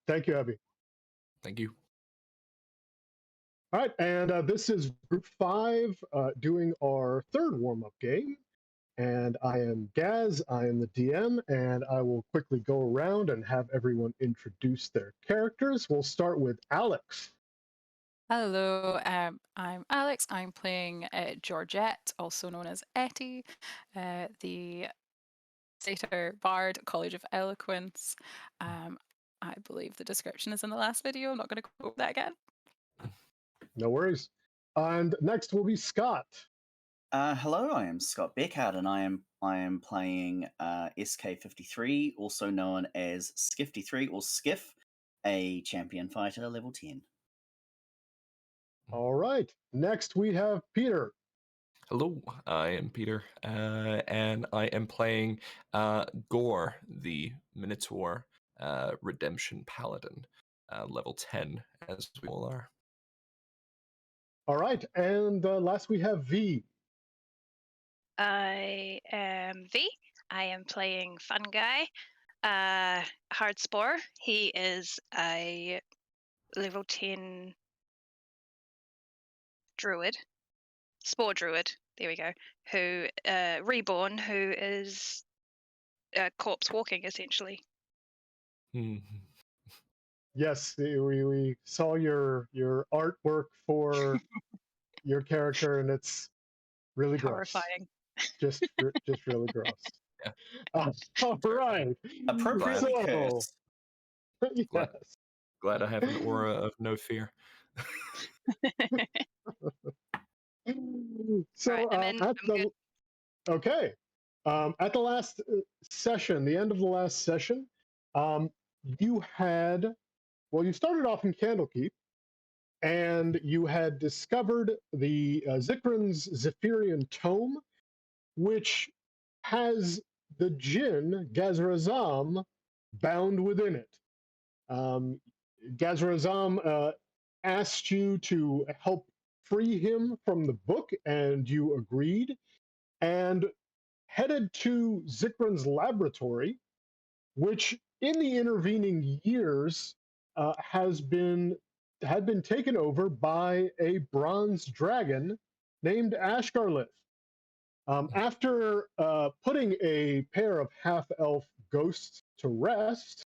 Thank you, Abby. Thank you. All right, and this is Group 5 doing our third warm-up game. And I am Gaz, I am the DM, and I will quickly go around and have everyone introduce their characters. We'll start with Alex. Hello, I'm Alex. I'm playing Georgette, also known as Etty, the Satyr Bard, College of Eloquence. I believe the description is in the last video. I'm not going to quote that again. No worries. And next will be Scott. Hello, I am Scott Beccard, and I am playing SK53, also known as Skifty3 or Skiff, a champion fighter level 10. All right. Next we have Peter. Hello, I am Peter, and I am playing Gore, the Minotaur Redemption Paladin, level 10, as we all are. All right, and last we have V. I am V. I am playing Fun Guy, Hardspore. He is a level 10 Druid, Spore Druid, there we go, who, reborn, who is corpse walking, essentially. Yes, we saw your artwork for your character, and it's really gross. Horrifying. Just really gross. Yeah. All right. Appropriately cursed. Yes. Glad I have an aura of no fear. So Right, I'm in. at the okay, at the last session, the end of the last session, you started off in Candlekeep, and you had discovered the Zikran's Zephyrian Tome, which has the Djinn Gazrazam bound within it. Gazrazam asked you to help free him from the book, and you agreed, and headed to Zikran's laboratory, which in the intervening years had been taken over by a bronze dragon named Ashgarlith. After putting a pair of half-elf ghosts to rest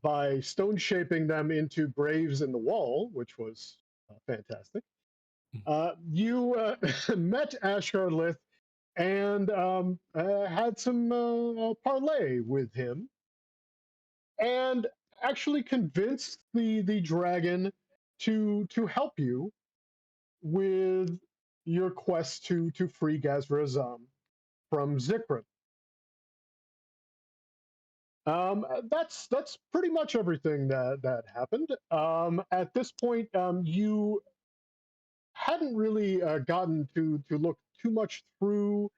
by stone shaping them into graves in the wall, which was fantastic, you met Ashgarlith and had some parley with him, and actually convinced the dragon to help you with your quest to free Gazrazam from Zikran. That's pretty much everything that happened. At this point, you hadn't really gotten to look too much through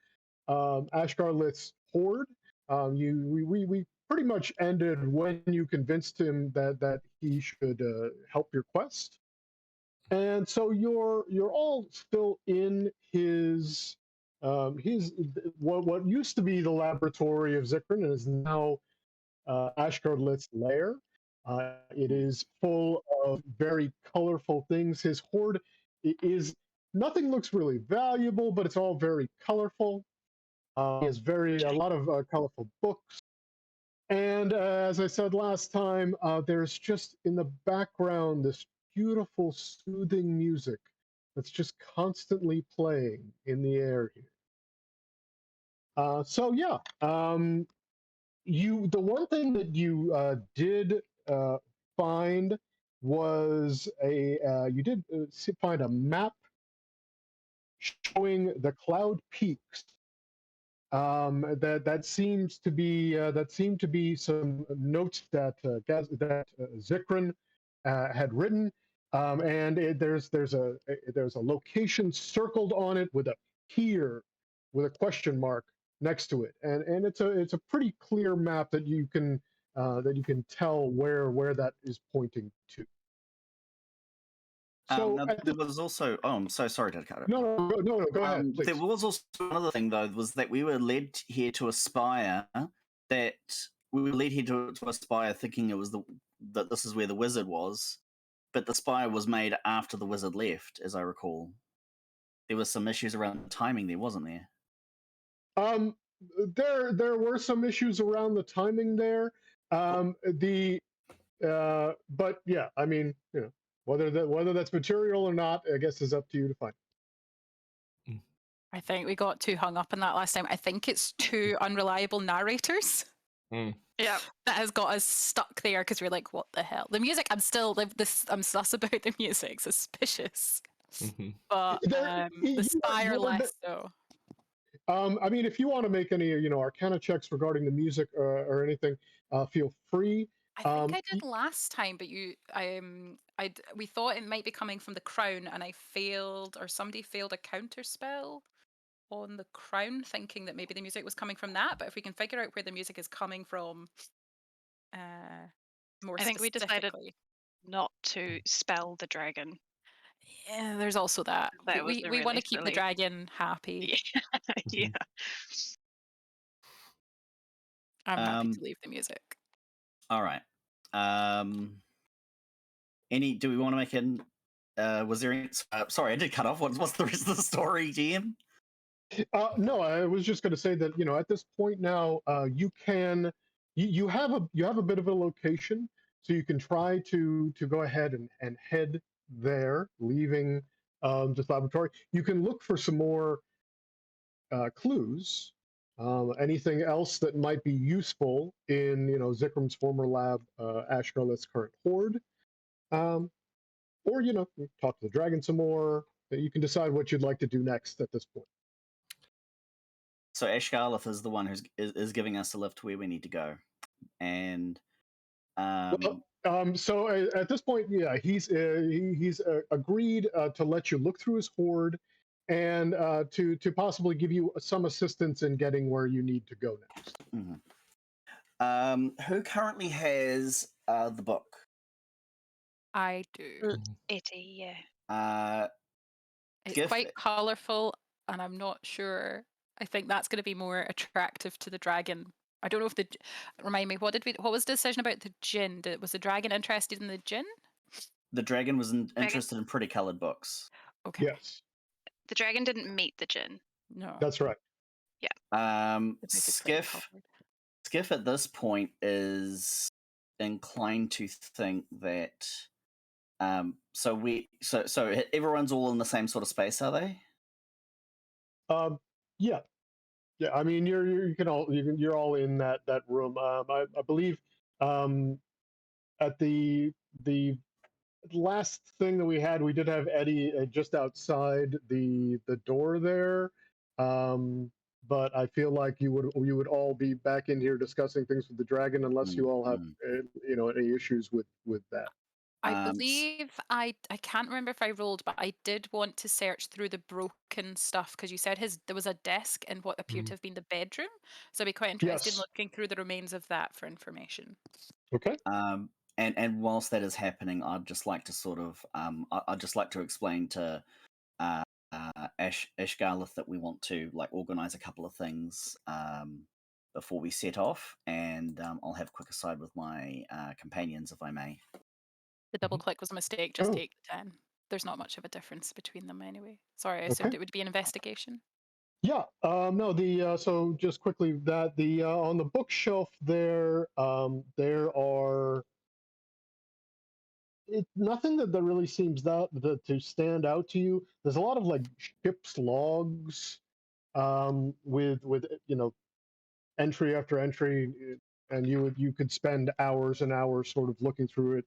Ashgarlith's hoard. We pretty much ended when you convinced him that he should help your quest. And so you're all still in his what used to be the laboratory of Zikran and is now Ashgarlith's lair. It is full of very colorful things. His hoard is nothing looks really valuable, but it's all very colorful. He has a lot of colorful books. And as I said last time, there's just in the background this beautiful, soothing music that's just constantly playing in the air here. So yeah, the one thing that you did find was you did find a map showing the Cloud Peaks. That seemed to be some notes that Zikran had written, and there's a location circled on it with a here with a question mark next to it, and it's a pretty clear map that you can tell where that is pointing to. So there was also. Oh, I'm so sorry to cut it. No, go ahead. Please. There was also another thing though, was that we were led here to aspire. Thinking it was that this is where the wizard was, but the spire was made after the wizard left, as I recall. There was some issues around timing there, wasn't there? There were some issues around the timing there. But yeah, I mean, whether that's material or not, I guess is up to you to find. I think we got too hung up on that last time. I think it's two unreliable narrators. Yeah. That has got us stuck there because we're like, what the hell? The music, I'm sus about the music, suspicious. But the spire less so. I mean, if you want to make any, Arcana checks regarding the music or anything, feel free. I think I did last time, but we thought it might be coming from the crown, and I failed, or somebody failed a counter spell on the crown, thinking that maybe the music was coming from that. But if we can figure out where the music is coming from, more I think we decided specifically. not to spell the dragon. Yeah, there's also that. That was We really want to keep the silly. dragon happy. Yeah. I'm happy to leave the music. All right. Do we want to make an? Was there any? Sorry, I did cut off. What's the rest of the story, GM? No, I was just going to say that at this point now, you have a bit of a location, so you can try to go ahead and head there, leaving this laboratory. You can look for some more clues, anything else that might be useful in Zikram's former lab, Ashgarleth's current hoard, or talk to the dragon some more. You can decide what you'd like to do next at this point. So Ashgarleth is the one who's giving us a lift where we need to go, and so at this point, yeah, he's agreed to let you look through his hoard and to possibly give you some assistance in getting where you need to go next. Mm-hmm. Who currently has the book? I do. Etty, yeah. It's quite colourful, and I'm not sure. I think that's going to be more attractive to the dragon. I don't know if remind me, what was the decision about the djinn? Was the dragon interested in the djinn? The dragon was interested in pretty coloured books. Okay. Yes. The dragon didn't meet the djinn. No. That's right. Yeah. Skiff at this point is inclined to think that so everyone's all in the same sort of space, are they? Yeah. I mean, you're all in that room. I believe at the last thing that we had, we did have Eddie just outside the door there. But I feel like you would all be back in here discussing things with the dragon, unless you all have any issues with that. I believe I can't remember if I rolled, but I did want to search through the broken stuff, because you said there was a desk in what appeared to have been the bedroom. So I'd be quite interested in looking through the remains of that for information. Okay. And whilst that is happening, I'd just like to I'd just like to explain to Ashgarleth that we want to organize a couple of things before we set off, and I'll have a quick aside with my companions, if I may. The double click was a mistake. Just take the 10. There's not much of a difference between them anyway. Sorry, I assumed it would be an investigation. Yeah. No. So just quickly, that on the bookshelf there, there are nothing that really seems to stand out to you. There's a lot of ship's logs, with entry after entry, and you could spend hours and hours sort of looking through it.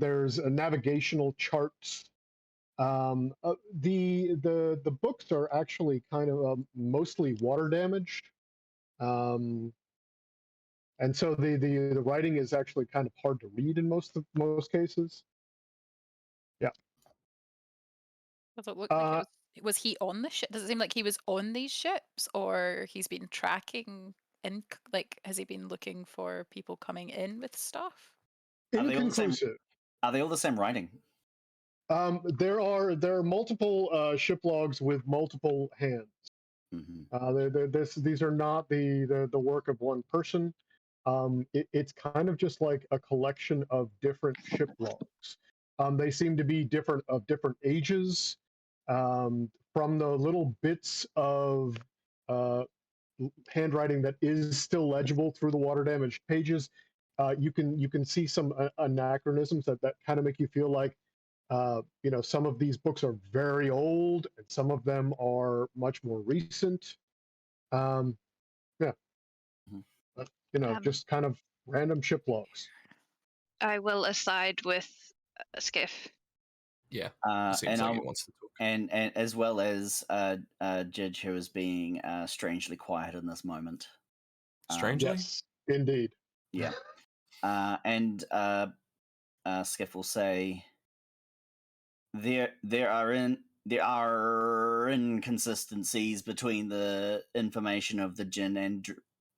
There's navigational charts. The books are actually kind of mostly water damaged, and so the writing is actually kind of hard to read in most cases. Yeah. Does it look like was he on the ship? Does it seem like he was on these ships, or he's been tracking in? Has he been looking for people coming in with stuff? Inconclusive. Are they all the same writing? There are multiple ship logs with multiple hands. Mm-hmm. These are not the work of one person. it's kind of just like a collection of different ship logs. They seem to be of different ages. From the little bits of handwriting that is still legible through the water damaged pages, you can see some anachronisms that kind of make you feel like some of these books are very old and some of them are much more recent. Yeah, but, just kind of random ship logs. I will aside with a skiff. Yeah, And seems like he I'll, wants to talk. and as well as Jidge, who is being strangely quiet in this moment. Strangely? Yes, indeed. Yeah. And Skiff will say, there are inconsistencies between the information of the Jinn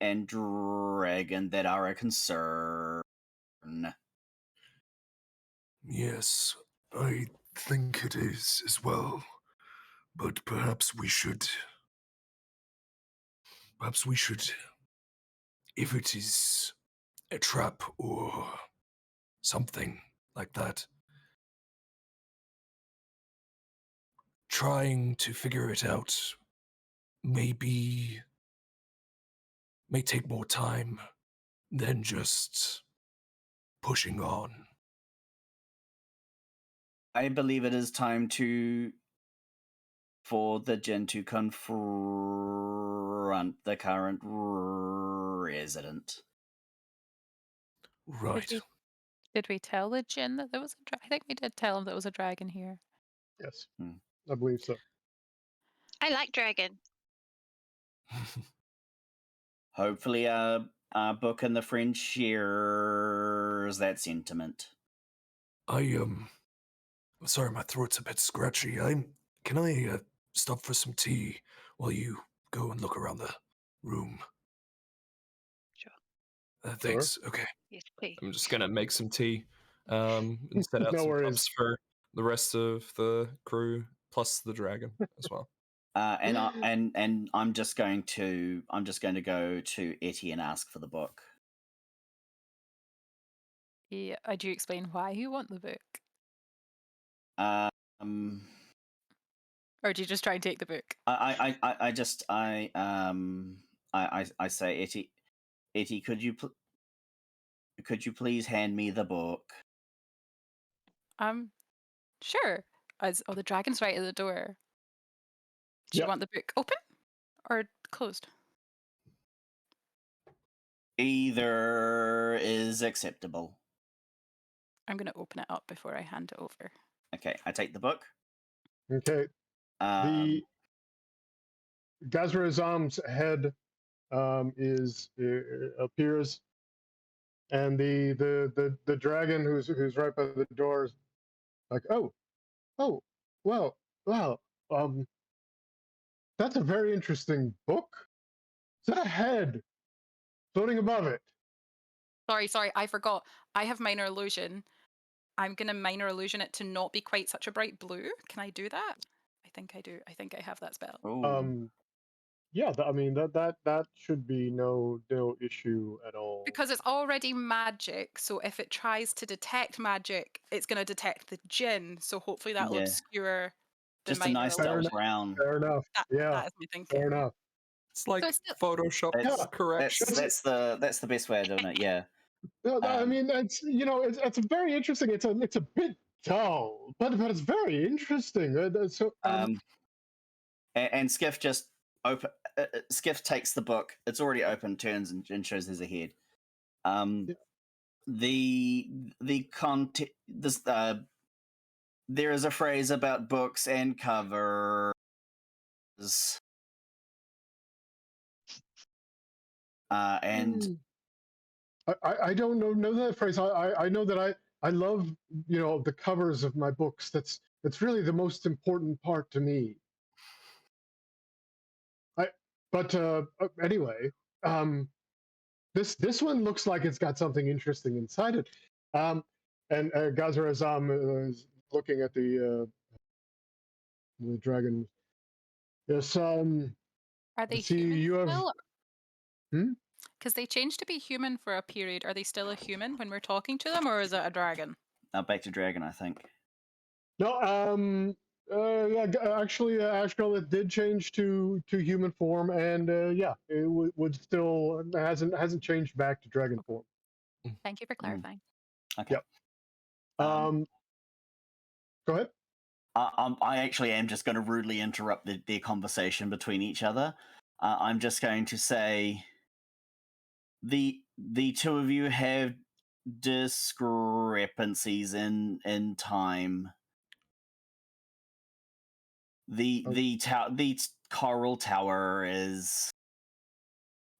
and Dragon that are a concern. Yes, I think it is as well. But perhaps we should, if it is a trap or something like that, trying to figure it out may take more time than just pushing on. I believe it is time for the Jinn to confront the current resident. Right. Did we tell the Jinn that there was a dragon? I think we did tell him there was a dragon here. Yes, I believe so. I like dragon. Hopefully, our book and the friend shares that sentiment. Sorry, my throat's a bit scratchy. Can I stop for some tea while you go and look around the room? Sure. Thanks. Okay. Yes, please. I'm just gonna make some tea, and set out No some worries. cups for the rest of the crew plus the dragon as well. And I'm just going to go to Etty and ask for the book. Yeah, do you explain why you want the book? Or do you just try and take the book? I say, Etty, could you please hand me the book? Sure. The dragon's right at the door. Do you Yep. want the book open or closed? Either is acceptable. I'm going to open it up before I hand it over. Okay, I take the book. Okay. The Gazrazam's head appears, and the dragon who's right by the door is like, oh, well, that's a very interesting book. Is that a head floating above it? Sorry, I forgot. I have minor illusion. I'm going to minor illusion it to not be quite such a bright blue. Can I do that? I think I do. I think I have that spell. Yeah, that should be no issue at all. Because it's already magic, so if it tries to detect magic, it's going to detect the Jinn. So hopefully that'll obscure the just a nice dull brown. Fair enough. That is my thinking. Fair enough. It's like Photoshop correction. That's the best way of doing it. Yeah. No, I mean it's it's very interesting. It's a bit dull, but it's very interesting. And Skiff just Skiff takes the book. It's already open. Turns and shows there's a head. The content. There is a phrase about books and covers. And I don't know that phrase. I know that I love the covers of my books. That's really the most important part to me. Anyway, this one looks like it's got something interesting inside it. And Gazrazam is looking at the dragon. Yes. Are they see, human you have. still? Because they changed to be human for a period. Are they still a human when we're talking to them, or is it a dragon? Back to dragon, I think. No, yeah, actually, Ashgarlith did change to human form, and yeah, it would still hasn't changed back to dragon form. Thank you for clarifying. Okay. Yep. Go ahead. I actually am just going to rudely interrupt their conversation between each other. I'm just going to say the two of you have discrepancies in time. The coral tower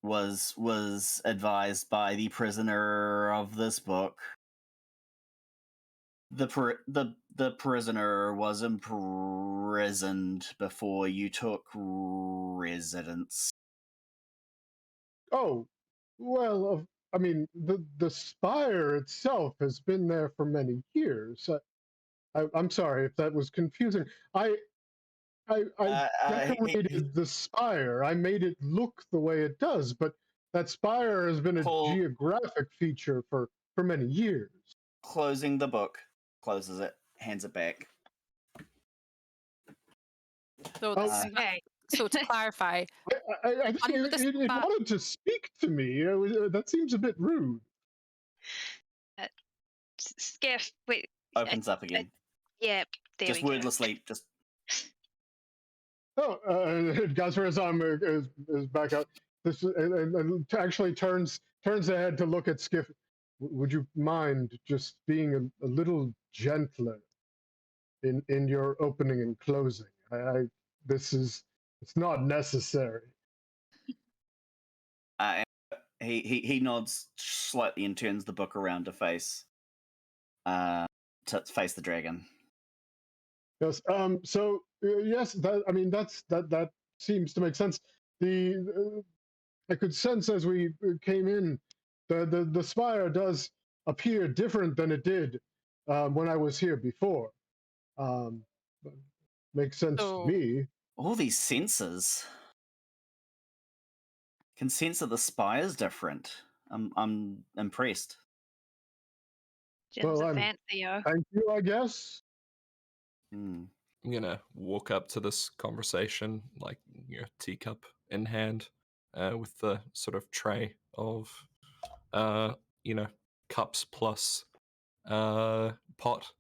was advised by the prisoner of this book. The prisoner was imprisoned before you took residence. Oh, well, I mean, the spire itself has been there for many years. I'm sorry if that was confusing. I decorated the spire. I made it look the way it does, but that spire has been a geographic feature for many years. Closing the book, closes it, hands it back. So, Okay. so to clarify, I think it wanted to speak to me. That seems a bit rude. Skiff, wait. Opens up again. Yeah, there just we wordlessly, go. just. Oh, Gazrazam is back out. This and actually turns ahead to look at Skiff. Would you mind just being a little gentler in your opening and closing? It's not necessary. He nods slightly and turns the book around to face the dragon. Yes. So yes, that seems to make sense. I could sense as we came in, the spire does appear different than it did when I was here before. Makes sense to me. All these senses can sense that the spire's different. I'm impressed. Well, Thank you, I guess. I'm gonna walk up to this conversation, like teacup in hand, with the sort of tray of, cups plus pot.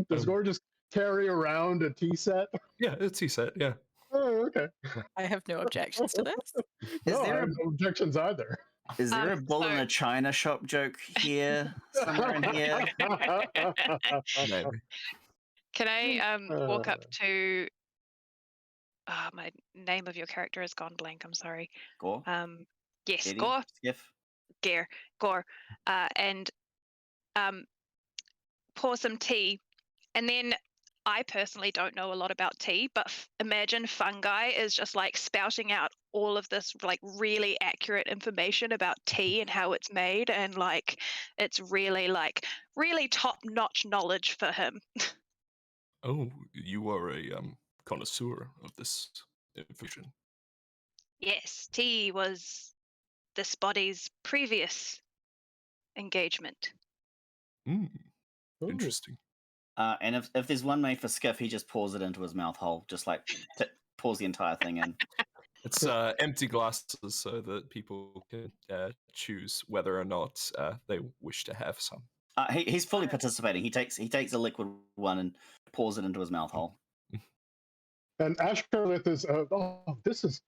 Does Gore just carry around a tea set? Yeah, a tea set. Yeah. Oh, okay. I have no objections to this. No, I have no objections either. Is there a bull in a china shop joke here somewhere in here? Maybe. Can I walk up to? My name of your character has gone blank. I'm sorry. Gore. Yes, Eddie? Gore. Skiff. Gore. And pour some tea, and then. I personally don't know a lot about tea, but imagine fungi is just like spouting out all of this like really accurate information about tea and how it's made, and like it's really top-notch knowledge for him. Oh, you are a connoisseur of this information. Yes, tea was this body's previous engagement. Interesting. And if there's one made for Skiff, he just pours it into his mouth hole, just like pours the entire thing in. It's empty glasses so that people can choose whether or not they wish to have some. He's fully participating. He takes a liquid one and pours it into his mouth hole. And Ashgarlith is this is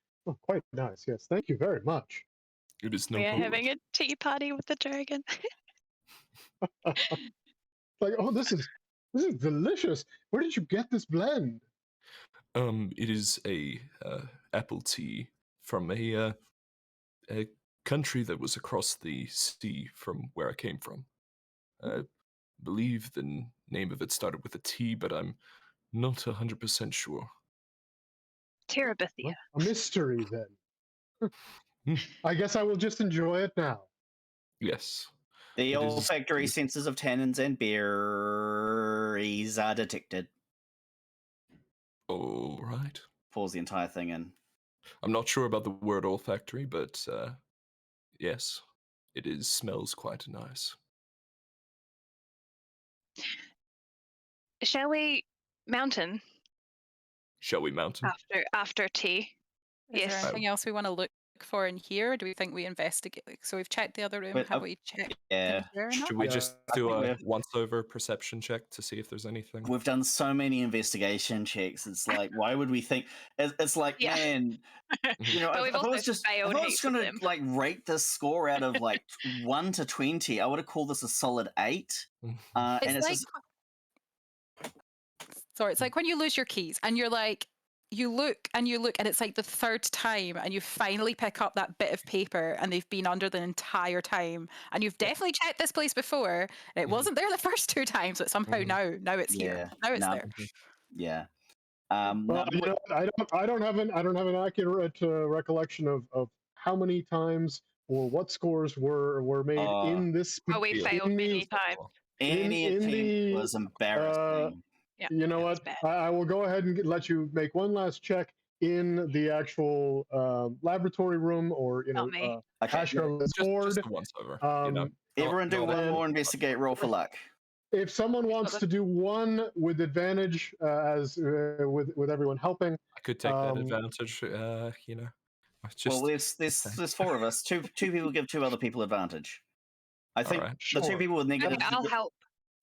quite nice. Yes, thank you very much. It is no We're problem. having a tea party with the dragon. Like, this is delicious. Where did you get this blend? It is a apple tea from a country that was across the sea from where I came from. I believe the name of it started with a T, but I'm not 100% sure. Terabithia. Well, a mystery then. I guess I will just enjoy it now. Yes. The olfactory senses of tannins and berries are detected. All right. Pours the entire thing in. I'm not sure about the word olfactory, but Yes, smells quite nice. Shall we mountain Shall we mountain? after tea? Is there Yes. anything else we want to look for in here? Or do we think we investigate? So we've checked the other room. But, Have we checked yeah. things there enough? Should we Yeah, just I do think a we've- once-over perception check to see if there's anything? We've done so many investigation checks. It's like, why would we think? It's like, Yeah. man, you know, But we've if I also was just failed if I was heaps of going them. to like rate this score out of like 1 to 20, I would have called this a solid 8. And it's like, just sorry, it's like when you lose your keys and you're like, you look and it's like the third time and you finally pick up that bit of paper and they've been under the entire time and you've definitely checked this place before and it wasn't there the first 2 times, but somehow now it's here. Now it's there. Yeah. Well, you know, I don't have an accurate recollection of how many times or what scores were made in this. Oh, we failed many times. Any in attempt the, was embarrassing. Yeah. You know what? bad. I will go ahead and let you make one last check in the actual laboratory room, or you know, Not me. Okay. Ashgar's just board. a once-over. You know? Everyone do Not- one and- more investigate roll for luck. If someone wants to do one with advantage, as with everyone helping, I could take that advantage. You know, just Well, there's 4 of us. Two people give 2 other people advantage. I think Alright. the 2 people with negative. Okay, I'll help.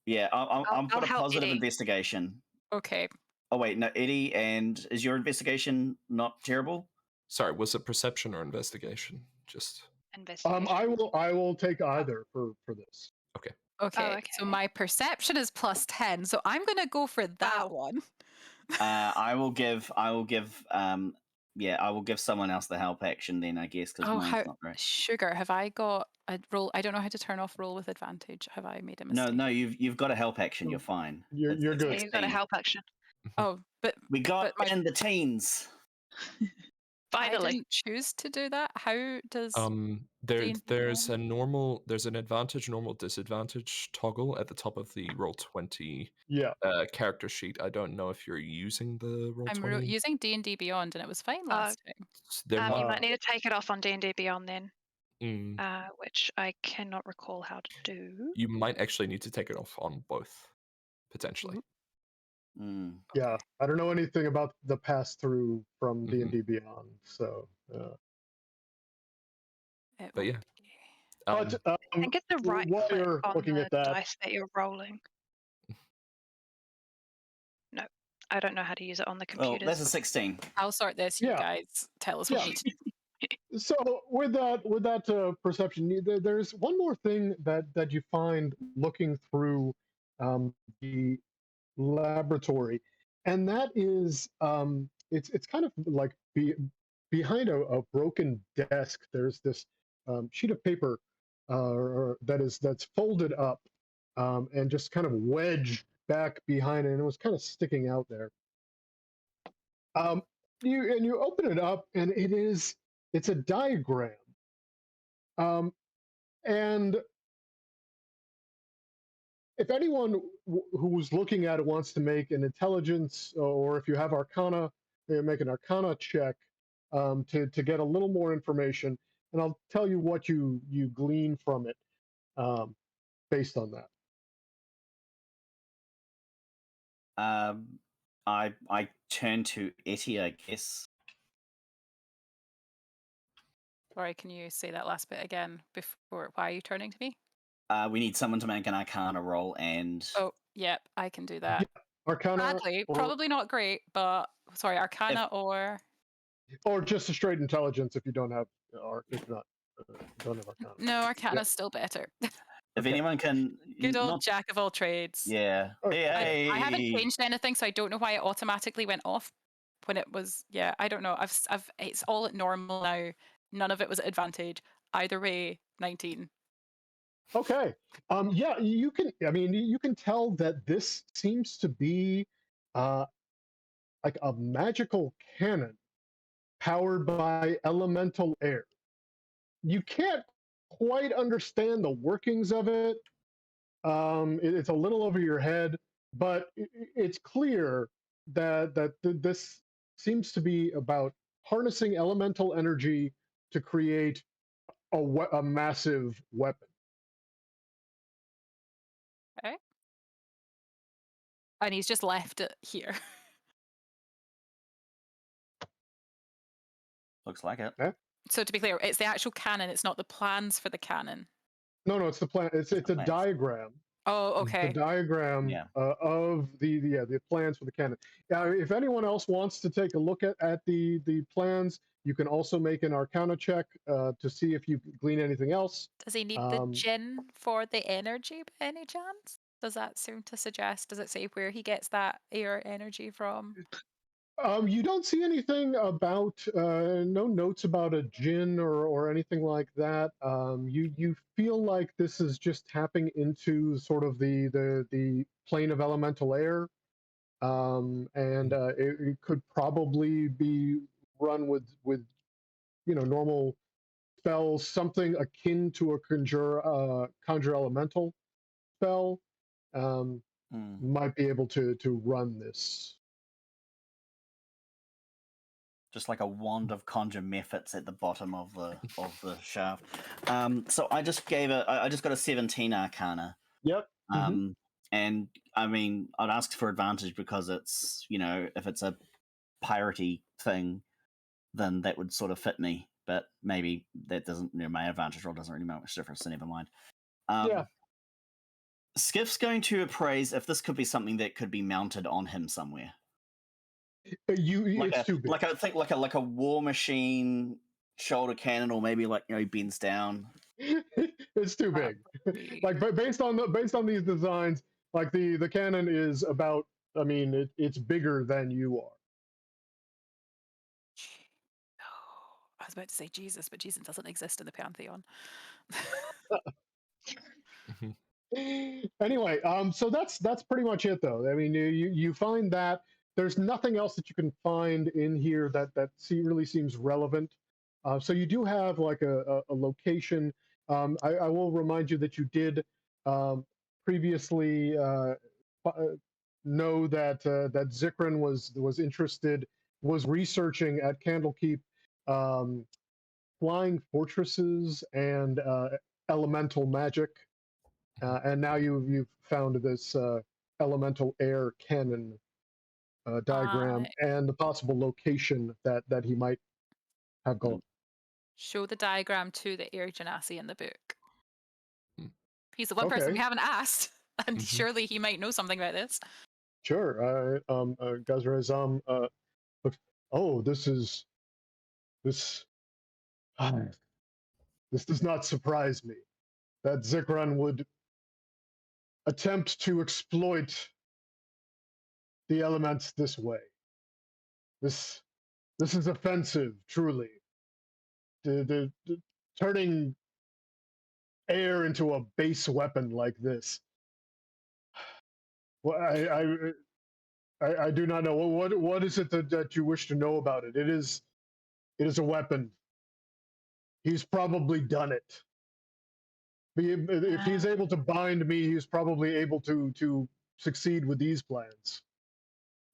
Yeah, I'm I'll got a help positive Eddie. investigation. Okay. Oh wait, no, Eddie, and is your investigation not terrible? Sorry, was it perception or investigation? Just Investigation. I will take either for this. Okay. okay. So my perception is +10. So I'm going to go for that one. I will give someone else the help action then, I guess, because mine's not great. Sugar, have I got a roll? I don't know how to turn off roll with advantage. Have I made a mistake? No, you've got a help action. You're fine. You're good. Yeah, you've got a help action. Oh, but We got but in the teens. I Finally. didn't choose to do that. How does there's D&D there's an advantage, normal, disadvantage toggle at the top of the roll 20 Yeah. character sheet. I don't know if you're using the roll I'm 20. using D&D Beyond and it was fine last time. There You might might need to take it off on D&D Beyond then, mm, which I cannot recall how to do. you might actually need to take it off on both, potentially. Mm. Yeah, I don't know anything about the pass through from Mhm. D&D Beyond, so. It But won't yeah. be. But I think it's the right while click you're on looking the at that, dice that you're rolling. No, I don't know how to use it on the Well, computers. that's a 16. I'll sort this. You Yeah. guys tell us what Yeah. you need to do. so with that perception, there's one more thing that you find looking through the laboratory, and that is it's kind of like behind a broken desk. There's this sheet of paper that's folded up and just kind of wedged back behind it, and it was kind of sticking out there. You open it up, and it's a diagram, and if anyone who's looking at it wants to make an intelligence, or if you have Arcana, make an Arcana check to get a little more information, and I'll tell you what you glean from it based on that. I turn to Etty, I guess. Sorry, can you say that last bit again before? Why are you turning to me? We need someone to make an Arcana roll, and Oh, yep, I can do that. Arcana, Badly, probably not great, but sorry, Arcana or just a straight intelligence if you don't have, or if not don't have Arcana. no, Arcana's still better. if anyone can, Good old jack of all trades. Yeah. Okay. I haven't changed anything, so I don't know why it automatically went off when it was. Yeah, I don't know. I've it's all at normal now. None of it was at advantage. Either way, 19. Okay. Yeah, you can. I mean, you can tell that this seems to be like a magical cannon powered by elemental air. You can't quite understand the workings of it. It's a little over your head, but it's clear that this seems to be about harnessing elemental energy to create a massive weapon. Okay. And he's just left it here. Looks like it. So to be clear, it's the actual cannon. It's not the plans for the cannon. No, it's the plan. It's a plans. diagram. Oh, The okay. diagram of the plans for the cannon. Now, if anyone else wants to take a look at the plans, you can also make an Arcana check to see if you glean anything else. Does he need the gin for the energy by any chance? Does that seem to suggest? Does it say where he gets that air energy from? You don't see anything about no notes about a djinn or anything like that. You feel like this is just tapping into sort of the plane of elemental air, and it could probably be run with normal spells, something akin to a conjure elemental spell. Might be able to run this. Just like a wand of conjure methods at the bottom of the shaft. So I just got a 17 Arcana. Yep. And I mean, I'd ask for advantage because it's, if it's a piratey thing, then that would sort of fit me. But maybe that doesn't. My advantage roll doesn't really make much difference. So never mind. Skiff's going to appraise if this could be something that could be mounted on him somewhere. It's too big. I think like a war machine shoulder cannon, or maybe he bends down. It's too big. Like based on these designs, like the cannon is about. I mean, it's bigger than you are. I was about to say Jesus, but Jesus doesn't exist in the Pantheon. Anyway, so that's pretty much it, though. I mean, you find that there's nothing else that you can find in here that really seems relevant. So you do have like a location. I will remind you that you did previously know that Zikrin was interested, was researching at Candlekeep flying fortresses and elemental magic. And now you've found this elemental air cannon diagram and the possible location that he might have gone. Show the diagram to the air genasi in the book. He's the one person we haven't asked, and surely he might know something about this. Sure. Gazrazam. This does not surprise me that Zikran would attempt to exploit the elements this way. This is offensive, truly. The turning air into a base weapon like this. Well, I do not know. What is it that you wish to know about it? It is a weapon. He's probably done it. If he's able to bind me, he's probably able to succeed with these plans.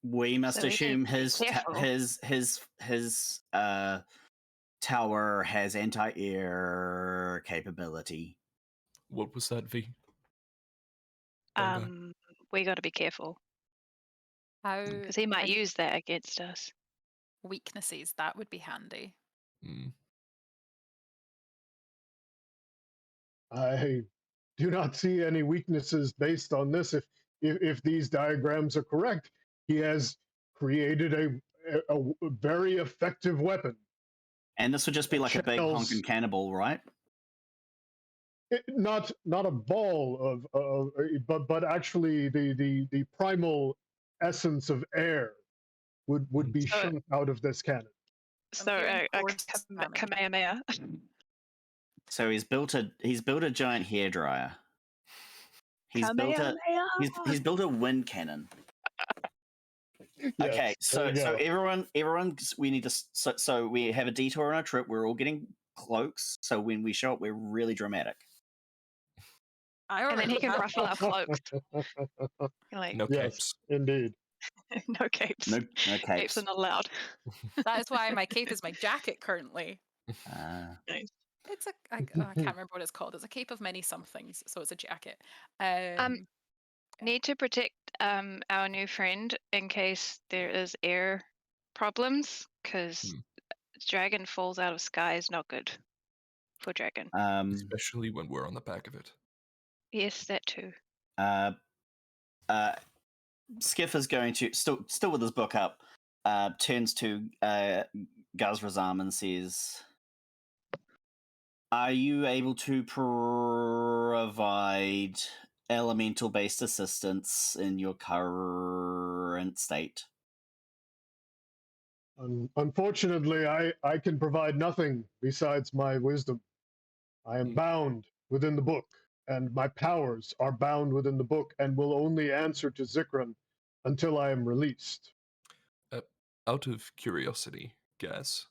We must assume his tower has anti-air capability. What was that, V? We got to be careful. How? Because he might use that against us. Weaknesses, that would be handy. I do not see any weaknesses based on this. If these diagrams are correct, he has created a very effective weapon. And this would just be like a big honking cannibal, right? Not a ball but actually the primal essence of air would be shunned out of this cannon. So a Kamehameha. So he's built a giant hairdryer. He's built a wind cannon. Yes, okay, so everyone, we need to. So we have a detour on our trip. We're all getting cloaks. So when we show up, we're really dramatic. And then he can ruffle our cloaks. No capes. Indeed. No capes. No capes. Capes are not allowed. That is why my cape is my jacket currently. Nice. It's I can't remember what it's called. It's a cape of many somethings, so it's a jacket. Yeah. Need to protect our new friend in case there is air problems, because dragon falls out of sky is not good for dragon. Especially when we're on the back of it. Yes, that too. Skiff is going to still with his book up. Turns to Gazrazam and says, "Are you able to provide elemental-based assistance in your current state?" Unfortunately, I can provide nothing besides my wisdom. I am bound within the book, and my powers are bound within the book, and will only answer to Zikran until I am released. Out of curiosity, Gaz,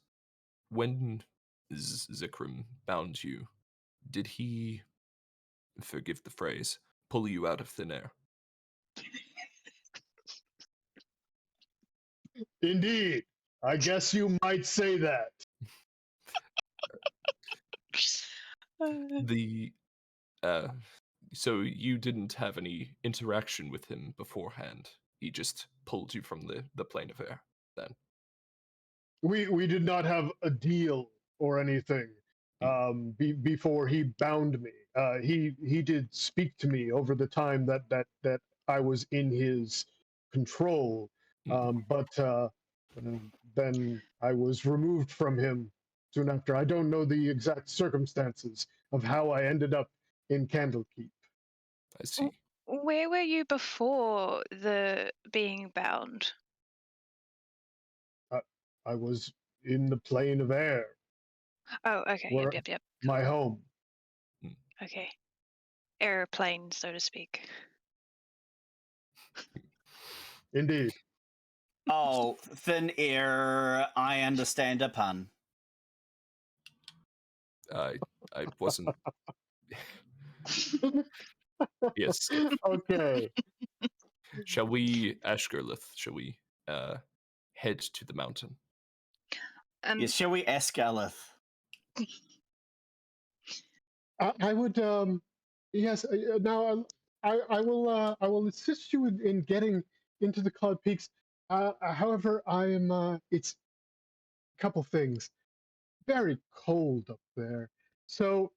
when Zikram bound you, did he, forgive the phrase, pull you out of thin air? Indeed, I guess you might say that. So you didn't have any interaction with him beforehand. He just pulled you from the plane of air then. We did not have a deal or anything before he bound me. He did speak to me over the time that I was in his control, but then I was removed from him soon after. I don't know the exact circumstances of how I ended up in Candlekeep. I see. Where were you before the being bound? I was in the plane of air. Oh, okay. Where Yep. my home. Okay. Airplane, so to speak. Indeed. Oh, thin air. I understand a pun. I wasn't. Yes. Okay. Shall we, Ashgarlith? Shall we head to the mountain? Yes, shall we ask Alith? I would yes now I will assist you in getting into the Cloud Peaks. However, I am it's a couple things. Very cold up there. So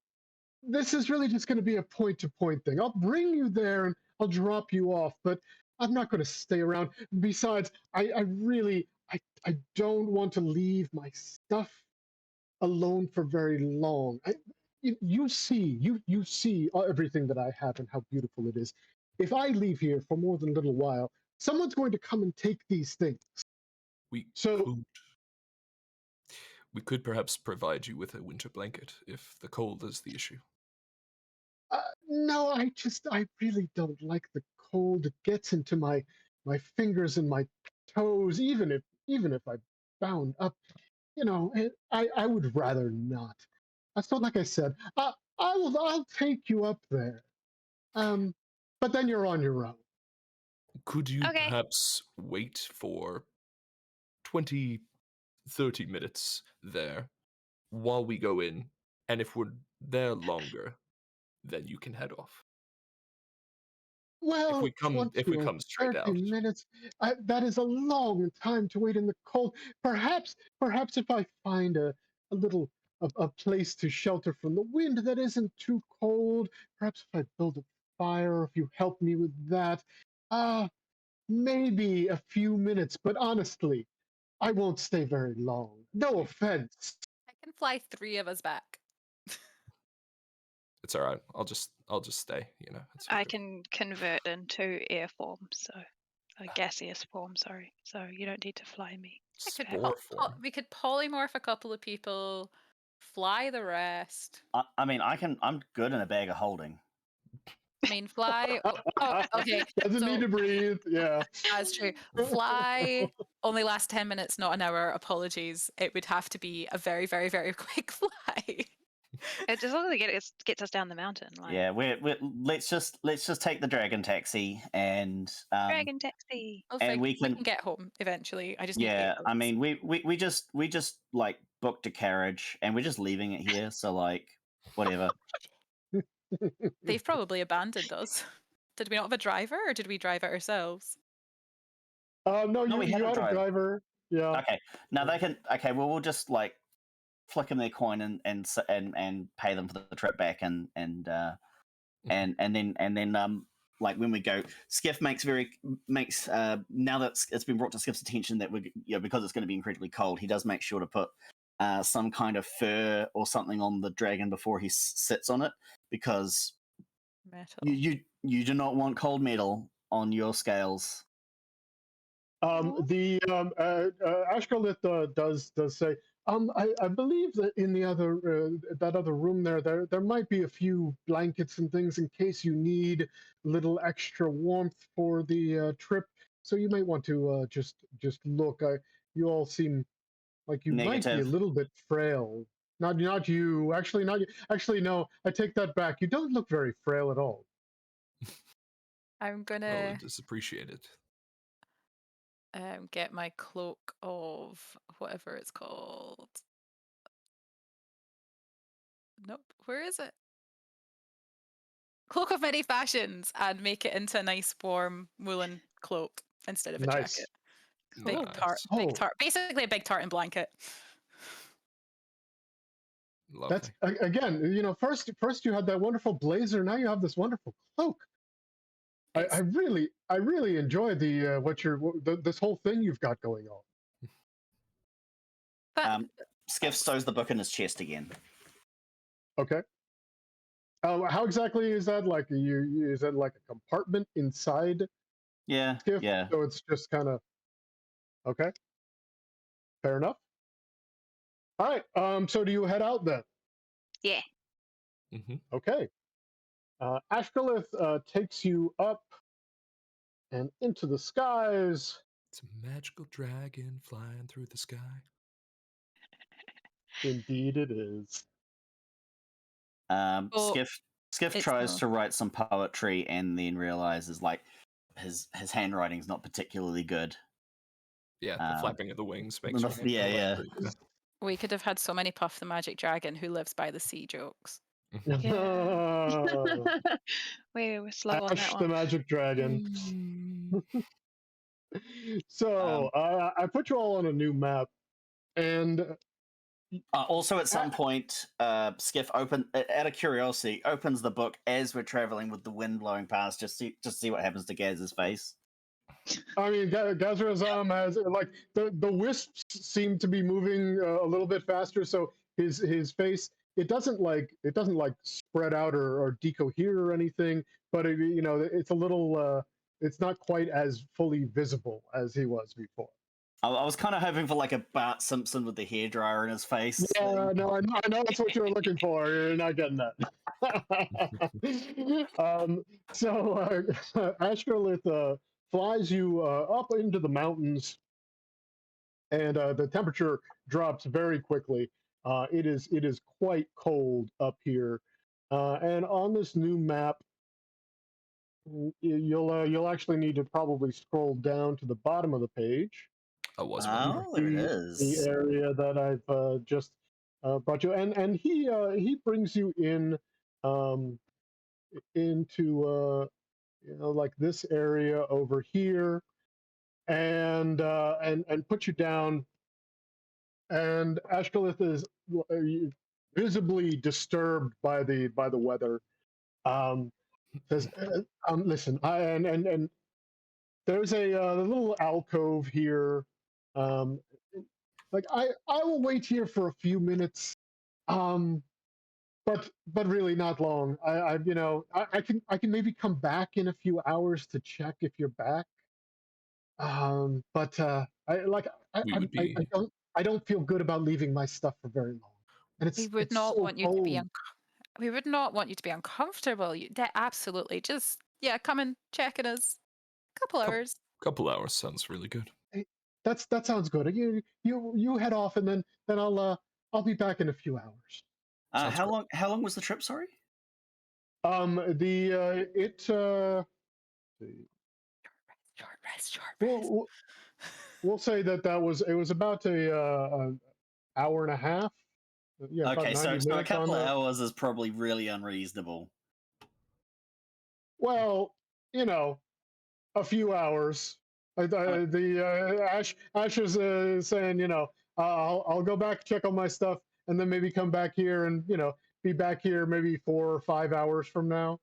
this is really just going to be a point-to-point thing. I'll bring you there and I'll drop you off, but I'm not going to stay around. Besides, I really I don't want to leave my stuff alone for very long. You see everything that I have and how beautiful it is. If I leave here for more than a little while, someone's going to come and take these things. We could perhaps provide you with a winter blanket if the cold is the issue. No, I really don't like the cold. It gets into my fingers and my toes, even if I'm bound up. I would rather not. So like I said, I'll take you up there. But then you're on your own. Could you perhaps wait for 20, 30 minutes there while we go in, and if we're there longer, then you can head off. Well, if we come straight 30 out. minutes, that is a long time to wait in the cold. Perhaps if I find a little a place to shelter from the wind that isn't too cold, perhaps if I build a fire, if you help me with that, maybe a few minutes, but honestly, I won't stay very long. No offense. I can fly 3 of us back. It's all right. I'll just stay. I can convert into air form, so gaseous form. Sorry, so you don't need to fly me. We could polymorph a couple of people, fly the rest. I mean, I'm good in a bag of holding. Fly. Oh, okay. Doesn't need to breathe. Yeah. That's true. Fly only lasts 10 minutes, not an hour. Apologies. It would have to be a very, very, very quick fly. It just only gets us down the mountain. Yeah, let's just take the dragon taxi and dragon taxi. And we can get home eventually. I just need I mean we just like booked a carriage and we're just leaving it here. So like whatever. They've probably abandoned us. Did we not have a driver, or did we drive it ourselves? No, No, we you had a had a driver. driver. Yeah. Okay, now they can. Okay, well, we'll just like flick them their coin and pay them for the trip back, and then like when we go, Skiff makes now that it's been brought to Skiff's attention that because it's going to be incredibly cold, he does make sure to put some kind of fur or something on the dragon before he sits on it, because Metal. you do not want cold metal on your scales. The Ashgalith does say, I believe that in the other that other room there might be a few blankets and things in case you need a little extra warmth for the trip. So you might want to just look. You all seem like you might be a Negative. little bit frail. Not you. Actually, not you. Actually, no. I take that back. You don't look very frail at all. I'm Oh, gonna it is appreciated. get my cloak of whatever it's called. Nope. Where is it? Cloak of many fashions, and make it into a nice warm woolen cloak instead of a Nice. jacket. Cool. Big Oh. tart, basically a big tartan blanket. That's Lovely. again, first you had that wonderful blazer. Now you have this wonderful cloak. I really enjoy this whole thing you've got going on. But Skiff stows the book in his chest again. Okay. How exactly is that? Like, is that like a compartment inside Yeah, Skiff? yeah. So it's just kind of okay. Fair enough. All right. So do you head out then? Yeah. Mm-hmm. Okay. Ashgalith takes you up and into the skies. It's a magical dragon flying through the sky. Indeed, it is. Skiff it's tries not. to write some poetry and then realizes like his handwriting's not particularly good. Yeah, the flapping of the wings makes the- your hand yeah, go yeah. like crazy. We could have had so many Puff the Magic Dragon who lives by the sea jokes. We're slow on that Ash one. the Magic Dragon. So I put you all on a new map, and Also, at some point, Skiff out of curiosity, opens the book as we're traveling with the wind blowing past, just see what happens to Gaz's face. I mean, Gazrazam has like the wisps seem to be moving a little bit faster, so his face it doesn't like spread out or decohere or anything, but it's a little it's not quite as fully visible as he was before. I was kind of hoping for like a Bart Simpson with the hairdryer in his face. Yeah, no, I know that's what you were looking for. You're not getting that. So Ashgalith flies you up into the mountains, and the temperature drops very quickly. It is quite cold up here, and on this new map, you'll actually need to probably scroll down to the bottom of the page. I was Oh, wondering. there it The is. area that I've just brought you, and he brings you in into like this area over here, and put you down. And Ashgalith is visibly disturbed by the weather. Says, "Listen, and there's a little alcove here. Um, like I will wait here for a few minutes, but really not long. I can maybe come back in a few hours to check if you're back. But We would be. I don't feel good about leaving my stuff for very long, and We would it's not so want you to cold. be we would not want you to be uncomfortable. Absolutely. Just come and check in us. Couple hours. Couple hours sounds really good. That sounds good. You head off, and then I'll be back in a few hours. How long was the trip? Sorry. Short rest. We'll say that it was about a hour and a half. Yeah, about Okay, 90 so a minutes on couple of the. hours is probably really unreasonable. Well, a few hours. Ash is saying, I'll go back, check on my stuff, and then maybe come back here and be back here maybe 4 or 5 hours from now.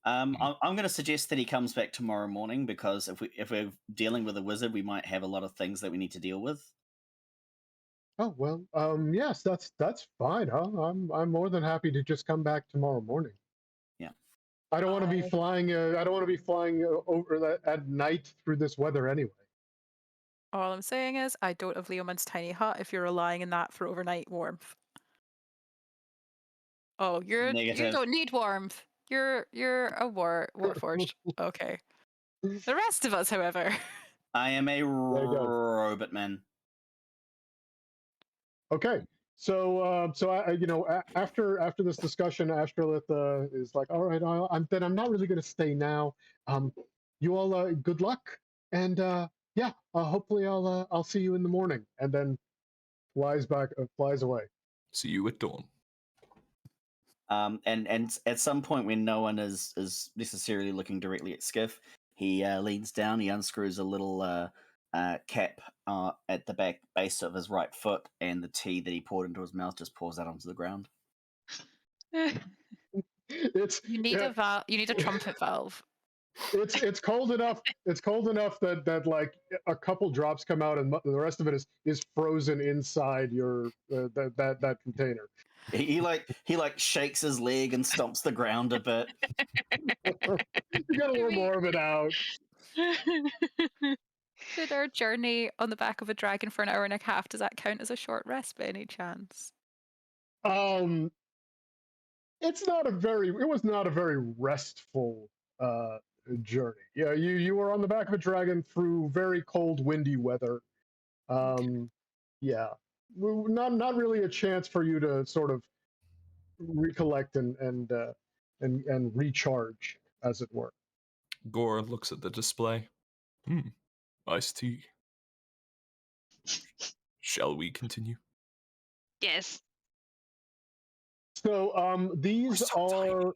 I'm going to suggest that he comes back tomorrow morning because if we're dealing with a wizard, we might have a lot of things that we need to deal with. Oh well, yes, that's fine. Huh? I'm more than happy to just come back tomorrow morning. Yeah. I don't want to be flying. I don't want to be flying over at night through this weather anyway. All I'm saying is, I don't have Leomund's tiny hut if you're relying on that for overnight warmth. Oh, you Negative. don't need warmth. You're a warforged. Okay. The rest of us, however. I am a robot man. Okay, so after this discussion, Astrolith is like, all right, I'm not really going to stay now. You all good luck, and hopefully I'll see you in the morning, and then flies away. See you at dawn. And at some point when no one is necessarily looking directly at Skiff, he leans down, he unscrews a little cap at the back base of his right foot, and the tea that he poured into his mouth just pours out onto the ground. You need a trumpet valve. It's cold enough. It's cold enough that like a couple drops come out, and the rest of it is frozen inside your that container. He shakes his leg and stomps the ground a bit. You got a little more of it out. Did our journey on the back of a dragon for an hour and a half, does that count as a short rest by any chance? It was not a very restful journey. Yeah, you were on the back of a dragon through very cold, windy weather. Yeah, not really a chance for you to sort of recollect and recharge, as it were. Gore looks at the display. Iced tea. Shall we continue? Yes. So these are tiny.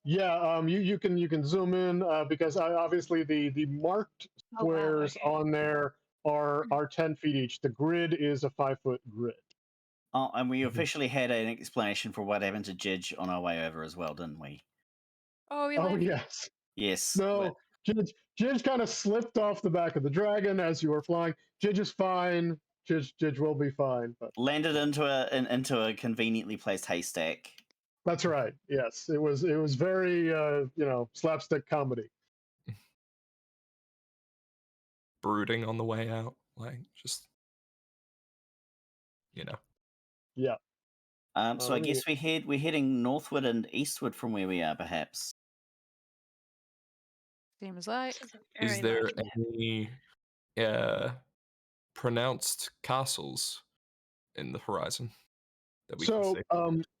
you can zoom in because obviously the marked squares on there are 10 feet each. The grid is a 5-foot grid. Oh, and we officially had an explanation for what happened to Jidge on our way over as well, didn't we? Oh, Yes. Yes. No, Jidge kind of slipped off the back of the dragon as you were flying. Jidge is fine. Jidge will be fine. But landed into a conveniently placed haystack. that's right. Yes, it was very slapstick comedy. Brooding on the way out, just Yeah. So I guess we're heading northward and eastward from where we are, perhaps. Seems like. Is there any pronounced castles in the horizon that we can see?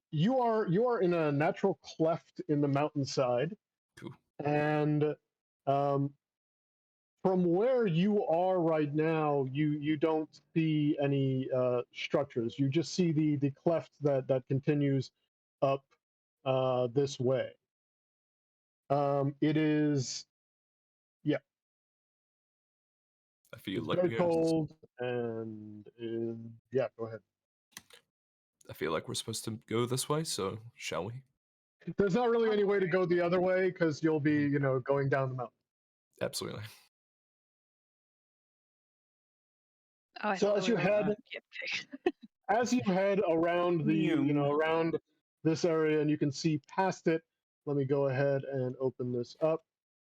You are in a natural cleft in the mountainside. Cool. And from where you are right now, you don't see any structures. You just see the cleft that continues up this way. It is, yeah. I feel it's like very cold, and yeah. Go ahead. I feel like we're supposed to go this way, so shall we? There's not really any way to go the other way because you'll be, going down the mountain. Absolutely. Oh, So as you head around around this area, and you can see past it. Let me go ahead and open this up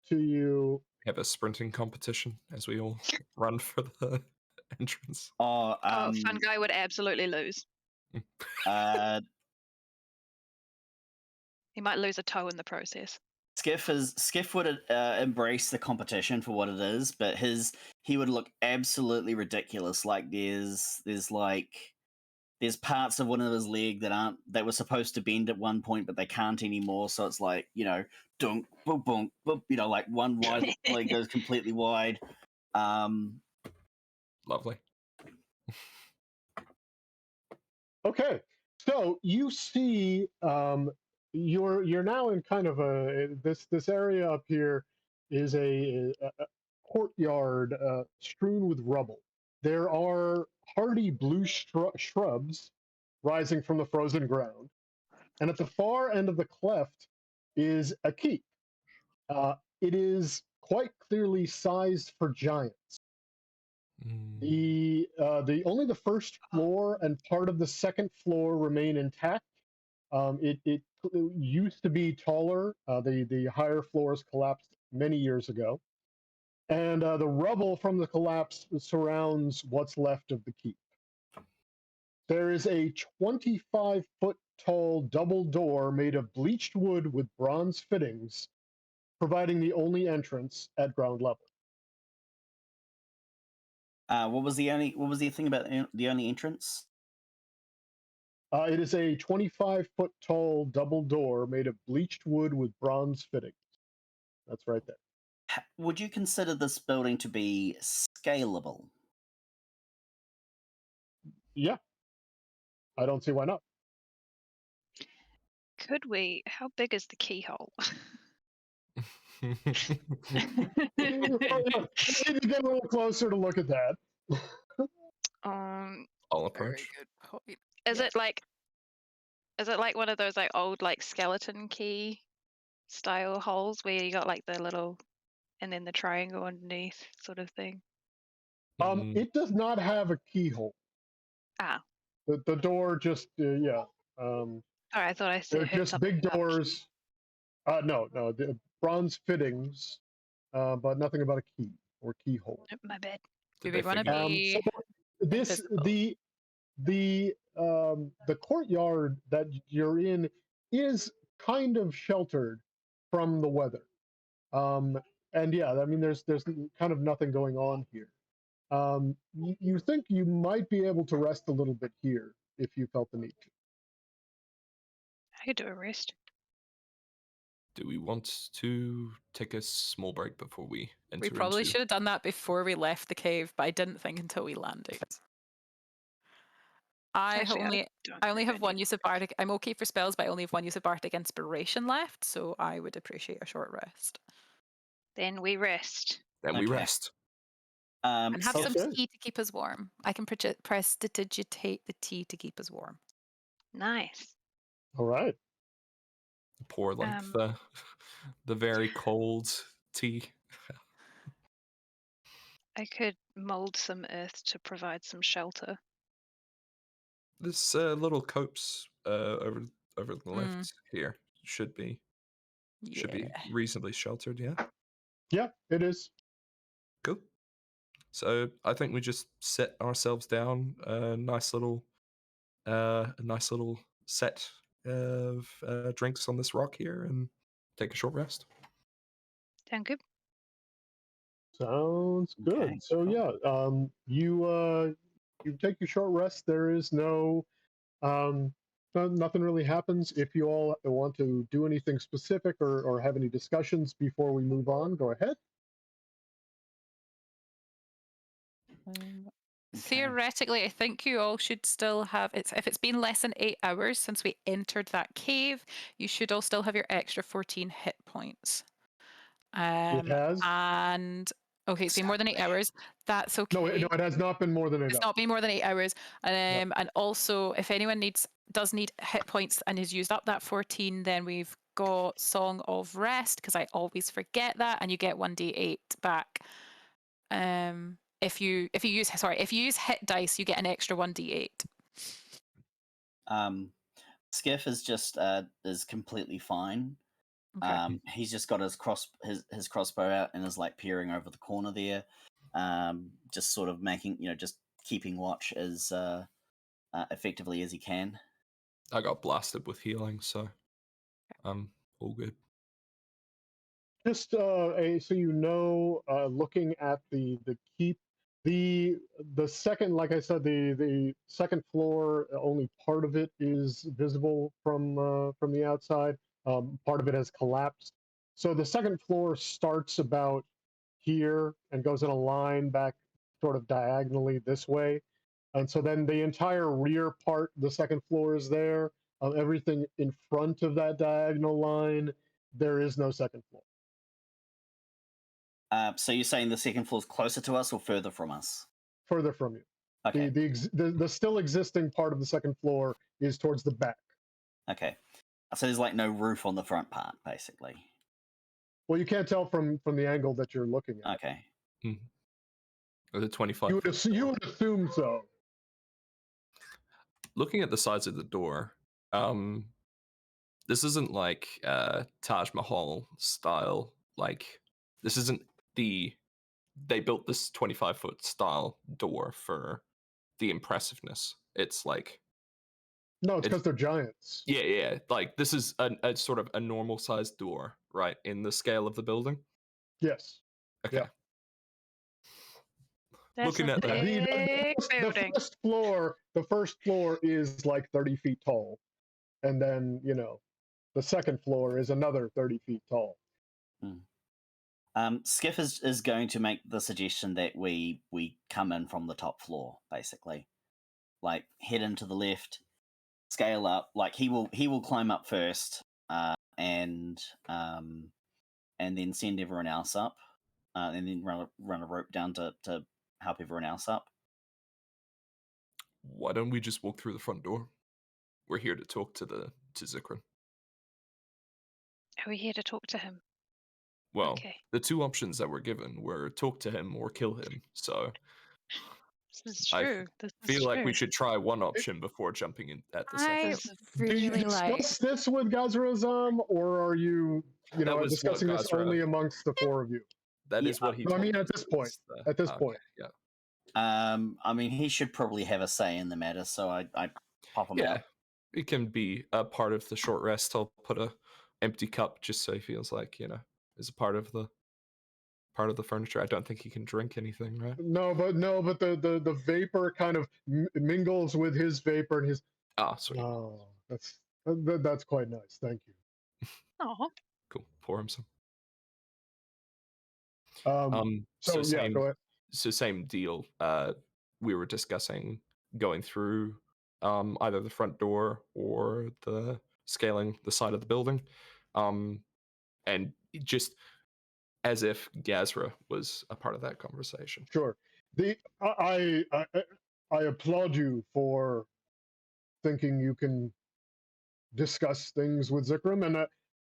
to you. We have a sprinting competition as we all run for the entrance. Fun guy would absolutely lose. He might lose a toe in the process. Skiff would embrace the competition for what it is, but he would look absolutely ridiculous. Like there's parts of one of his leg that were supposed to bend at one point, but they can't anymore. So it's like dunk, boom, boom, boom. Like one wide leg goes completely wide. Lovely. Okay, So you see, you're now in kind of this area up here is a courtyard strewn with rubble. There are hardy blue shrubs rising from the frozen ground, and at the far end of the cleft is a keep. It is quite clearly sized for giants. The only the first floor and part of the second floor remain intact. It used to be taller. The higher floors collapsed many years ago, and the rubble from the collapse surrounds what's left of the keep. There is a 25-foot tall double door made of bleached wood with bronze fittings, providing the only entrance at ground level. What was the thing about the only entrance? It is a 25-foot tall double door made of bleached wood with bronze fittings. That's right there. Would you consider this building to be scalable? Yeah. I don't see why not. Could we? How big is the keyhole? You need to get a little closer to look at that. I'll approach. Very good point. Is Yes. it like one of those like old like skeleton key style holes where you got like the little and then the triangle underneath sort of thing? It does not have a keyhole. Ah. The door just yeah. Sorry, I thought I They're heard just something big about doors. No, the bronze fittings, but nothing about a key or keyhole. my bed. Do Did we they want to figure- be So this invisible? the courtyard that you're in is kind of sheltered from the weather. And yeah, I mean, there's kind of nothing going on here. You think you might be able to rest a little bit here if you felt the need to. I could do a rest. Do we want to take a small break before we enter We probably into... should have done that before we left the cave, but I didn't think until we landed. Actually, I only have one use of bardic. I'm okay for spells, but I only have one use of bardic inspiration left, so I would appreciate a short rest Then we rest. Then we Okay. rest. and have some Okay. tea to keep us warm. I can prestidigitate the tea to keep us warm. Nice. All right. Pour like the very cold tea. I could mold some earth to provide some shelter. This little copse over the left here should be reasonably sheltered. Yeah. Yeah, it is. Cool. So I think we just set ourselves down a nice little set of drinks on this rock here and take a short rest. Sound good? Sounds good. Okay, So cool. yeah, you take your short rest. There is nothing really happens. If you all want to do anything specific or have any discussions before we move on, go ahead. Theoretically, I think you all should still have if it's been less than 8 hours since we entered that cave, you should all still have your extra 14 hit points. It has. And okay, it's been more than 8 hours. That's okay. No, it has not been more than 8 It's hours. not been more than 8 hours. And also, if anyone does need hit points and has used up that 14, then we've got Song of Rest, because I always forget that, and you get 1d8 back. If you use hit dice, you get an extra 1d8. Skiff is just is completely fine. Okay. He's just got his crossbow out and is like peering over the corner there, just sort of making, just keeping watch as effectively as he can. I got blasted with healing, so I'm all good. Just so you know, looking at the keep, the second, like I said, the second floor, only part of it is visible from the outside. Part of it has collapsed. So the second floor starts about here and goes in a line back sort of diagonally this way. And so then the entire rear part, the second floor is there. Everything in front of that diagonal line, there is no second floor. So you're saying the second floor is closer to us or further from us? Further from you. Okay. The still existing part of the second floor is towards the back. Okay. So there's like no roof on the front part, basically. Well, you can't tell from the angle that you're looking at. Okay. Or the 25. You would assume so. Looking at the size of the door, this isn't like Taj Mahal style. Like, this isn't they built this 25-foot style door for the impressiveness. It's like, no, it's because they're giants. Yeah. Like, this is a sort of a normal sized door, right, in the scale of the building. Yes. Okay. Yeah. That's Looking a at that, big building. The first floor is like 30 feet tall, and then the second floor is another 30 feet tall. Skiff is going to make the suggestion that we come in from the top floor, basically, like head into the left, scale up. Like he will climb up first, and then send everyone else up, and then run a rope down to help everyone else up. why don't we just walk through the front door? We're here to talk to Zikrin. Are we here to talk to him? Well, Okay. the two options that were given were talk to him or kill him. So This is true. This is feel like we true. should try one option before jumping in at the second. I This is- Do you really like. discuss this with Gazrazam, or are you That was discussing what this Gazra- only amongst the four of you? That Yeah, is what he no, I told mean, us at this point. was the- At this okay, point. Yeah. I mean, he should probably have a say in the matter, so I pop him out. Yeah. It can be a part of the short rest. I'll put a empty cup just so he feels like, is a part of the furniture. I don't think he can drink anything, right? No, but the vapor kind of mingles with his vapor, and his. Ah, sweet. Oh, that's quite nice. Thank you. Oh, Cool. Pour him some. So yeah, go ahead. So same deal. We were discussing going through either the front door or the scaling the side of the building, and just as if Gazra was a part of that conversation. Sure. I applaud you for thinking you can discuss things with Zikrim, and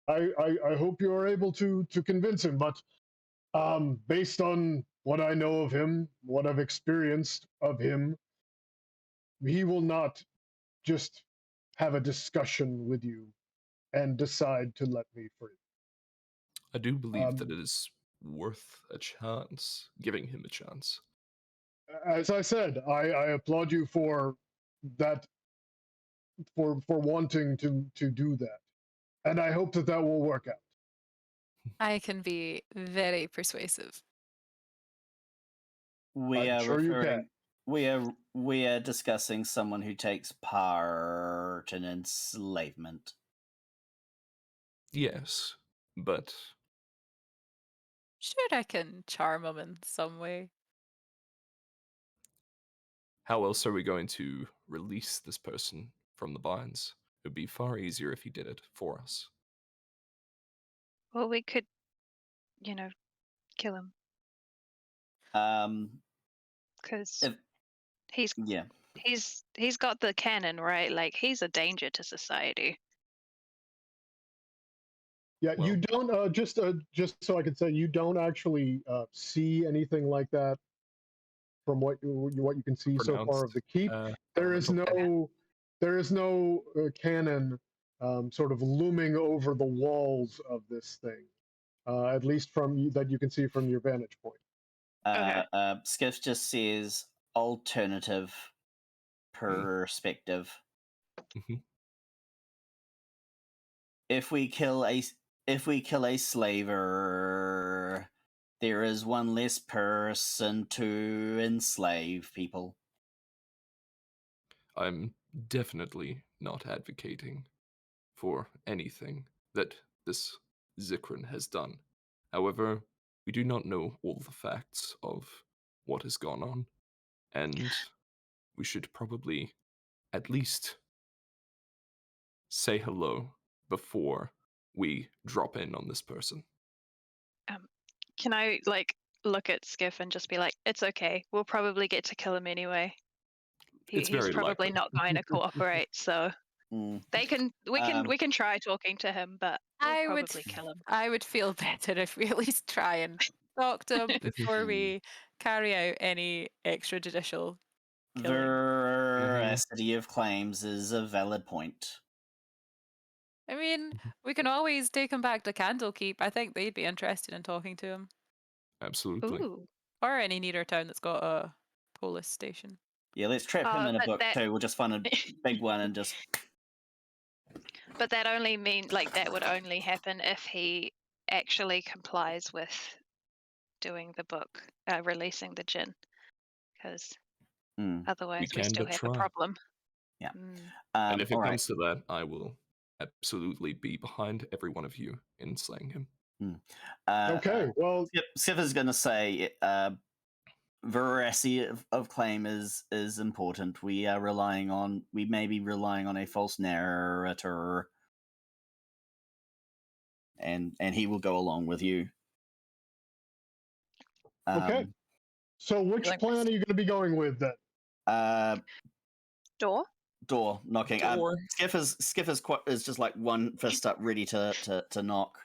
I hope you are able to convince him. But based on what I know of him, what I've experienced of him, he will not just have a discussion with you and decide to let me free. I do believe that it is worth a chance, giving him a chance. As I said, I applaud you for that, for wanting to do that, and I hope that will work out. I can be very persuasive. We I'm are sure you referring. can. We are discussing someone who takes part in enslavement. Yes, but Sure, I can charm him in some way. how else are we going to release this person from the binds? It would be far easier if he did it for us. well, we could, kill him because If he's got the cannon, right? Like he's a danger to society. Yeah, Well- you don't just so I can say, you don't actually see anything like that from what you can see so far of the keep. There is no cannon sort of looming over the walls of this thing, at least that you can see from your vantage point. Okay. Skiff just says alternative perspective. Mhm. If we kill a slaver, there is one less person to enslave people. I'm definitely not advocating for anything that this Zikrin has done. However, we do not know all the facts of what has gone on, and we should probably at least say hello before we drop in on this person. Can I look at Skiff and just be like, "It's okay. We'll probably get to kill him anyway. It's He's very probably likely. not going to cooperate, so Mm. we can try talking to him, but we'll probably kill him." I would feel better if we at least try and talk to him before we carry out any extrajudicial killing. Veracity of claims is a valid point. I mean, we can always take him back to Candlekeep. I think they'd be interested in talking to him. Absolutely. Ooh. Or any nearer town that's got a police station. Yeah, let's trap him in a but book that- too. We'll just find a big one and just. But that only means that would only happen if he actually complies with doing the book, releasing the djinn, because otherwise we can still but have try. a problem. Yeah. And if it all right. comes to that, I will absolutely be behind every one of you in slaying him. Okay, well, Skiff is going to say veracity of claim is important. We may be relying on a false narrator, and he will go along with you. okay. So which plan are you going to be going with then? Door knocking. Door. Skiff is just like one fist up, ready to knock,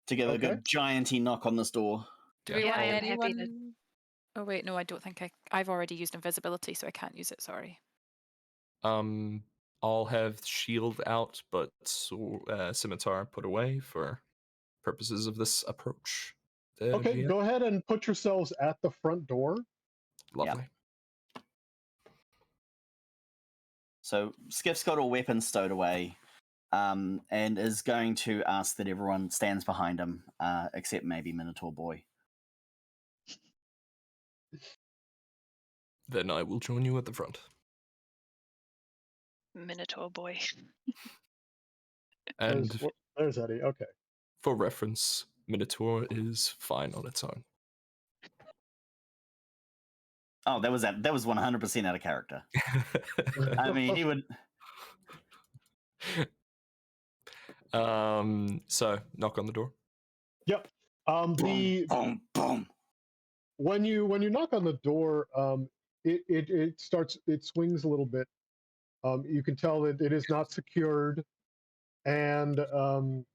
to give a good gianty knock on this door. Do we want I am anyone? happy to. Oh wait, no, I don't think I've already used invisibility, so I can't use it. Sorry. I'll have shield out, but scimitar put away for purposes of this approach. Okay, GM. go ahead and put yourselves at the front door. Lovely. So Skiff's got all weapons stowed away, and is going to ask that everyone stands behind him, except maybe Minotaur Boy. Then I will join you at the front. Minotaur Boy. And there's Eddie. Okay. For reference, Minotaur is fine on its own. Oh, that was 100% out of character. I mean, he would. So knock on the door. Yep. Boom, boom. When you knock on the door, it swings a little bit. You can tell that it is not secured, and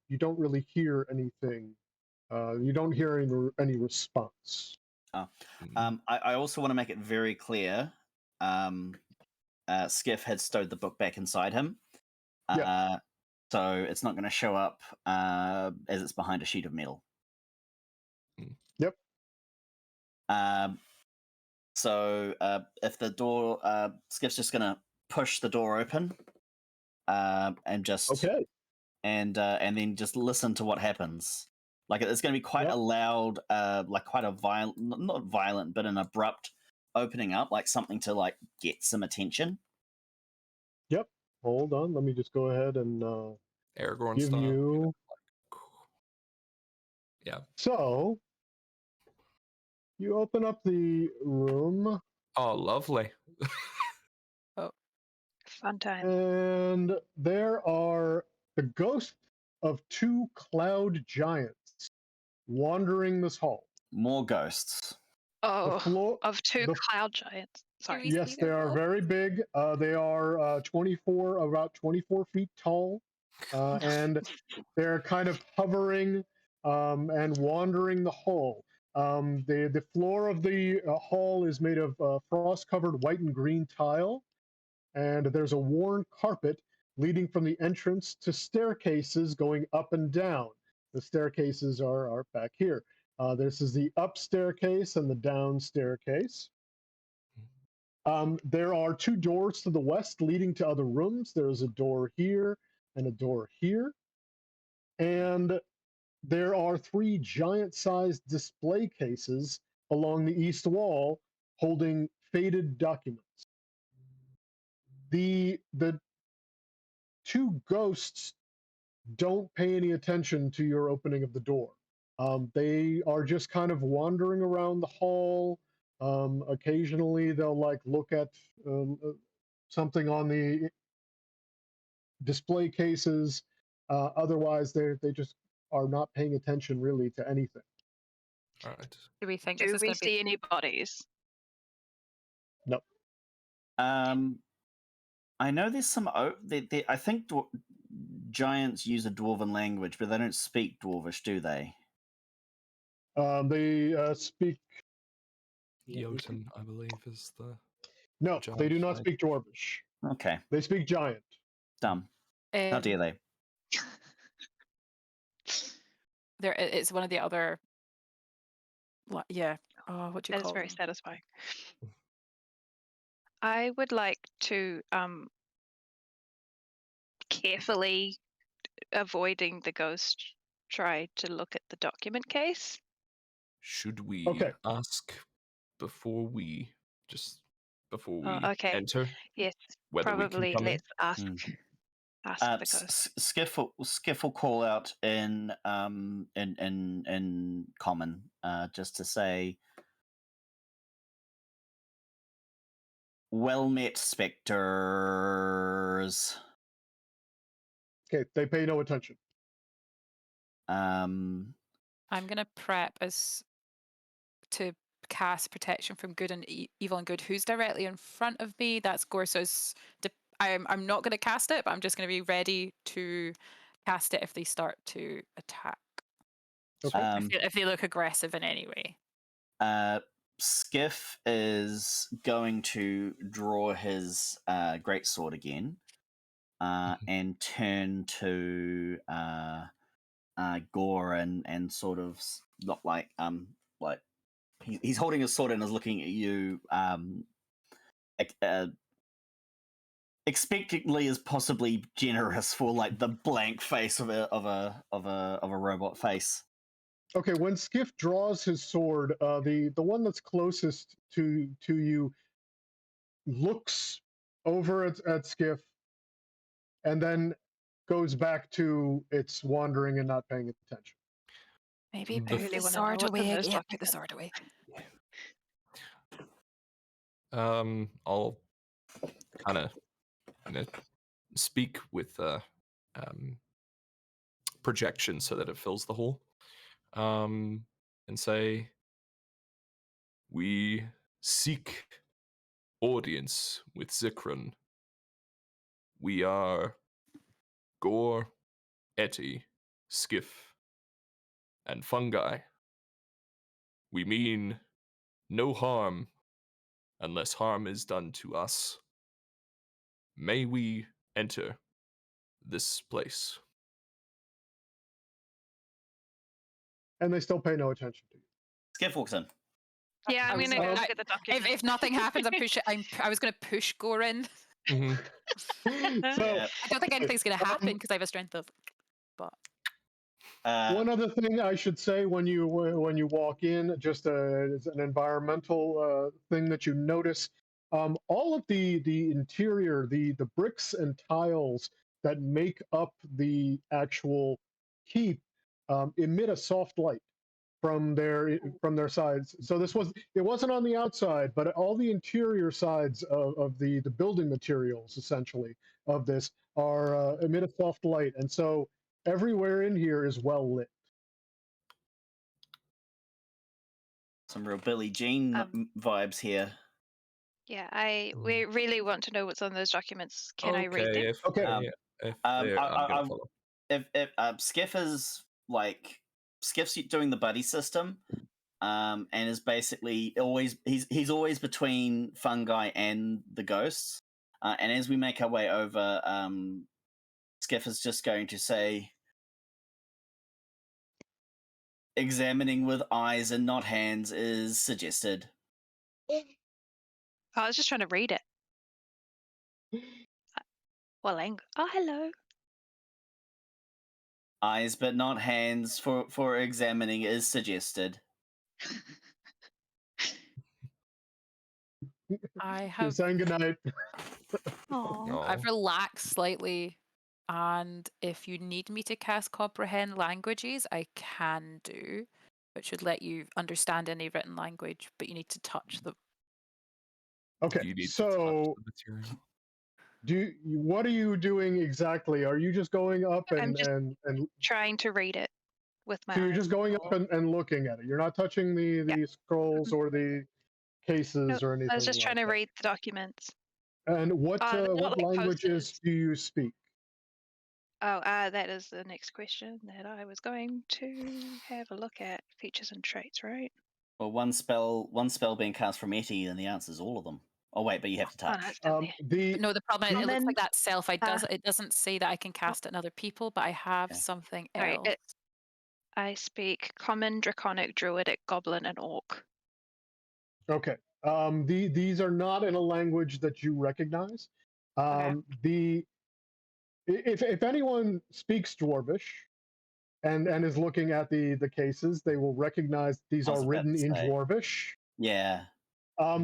you don't really hear anything. You don't hear any response. I also want to make it very clear. Skiff had stowed the book back inside him. So it's not going to show up as it's behind a sheet of metal. Yep. So if the door, Skiff's just going to push the door open, and just and then just listen to what happens. Like it's going to be quite a loud, quite a violent, not violent, but an abrupt opening up, like something to get some attention. Yep. Hold on. Let me just go ahead and Aragorn give style. you. Yeah. So you open up the room. Oh, lovely. Oh, fun time. And there are the ghosts of two cloud giants wandering this hall. More ghosts. Oh, of two cloud giants. Sorry. Yes, they are very big. They are about 24 feet tall, and they're kind of hovering and wandering the hall. The floor of the hall is made of frost-covered white and green tile, and there's a worn carpet leading from the entrance to staircases going up and down. The staircases are back here. This is the up staircase and the down staircase. There are two doors to the west leading to other rooms. There's a door here and a door here. And there are three giant-sized display cases along the east wall holding faded documents. The two ghosts don't pay any attention to your opening of the door. They are just kind of wandering around the hall, Occasionally, they'll like look at something on the display cases. Otherwise, they just are not paying attention really to anything. All right. Do we think this Do is we going to see be? any bodies? No. I know there's some. I think giants use a dwarven language, but they don't speak dwarvish, do they? They speak. Jotun, I believe, is the. No, they do not side. speak Dwarvish. Okay, They speak Giant. dumb. How dare they? It's one of the other. Yeah. Oh, what do you That is call very them? satisfying. I would like to carefully, avoiding the ghost, try to look at the document case. Should we Okay. ask before we Oh, okay. enter Yes, whether we can probably come in? let's ask the ghost. Skiff will call out in common, just to say, "Well met, specters." Okay, they pay no attention. I'm gonna prep as to cast protection from good and evil and good. Who's directly in front of me? That's Gorso's. I'm not gonna cast it, but I'm just gonna be ready to cast it if they start to attack. Okay. If they look aggressive in any way. Skiff is going to draw his greatsword again, and turn to Gore and sort of not like he's holding his sword and is looking at you expectantly as possibly generous for like the blank face of a robot face. Okay, when Skiff draws his sword, the one that's closest to you looks over at Skiff, and then goes back to its wandering and not paying attention. Maybe I put really the wanna know sword what's in away. those Yeah, put the documents. sword away. I'll kind of speak with projection so that it fills the hall, and say, "We seek audience with Zikron. We are Gore, Etty, Skiff, and Fungi. We mean no harm unless harm is done to us. May we enter this place?" And they still pay no attention to you. Skiff walks in. Yeah, I'm I was gonna go gonna- look at the document. If nothing happens, I was gonna push Gore in. So Yeah. I don't think anything's gonna happen because I have a strength of. But one other thing I should say when you walk in, just as an environmental thing that you notice, all of the interior, the bricks and tiles that make up the actual keep emit a soft light from their sides. So it wasn't on the outside, but all the interior sides of the building materials essentially of this are emit a soft light, and so everywhere in here is well lit. Some real Billie Jean vibes here. Yeah, we really want to know what's on those documents. Can I read them? Okay. If I'm gonna follow. If Skiff is like Skiff's doing the buddy system, and is basically he's always between Fungi and the ghosts. And as we make our way over, Skiff is just going to say, "Examining with eyes and not hands is suggested." I was just trying to read it. What language? Oh, hello. Eyes but not hands for examining is suggested. I You're have saying goodnight. Oh, I've relaxed slightly, and if you need me to cast comprehend languages, I can do. which would let you understand any written language, but you need to touch them. Okay, You need to so touch the material. what are you doing exactly? Are you just going up I'm just and trying to read it with my so you're eyes. just going up and looking at it? You're not touching the scrolls or the cases Nope, or anything I was just like trying to that. read the documents. And They're not what like languages posters. do you speak? Oh, that is the next question that I was going to have a look at. Features and traits, right? Well, one spell being cast from Etty, and the answer is all of them. Oh wait, but you have to Oh, touch. no, it's down there. No, the problem is it looks Common, like that self. It doesn't say that I can cast it on other people, but I have Okay. something Sorry, else. I speak Common, Draconic, Druidic, Goblin, and Orc. Okay. These are not in a language that you recognize. If anyone speaks Dwarvish and is looking at the cases, they will recognize these I was are about written to in say. Dwarvish. Yeah.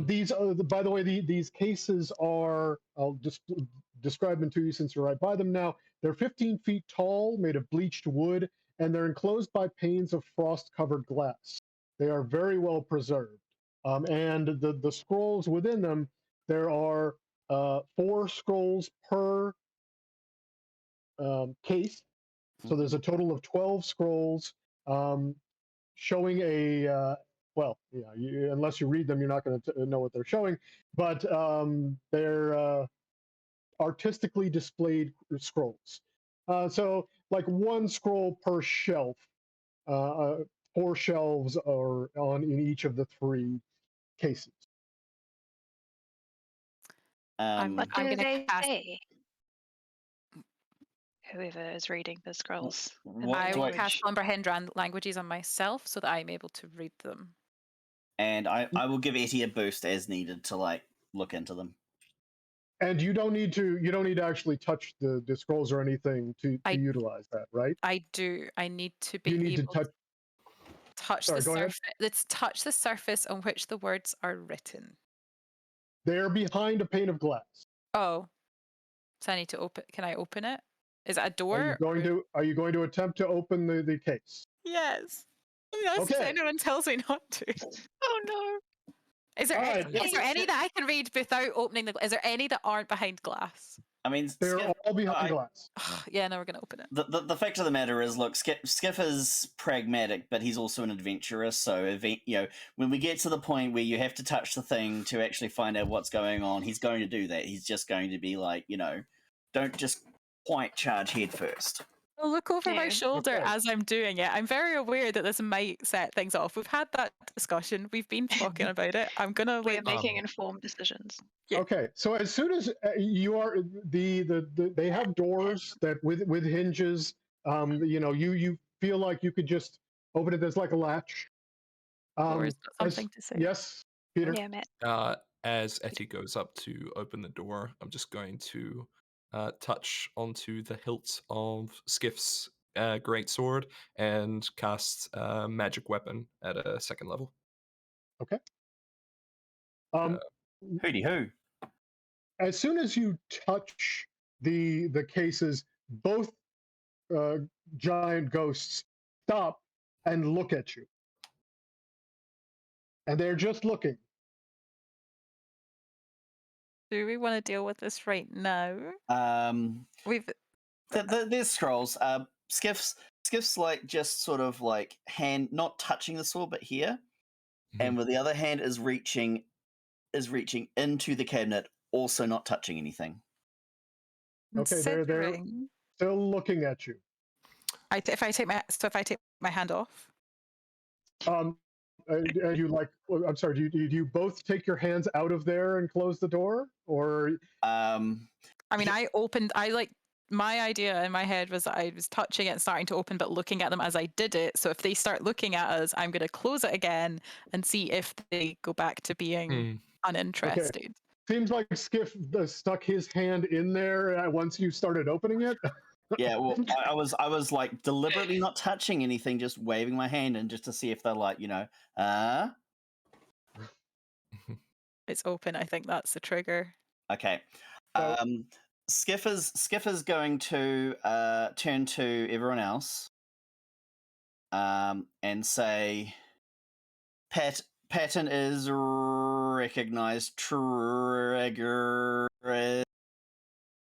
These are, by the way, these cases are, I'll just describe them to you since you're right by them now. They're 15 feet tall, made of bleached wood, and they're enclosed by panes of frost-covered glass. They are very well preserved. And the scrolls within them, there are 4 scrolls per case. So there's a total of 12 scrolls showing a well, yeah, unless you read them, you're not going to know what they're showing. But they're artistically displayed scrolls. So like 1 scroll per shelf. 4 shelves are on in each of the 3 cases. What I'm do gonna they cast. say? Whoever is reading the scrolls. in What the I do will I- language. cast comprehend languages on myself so that I'm able to read them. And I will give Etty a boost as needed to like look into them. And you don't need to actually touch the scrolls or anything to I- utilize that, right? I do. I need to be You need to able touch. touch Sorry, the go ahead. surface. Let's touch the surface on which the words are written. They're behind a pane of glass. Oh, so I need to open. Can I open it? Is it a door? Are you going to attempt to open the case? Yes. Yes. Okay. Anyone tells me not to. Oh no. Is there All right. is there any that I can read without opening the? Is there any that aren't behind glass? I mean, They're Skiff, all behind glass. Yeah, no, we're gonna open it. the fact of the matter is, look, Skiff is pragmatic, but he's also an adventurer. So, when we get to the point where you have to touch the thing to actually find out what's going on, he's going to do that. He's just going to be like, don't just quite charge head first. I'll look over my Yeah. shoulder Okay. as I'm doing it. I'm very aware that this might set things off. We've had that discussion. We've been talking about it. I'm gonna We are look. making informed decisions. Yeah. Okay, so as soon as you are they have doors that with hinges. You feel like you could just open it. There's like a latch. Door's got something to say. Yes, Peter. Yeah, Matt. As Etty goes up to open the door, I'm just going to touch onto the hilt of Skiff's greatsword and cast magic weapon at a 2nd level. Okay. Um, Hooty hoo. as soon as you touch the cases, both giant ghosts stop and look at you, and they're just looking. Do we want to deal with this right now? We've There's scrolls. Skiff's like just sort of like hand not touching the sword, but here, and with the other hand is reaching into the cabinet, also not touching anything. Okay, they're considering. still looking at you. If I take my hand off. And you like? I'm sorry. Do you both take your hands out of there and close the door, or? I mean, my idea in my head was that I was touching it and starting to open, but looking at them as I did it. So if they start looking at us, I'm going to close it again and see if they go back to being uninterested. Okay. Seems like Skiff stuck his hand in there once you started opening it. Yeah, well, I was like deliberately not touching anything, just waving my hand and just to see if they're like, It's open. I think that's the trigger. Okay. Skiff is going to turn to everyone else and say, pattern is recognized, trigger is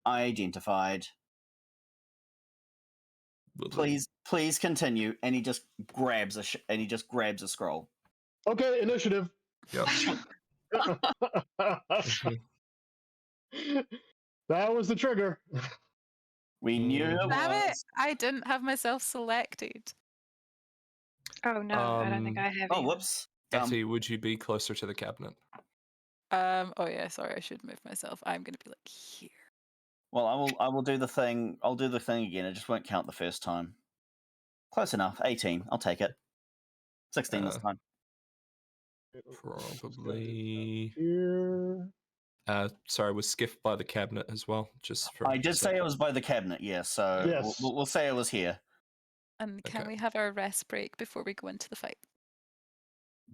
identified. Please continue. And he just grabs a scroll. Okay, initiative. Yep. That was the trigger. We knew it Damn it! was. I didn't have myself selected. Oh no, I don't think I have. Oh, either. whoops. Etty, would you be closer to the cabinet? Oh yeah, sorry, I should move myself. I'm gonna be like here. Well, I will do the thing. I'll do the thing again. It just won't count the first time. Close enough. 18. I'll take it. 16 this time. Probably. Here. Sorry, was Skiff by the cabinet as well? Just for I did say it was by the cabinet, yeah. So Yes. we'll say it was here. And can Okay. we have our rest break before we go into the fight?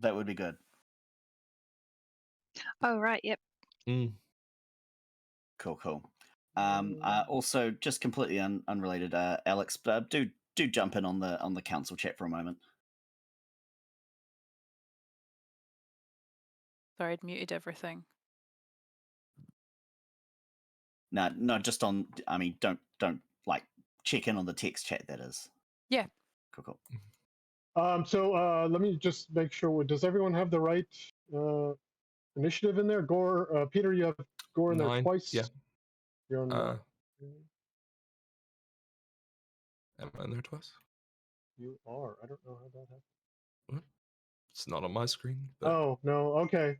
That would be good. Oh right, yep. Cool. Also, just completely unrelated, Alex, do jump in on the council chat for a moment. Sorry, I'd muted everything. No, just on. I mean, don't like check in on the text chat. That is. Yeah. Cool. So let me just make sure. Does everyone have the right initiative in there? Gore, Peter, you have Gore in there 9, twice. yeah. You're on. Am I in there twice? You are. I don't know how that happened. What? It's not on my screen. But... Oh no. Okay.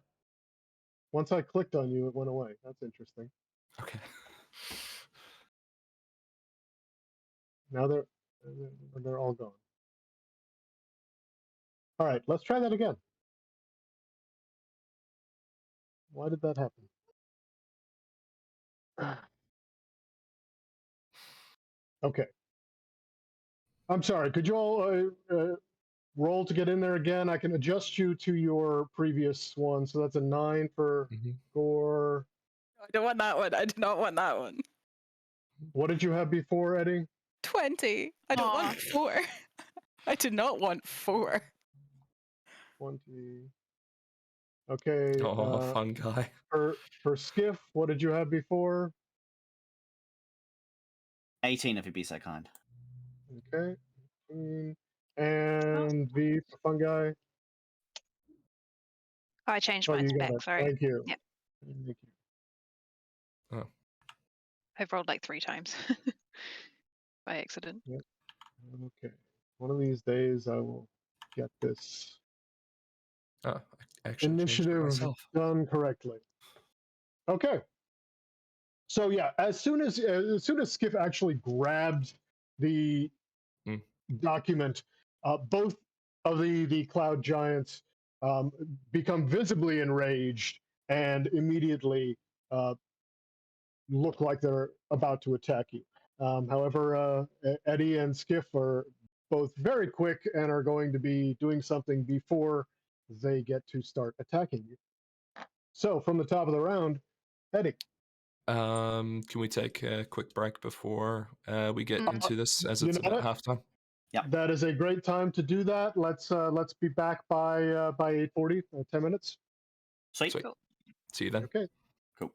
Once I clicked on you, it went away. That's interesting. Okay. Now they're all gone. All right, let's try that again. Why did that happen? Okay. I'm sorry. Could you all roll to get in there again? I can adjust you to your previous one. So that's a 9 for Gore. I don't want that one. I do not want that one. What did you have before, Eddie? 20. I don't want 4. I do not want 4. 20. Okay. Oh, fun guy. For Skiff, what did you have before? 18, if you'd be so kind. Okay. 18. And the fun guy. Oh, I changed Oh, mine you got back. it. Sorry. Thank you. Yep. Thank you. Oh. I've rolled like 3 times by accident. Yep. Okay. One of these days I will get this Oh, I actually initiative myself. done correctly. Okay. So yeah, as soon as Skiff actually grabbed the document, both of the cloud giants become visibly enraged and immediately look like they're about to attack you. However, Eddie and Skiff are both very quick and are going to be doing something before they get to start attacking you. So from the top of the round, Eddie. Can we take a quick break before we get into this, as it's about halftime? Yeah, that is a great time to do that. Let's be back by 8:40, 10 minutes. Sweet. Cool. See you then. Okay. Cool.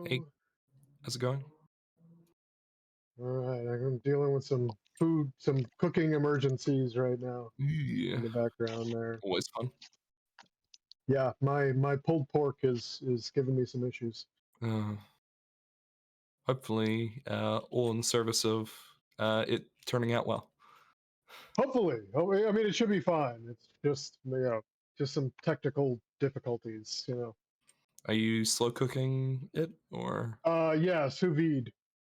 Hey. How's it going? All right, I'm dealing with some cooking emergencies right now Yeah. in the background there. Always fun. Yeah, my pulled pork is giving me some issues. Hopefully, all in service of it turning out well. Hopefully, I mean it should be fine. It's just just some technical difficulties. Are you slow cooking it or? Yeah, sous vide.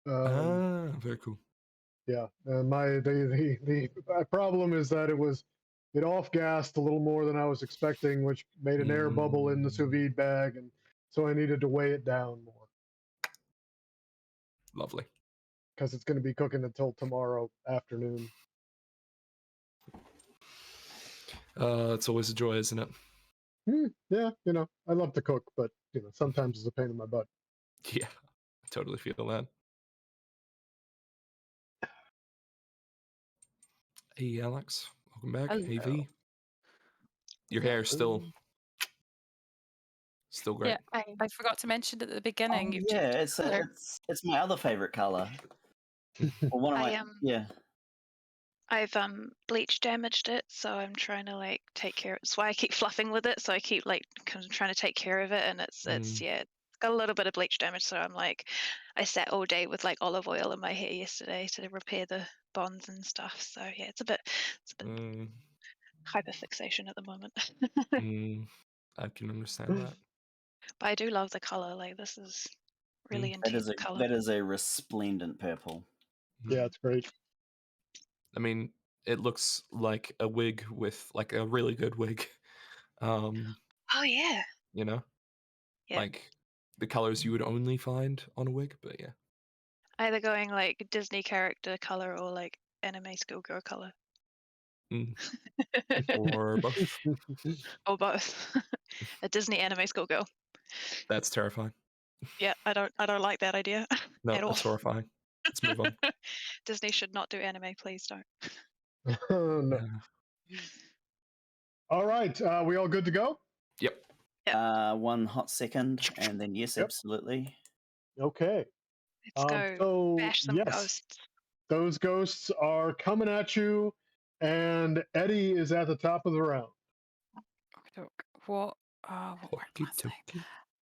Very cool. Yeah, the problem is that it off gassed a little more than I was expecting, which made an air bubble in the sous vide bag, and so I needed to weigh it down more Lovely. because it's going to be cooking until tomorrow afternoon. It's always a joy, isn't it? Yeah, I love to cook, but sometimes it's a pain in my butt. Yeah, I totally feel that. Hey, Alex. Welcome back. Hello. Hey, V. Your hair is still great. Yeah, I forgot to mention at the Oh, beginning. You've yeah, changed colour. it's my other favorite color. Well, one of my yeah. I've bleach damaged it, so I'm trying to like take care. That's why I keep fluffing with it. So I keep like kind of trying to take care of it, and it's it's got a little bit of bleach damage. So I'm like, I sat all day with like olive oil in my hair yesterday to repair the bonds and stuff. So yeah, it's a bit hyperfixation at the moment. I can understand that. But I do love the color. Like this is really intense color. That is a resplendent purple. Yeah, it's great. I mean, it looks like a wig with like a really good wig. Oh yeah. You know, Yeah. like the colors you would only find on a wig, but yeah. Either going like Disney character color or like anime schoolgirl color. Or both. Or both. A Disney anime schoolgirl. That's terrifying. Yeah, I don't like that idea No, at all. that's horrifying. Let's move on. Disney should not do anime, please don't. No. All right, we all good to go? Yep. One hot second, and then yes, Yep. Absolutely. Okay. Let's go So bash some ghosts. Those ghosts are coming at you, and Eddie is at the top of the round. What word am I saying?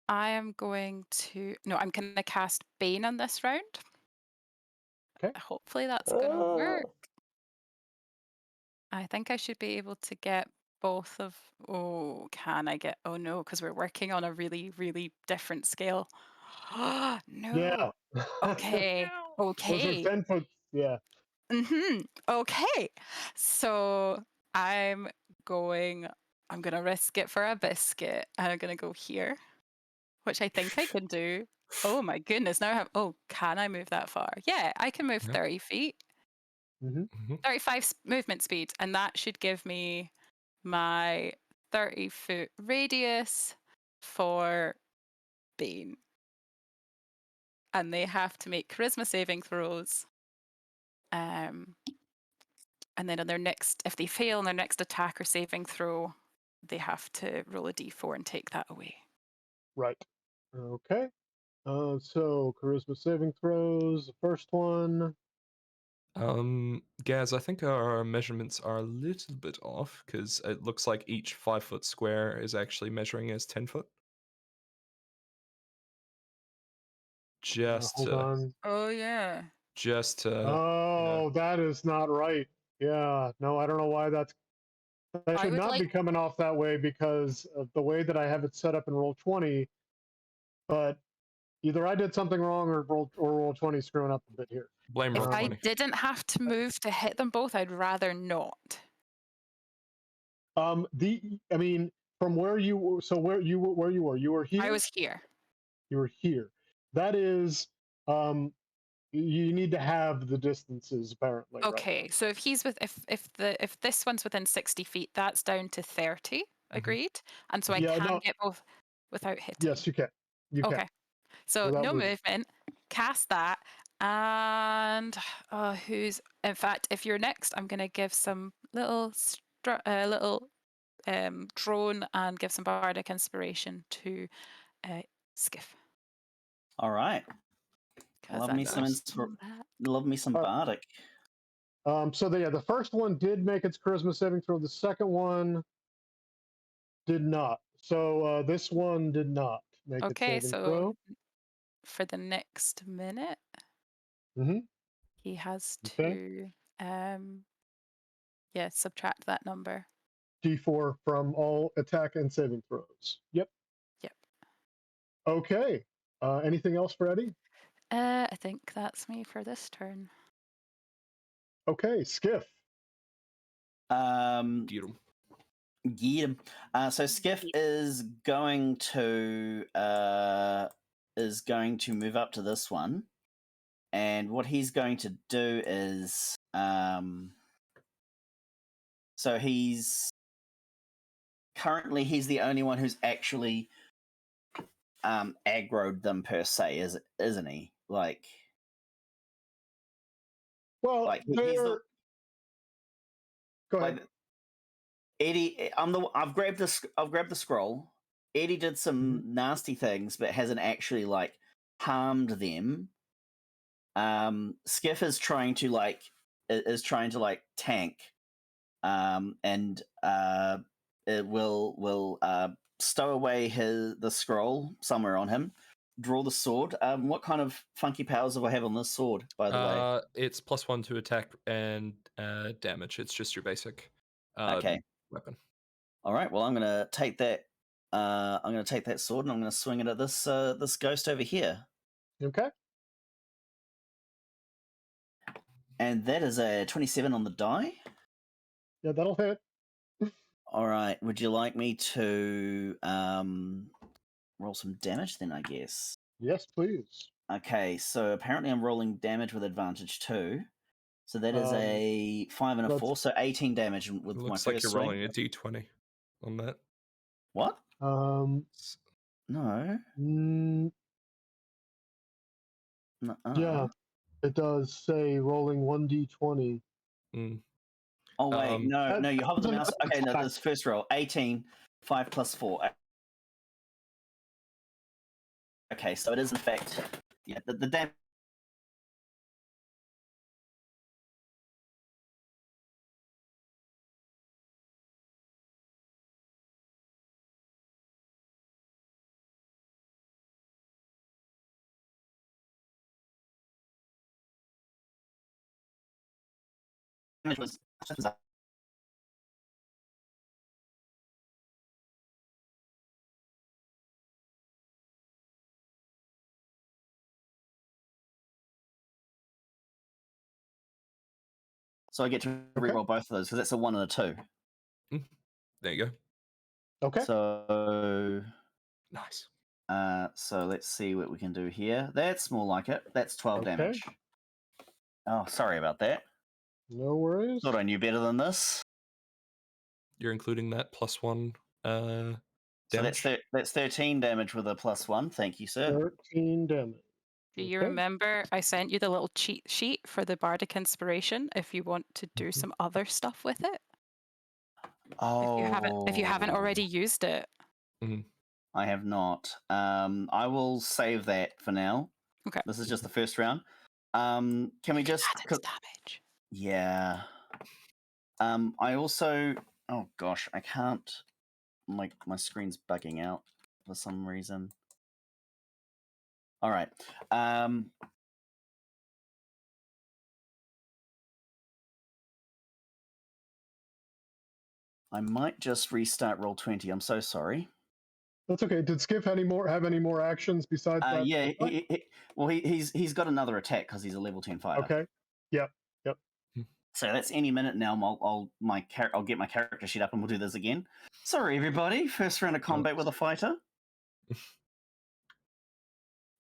I am going to... No, I'm going to cast Bane on this round. Okay. Hopefully that's going to work. I think I should be able to get both of... Oh, can I get... Oh, no, because we're working on a really, really different scale. No. Yeah. Okay. Those are 10 foot. Yeah. Okay. So I'm going to risk it for a biscuit. And I'm going to go here, which I think I can do. Oh my goodness. Now I have... Oh, can I move that far? Yeah, I can move 30 feet. 35 movement speed. And that should give me my 30-foot radius for Bane. And they have to make charisma saving throws. And then on their next, if they fail on their next attack or saving throw, they have to roll a d4 and take that away. Right. Okay. So charisma saving throws. The first one. Gaz, I think our measurements are a little bit off because it looks like each 5-foot square is actually measuring as 10 foot. Hold on. Oh yeah. Just to. Oh, that is not right. Yeah. No, I don't know why that should not be coming off that way because of the way that I have it set up in Roll20. But either I did something wrong or Roll20 screwing up a bit here. Blame If Roll20. I didn't have to move to hit them both, I'd rather not. I mean, from where you were, so where you were here. I was here. You were here. That is, you need to have the distances apparently. Okay, right? so if he's with if this one's within 60 feet, that's down to 30. Agreed. And so I can get both without hitting. Yes, you can. You okay. can. So no movement. Cast that. And who's... In fact, if you're next, I'm going to give some little drone and give some bardic inspiration to Skiff. All right. 'Cause Love I me some Nice. love me some bardic. So the first one did make its charisma saving throw. The second one did not. So this one did not make its Okay, saving so throw. for the next minute, Mhm. he has Okay. to subtract that number. D4 from all attack and saving throws. Yep. Yep. Okay. Anything else for Eddie? I think that's me for this turn. Okay, Skiff. Get 'em. Get him. So Skiff is going to move up to this one, and what he's going to do is so he's the only one who's actually aggroed them per se, isn't he? Like Well, he's the go ahead. like Eddie. I've grabbed the scroll. Eddie did some nasty things, but hasn't actually like harmed them. Skiff is trying to tank, and it will stow away the scroll somewhere on him. Draw the sword. What kind of funky powers do I have on this sword, by the way? It's +1 to attack and damage. It's just your basic Okay. weapon. All right. Well, I'm going to take that. I'm going to take that sword and I'm going to swing it at this ghost over here. Okay. And that is a 27 on the die. Yeah, that'll hit. All right. Would you like me to roll some damage then, I guess? Yes, please. Okay, so apparently I'm rolling damage with advantage too. So that is a 5 and a let's- 4, so 18 damage with It my looks first like you're swing. rolling a d20 on that. What? Um, No. mm, yeah, it does say rolling 1d20. Mm. Oh, wait. No, you hover the mouse. that's Okay, no, fine. this first roll. 18, 5 plus 4. Okay, so it is in fact, yeah, the damage was. So I get to reroll both of those because that's a 1 and a 2. There you go. Okay. So Nice. So let's see what we can do here. That's more like it. That's 12 Okay. damage. Oh, sorry about that. No worries. Thought I knew better than this. You're including that +1 damage. So that's 13 damage with a +1. Thank you, sir. 13 damage. Do you Okay. remember I sent you the little cheat sheet for the Bardic Inspiration if you want to do some other stuff with it? Oh, If you haven't already used it. I have not. I will save that for now. Okay. This is just the first round. Can we just Add its damage. Yeah. I also oh gosh, I can't my screen's bugging out for some reason. All right. I might just restart Roll20. I'm so sorry. That's okay. Did Skiff have any more actions besides that? Yeah. He's got another attack because he's a level 10 fighter. Okay. Yep. So that's any minute now. I'll get my character sheet up and we'll do this again. Sorry, everybody. First round of combat with a fighter.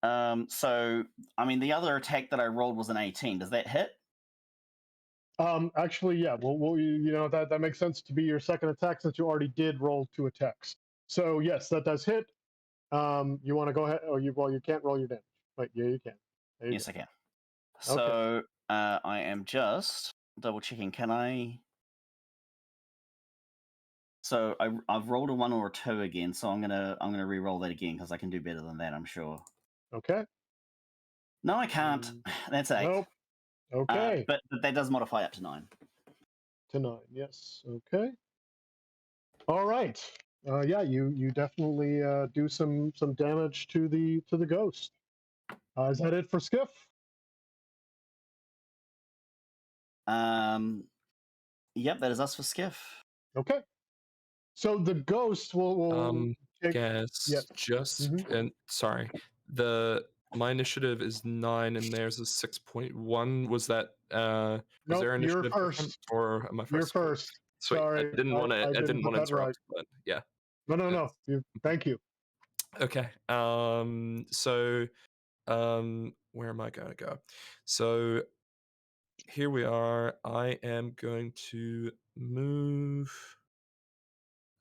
So I mean, the other attack that I rolled was an 18. Does that hit? Actually, yeah. Well, that makes sense to be your second attack since you already did roll 2 attacks. So yes, that does hit. You want to go ahead? You can't roll your damage. Wait, yeah, you can. Yes, I can. So I am just double checking. Can I? So I've rolled a 1 or a 2 again. So I'm gonna re-roll that again because I can do better than that. I'm sure. Okay. No, I can't. That's 8. Nope. Okay. But that does modify up to 9. To 9. Yes. Okay. All right. Yeah, you definitely do some damage to the ghost. Is that it for Skiff? Yep, that is us for Skiff. Okay. So the ghost will take. Guess Yeah. just Mhm. and sorry, my initiative is 9 and theirs is 6.1. Was that was Nope, there you're initiative different, first. or am I You're first? first. Sweet. Sorry, I didn't want to. I I didn't didn't put want to that right. interrupt, but yeah. No. Thank you. Okay. So, where am I going to go? So, here we are. I am going to move.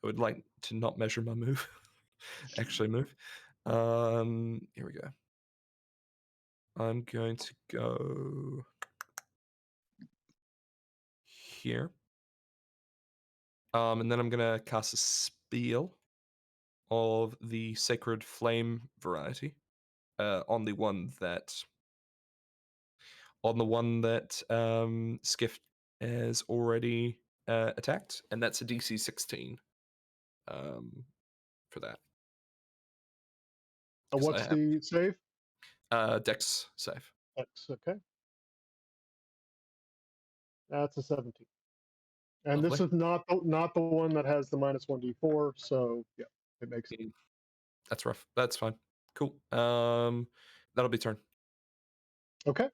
I would like to not measure my move. Actually, move. Here we go. I'm going to go here. And then I'm gonna cast a spell of the Sacred Flame variety on the one that Skiff has already attacked, and that's a DC 16 for that. 'Cause I What's have the save? Dex save. X. Okay. That's a 17. And Lovely. this is not the one that has the -1d4. So yeah, it makes it. That's rough. That's fine. Cool. That'll be turn. Okay.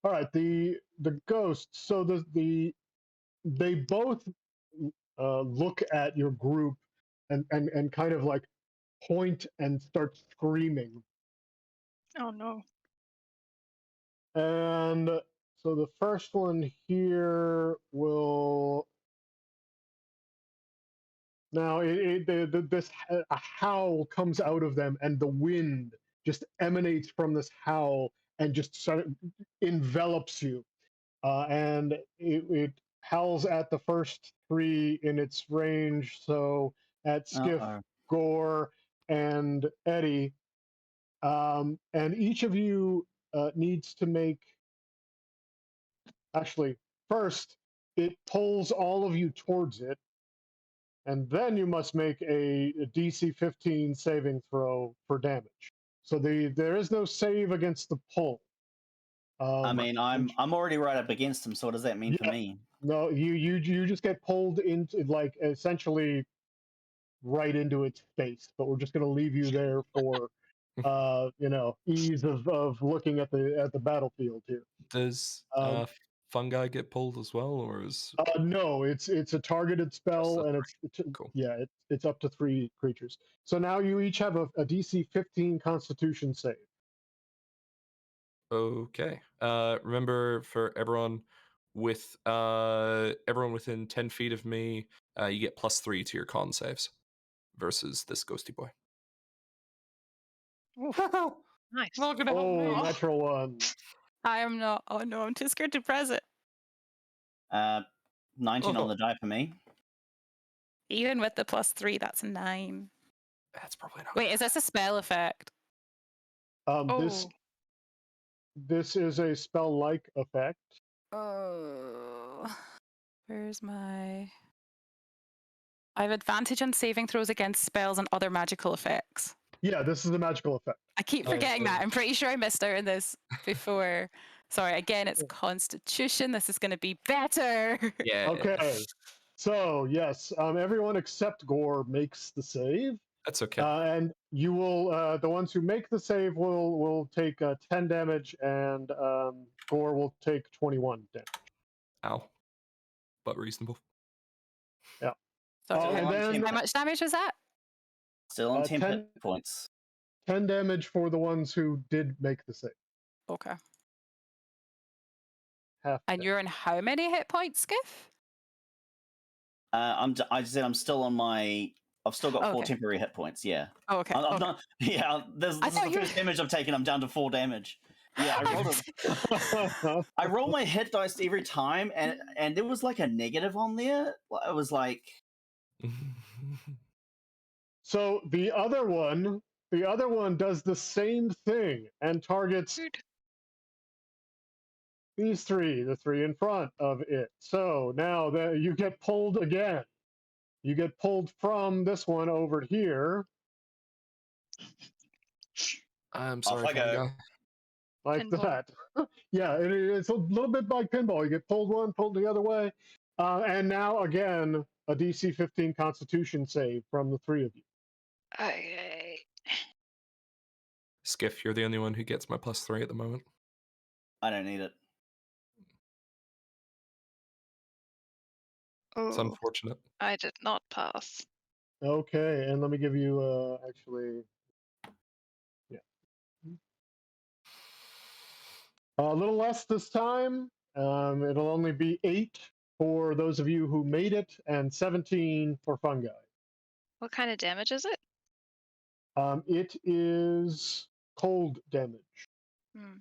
All right. The ghost. So they both look at your group and kind of like point and start screaming. Oh no. And so the first one here will now this a howl comes out of them, and the wind just emanates from this howl and just sort of envelops you. And it howls at the first 3 in its range. So at Skiff, Uh-oh. Gore, and Eddie, and each of you needs to make. Actually, first it pulls all of you towards it, and then you must make a DC 15 saving throw for damage. So there is no save against the pull. I mean, I'm already right up against him. So what does that mean for Yeah. me? No, you just get pulled into, like, essentially right into its face. But we're just going to leave you there for ease of looking at the battlefield here. Does fungi get pulled as well, or is no, it's a targeted spell, and cool. it's up to 3 creatures. So now you each have a DC 15 Constitution save. Okay. Remember, for everyone within 10 feet of me, you get +3 to your con saves versus this ghosty boy. Oof. Nice. Not gonna help me. Natural one. I am not. Oh no, I'm too scared to press it. 19 on the die for me. Even with the +3, that's 9. That's probably not. Wait, is this a spell effect? This is a spell-like effect. Oh, where's my? I have advantage on saving throws against spells and other magical effects. Yeah, this is a magical effect. I keep forgetting that. I'm pretty sure I missed out on this before. Sorry, again, it's Constitution. This is going to be better. Yeah. Okay. So yes, everyone except Gore makes the save. That's okay. And you will, the ones who make the save will take 10 damage, and Gore will take 21 damage. Ow. But reasonable. Yeah. So and then how much damage was that? Still on 10 hit points. 10 damage for the ones who did make the save. Okay. Half and you're on how many hit points, Skiff? I said I'm still on my. I've still got 4 temporary hit points. Yeah. Oh, okay. I'm not. Yeah. This is the first damage I've taken. I'm down to 4 damage. Yeah, I rolled I roll my hit dice every time, and there was like a negative on there. I was like. So the other one does the same thing and targets These three, the three in front of it. So now that you get pulled again. You get pulled from this one over here, I'm Off sorry, I go. Fungi. like Pinball. that. Yeah, it's a little bit like pinball. You get pulled one, pulled the other way. And now, again, a DC 15 Constitution save from the three of you. Okay. Skiff, you're the only one who gets my +3 at the moment. I don't need it. It's Oh, unfortunate. I did not pass. Okay, and let me give you, actually, yeah. A little less this time. It'll only be 8 for those of you who made it, and 17 for Fungi. What kind of damage is it? It is cold damage. Hmm.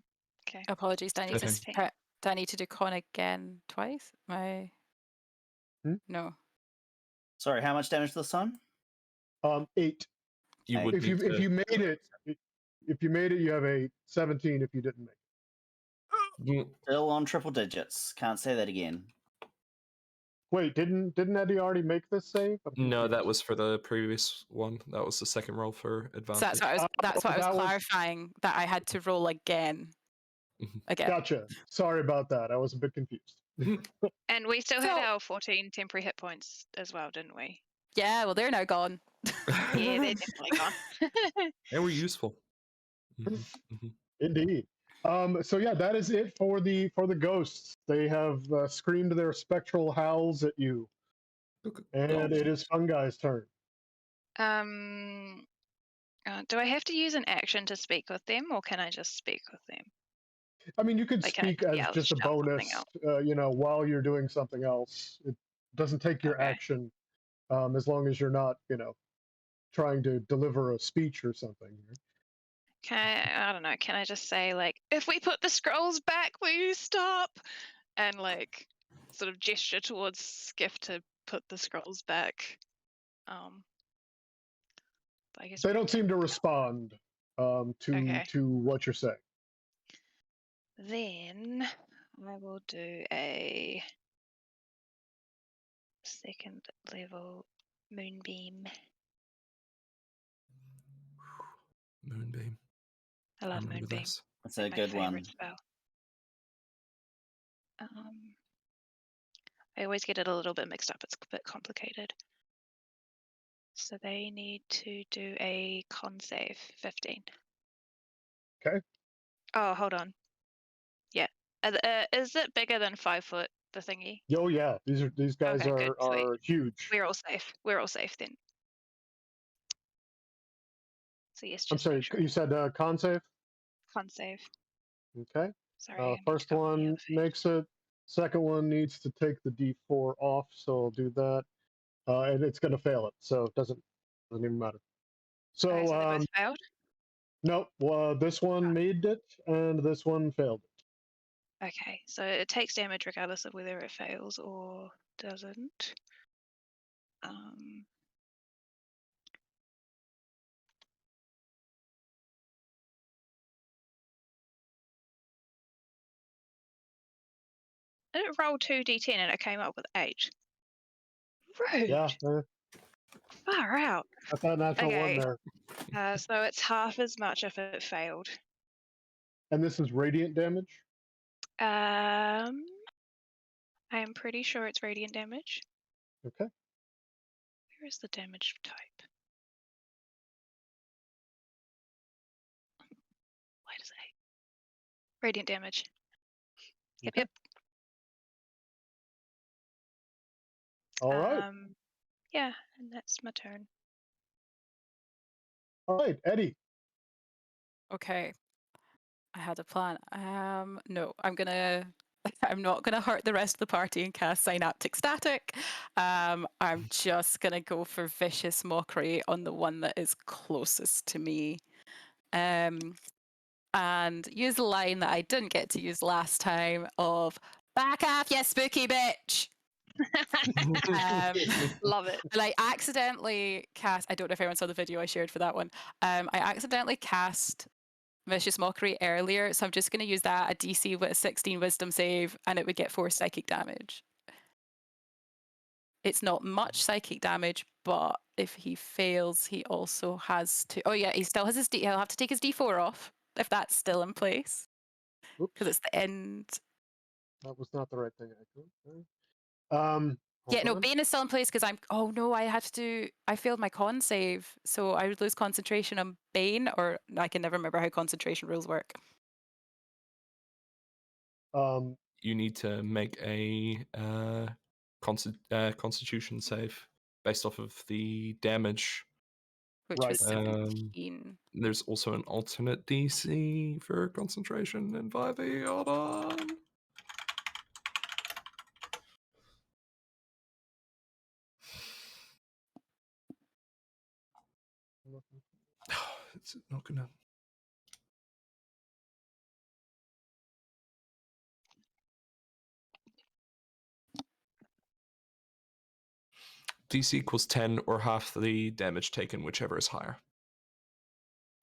Okay. Apologies. Do I need to Okay. do I need to do con again twice? No. Sorry, how much damage this time? 8. You would If need you to. made it, if you made it, you have a 17. If you didn't make Mm, Still on triple digits. Can't say that again. it. Wait, didn't Eddie already make this save? No, that was for the previous one. That was the second roll for So advantage. that's what I was that was- clarifying, that I had to roll again. Mhm. Again. Gotcha. Sorry about that. I was a bit confused. And we still had So- our 14 temporary hit points as well, didn't we? Yeah, well, they're now gone. Yeah, they're definitely gone. They were useful. Mhm, mhm. Indeed. So yeah, that is it for the ghosts. They have screamed their spectral howls at you, Look, and it is Fungi's turn. Do I have to use an action to speak with them, or can I just speak with them? I mean, you could Like, can I speak just as yell, just a shout something bonus, out? while you're doing something else. It doesn't take your Okay. action, as long as you're not, trying to deliver a speech or something. I don't know, can I just say, like, if we put the scrolls back, will you stop? And, like, sort of gesture towards Skiff to put the scrolls back. But I guess They we don't seem to can- respond Okay. to what you're saying. Then I will do a second level moonbeam. Moonbeam. I love remember moonbeam. this. That's Like a my good favorite one. spell. I always get it a little bit mixed up. It's a bit complicated. So they need to do a con save 15. Okay. Oh, hold on. Yeah. Is it bigger than 5 foot, the thingy? Oh yeah, these guys Okay, good, sweet. are huge. We're all safe. We're all safe then. So yes, I'm just sorry, make sure. you said con save? Con save. Okay. Sorry. I meant to First go on the one other page. makes it. Second one needs to take the D4 off, so I'll do that. And it's going to fail it, so it doesn't even matter. So, Okay, so they both failed. nope. This one made it, and this one failed it. Okay, so it takes damage regardless of whether it fails or doesn't. It rolled 2d10 and it came up with 8. Rude. Yeah, Far out. got that natural Okay. one there. So it's half as much if it failed. And this is radiant damage. I am pretty sure it's radiant damage. Okay. Where is the damage type? Why does it? Radiant damage. Yep, Okay. yep. All right. Yeah, and that's my turn. All right, Eddie. Okay. I had a plan. No, I'm not gonna hurt the rest of the party and cast Synaptic Static. I'm just gonna go for Vicious Mockery on the one that is closest to me. And use the line that I didn't get to use last time of "Back off, you spooky bitch." Love it. And I accidentally cast. I don't know if anyone saw the video I shared for that one. I accidentally cast Vicious Mockery earlier, so I'm just going to use that, a DC with a 16 Wisdom save, and it would get 4 psychic damage. It's not much psychic damage, but if he fails, he also has to... Oh yeah, he still has his he'll have to take his D4 off, if that's still in place. Because it's the end. That was not the right thing. Yeah, no, on. Bane is still in place because I'm... Oh no, I failed my con save, so I would lose concentration on Bane, or I can never remember how concentration rules work. You need to make a Constitution save based off of the damage. Which was 17. There's also an alternate DC for concentration in 5e. Hold on. It's not gonna. DC equals 10 or half the damage taken, whichever is higher.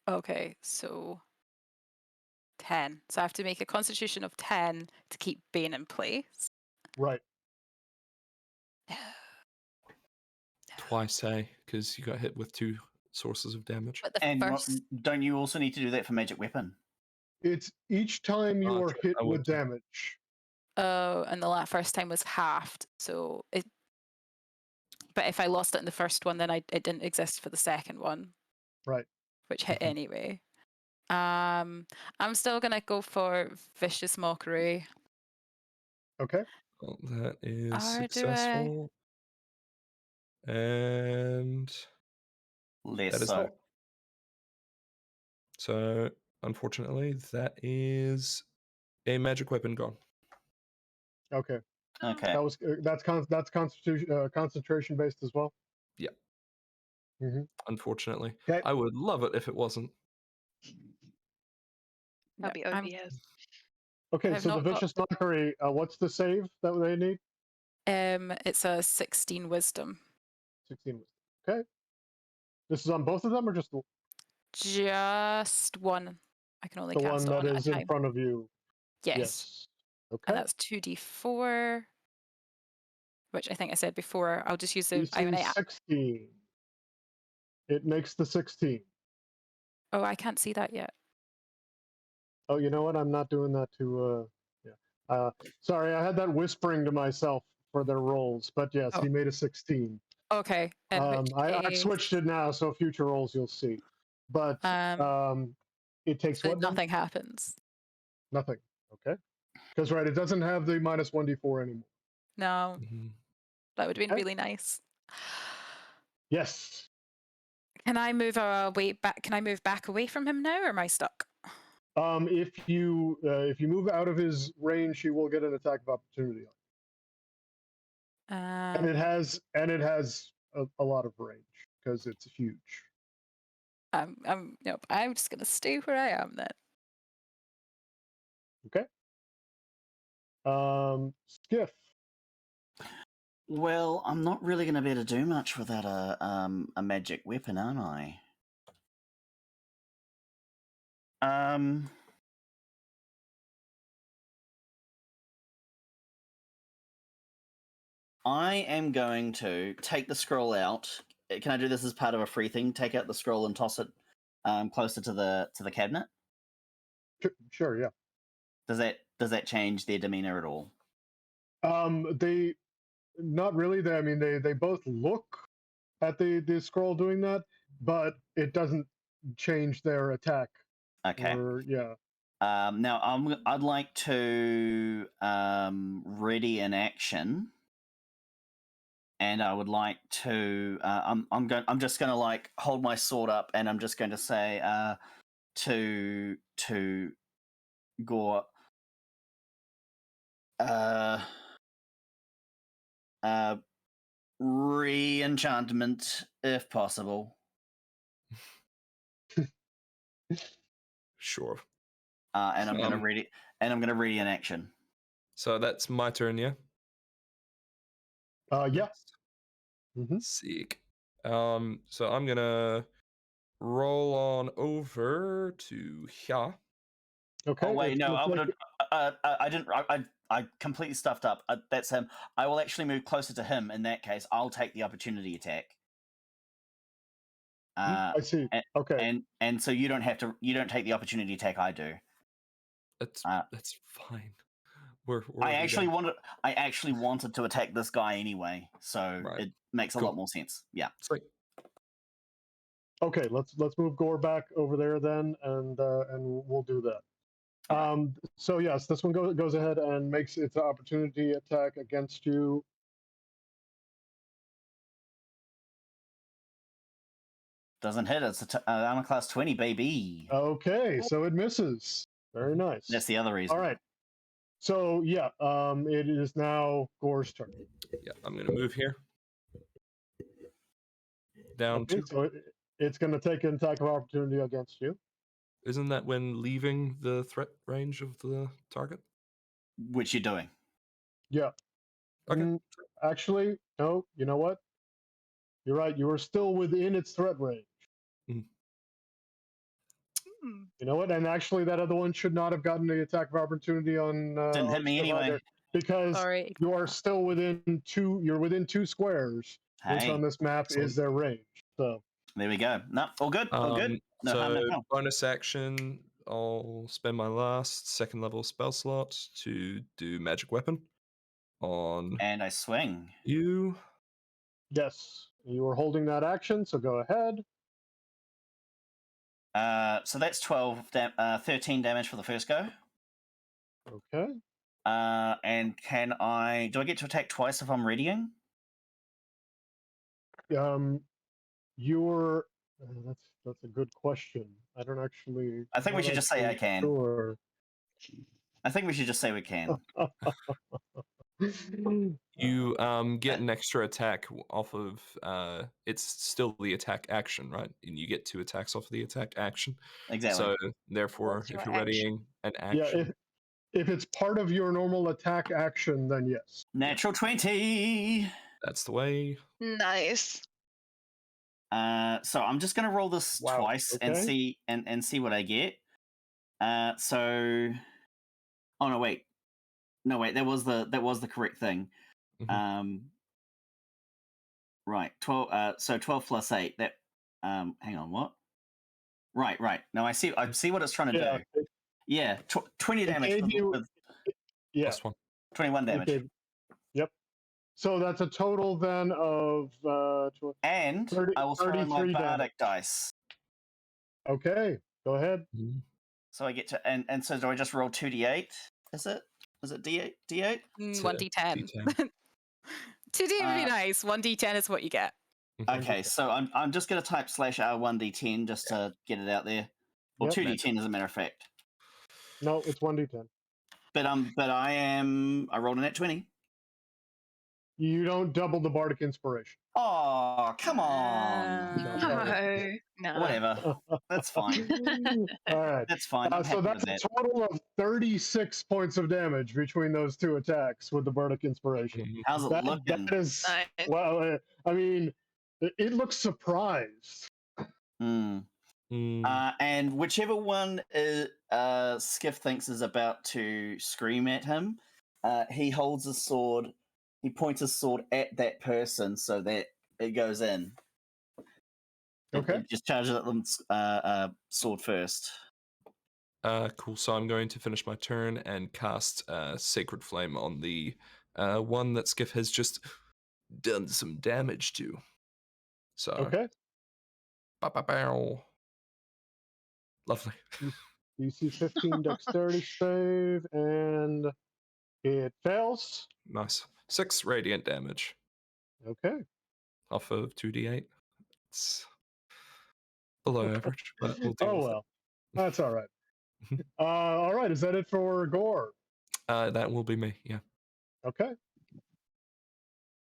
Okay, so 10. So I have to make a Constitution of 10 to keep Bane in place. Right. Twice, because you got hit with 2 sources of damage. But the And first... don't you also need to do that for magic weapon? It's each time you are hit with damage. Oh, and the first time was halved, so it... But if I lost it in the first one, then it didn't exist for the second one. Right. Which hit anyway. I'm still gonna go for Vicious Mockery. Okay. Well, that is Or successful. And less that is so. not. So, unfortunately, that is a magic weapon gone. Okay. Okay. That's concentration based as well. Yeah. Mm-hmm. Unfortunately, Okay. I would love it if it wasn't. That'll be OBS. Okay, so the Vicious Mockery, what's the save that they need? It's a 16 Wisdom. 16 Wisdom. Okay. This is on both of them, or just Just one. I can only the cast one it that on is at a in time. front of you? Yes. Okay. And that's 2d4, which I think I said before. I'll just use the... DC 16. It makes the 16. Oh, I can't see that yet. Oh, you know what? I'm not doing that to... sorry, I had that whispering to myself for their rolls, but yes, he made a 16. Okay. I switched it now, so future rolls you'll see. But it takes so what? Nothing happens. Nothing. Okay. Because, right, it doesn't have the minus 1d4 anymore. No. That would have been really nice. Yes. Can I move back? Can I move back away from him now, or am I stuck? If you move out of his range, he will get an attack of opportunity on. And it has a lot of range because it's huge. Nope. I'm just gonna stay where I am then. Okay. Skiff. Well, I'm not really going to be able to do much without a magic weapon, aren't I? I am going to take the scroll out. Can I do this as part of a free thing? Take out the scroll and toss it closer to the cabinet? Sure, yeah. Does that change their demeanor at all? They not really. They both look at the scroll doing that, but it doesn't change their attack. Okay. Yeah. Now I'd like to ready an action, and I would like to. I'm just going to like hold my sword up, and I'm just going to say to Gore. Re-enchantment, if possible. Sure. And I'm gonna read it. And I'm gonna ready an action. So that's my turn, yeah. Yeah. Sick. So I'm gonna roll on over to here. Okay. Oh wait, it's no, gonna I didn't. I completely stuffed up. That's him. I will actually move closer to him. In that case, I'll take the opportunity attack. I see. Okay. And so you don't have to. You don't take the opportunity attack. I do. That's fine. We're I already actually done. wanted to attack this guy anyway, so Right. it makes a Cool. lot more sense. Yeah. Sweet. Okay. Let's move Gore back over there then, and we'll do that. All right. So yes, this one goes ahead and makes its opportunity attack against you. Doesn't hit. It's armor class 20, baby. Okay, so it misses. Very nice. That's the other reason. All right. So yeah, it is now Gore's turn. Yeah, I'm gonna move here. Down Okay, 2. so it's going to take an attack of opportunity against you. Isn't that when leaving the threat range of the target? Which you're doing. Yeah. Okay. Actually, no. You know what? You're right. You are still within its threat range. Mm. You know what? And actually, that other one should not have gotten the attack of opportunity on. Didn't hit me anyway. either, because Sorry. you are still within 2. You're within 2 squares, which Hey, on this map is their range. So there we go. No, all good. All good. No harm, So no foul. bonus action, I'll spend my last 2nd level spell slot to do magic weapon on And I swing. you. yes, you are holding that action. So go ahead. So that's 13 damage for the first go. Okay. And do I get to attack twice if I'm readying? You're that's a good question. I don't actually. I think we should just say I can. Sure. I think we should just say we can. You get an extra attack off of it's still the attack action, right? And you get 2 attacks off of the attack action. Exactly. So therefore, What's if your you're readying an Yeah, action, if it's part of your normal attack action, then yes. Natural 20. that's the way. Nice. So I'm just gonna roll this Wow, twice and okay. see and see what I get. So oh no wait. No wait, that was the correct thing. Mhm. Right. 12 so 12 plus 8. That hang on, what? Right. No, I see what it's trying to Yeah, do. Yeah, 20 damage gave you- with yeah. Plus 1. 21 damage. Okay. Yep. So that's a total then of And 30, I will throw in my 33 bardic dice. Okay, go ahead. Mhm. So I get to and so do I just roll 2d8? Is it d8? D8? 1d10. D10. 2d would be nice. 1d10 is what you get. Mhm. Okay, so I'm just gonna type /R1d10 just to get it out there. Or Yep. 2d10 as a matter of fact. No, it's 1d10. But I rolled a nat 20. You don't double the bardic inspiration. Oh, come on. No. Whatever. That's fine. All right. That's fine. I'm So happy that's with a that. total of 36 points of damage between those 2 attacks with the bardic inspiration. Mhm. How's it looking? That is Nice. well. I mean, it looks surprised. Mm. And whichever one Skiff thinks is about to scream at him, he holds his sword. He points his sword at that person so that it goes in. Okay. It just charges at them sword first. Cool. So I'm going to finish my turn and cast Sacred Flame on the one that Skiff has just done some damage to. So Okay. Bow. Lovely. DC 15 dexterity save, and it fails. Nice. 6 radiant damage Okay. off of 2d8. It's below average, but we'll deal Oh with well, that's all right. All right, is that it for Gore? it. That will be me, yeah. Okay.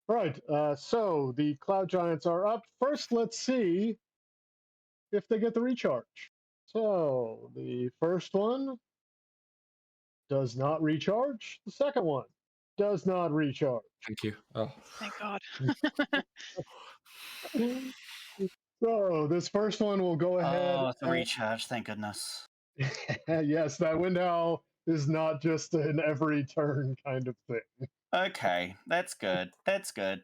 Right. So the Cloud Giants are up. First, let's see if they get the recharge. So the first one does not recharge. The second one does not recharge. Thank you. Oh. Thank God. So this first one will go ahead. Oh, it's a recharge, thank goodness. Yes, that wind howl is not just an every turn kind of thing. Okay, that's good. That's good.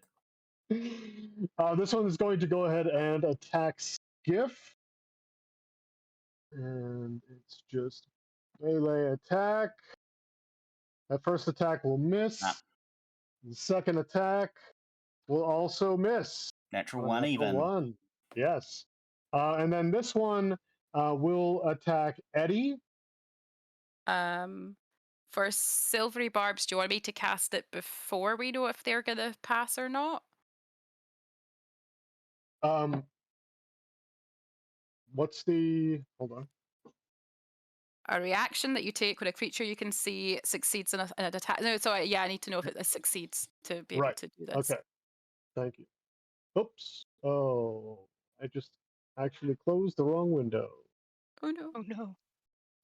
This one is going to go ahead and attack Skiff. And it's just melee attack. That first attack will miss. Ah. The second attack will also miss. Natural A one natural even. one. Yes. And then this one will attack Eddie. For silvery barbs, do you want me to cast it before we know if they're gonna pass or not? What's the... Hold on. A reaction that you take when a creature you can see succeeds in an attack. No, sorry, yeah, I need to know if it succeeds to be able Right. to do this. Okay. Thank you. Oops. Oh, I just actually closed the wrong window. Oh no. Oh no.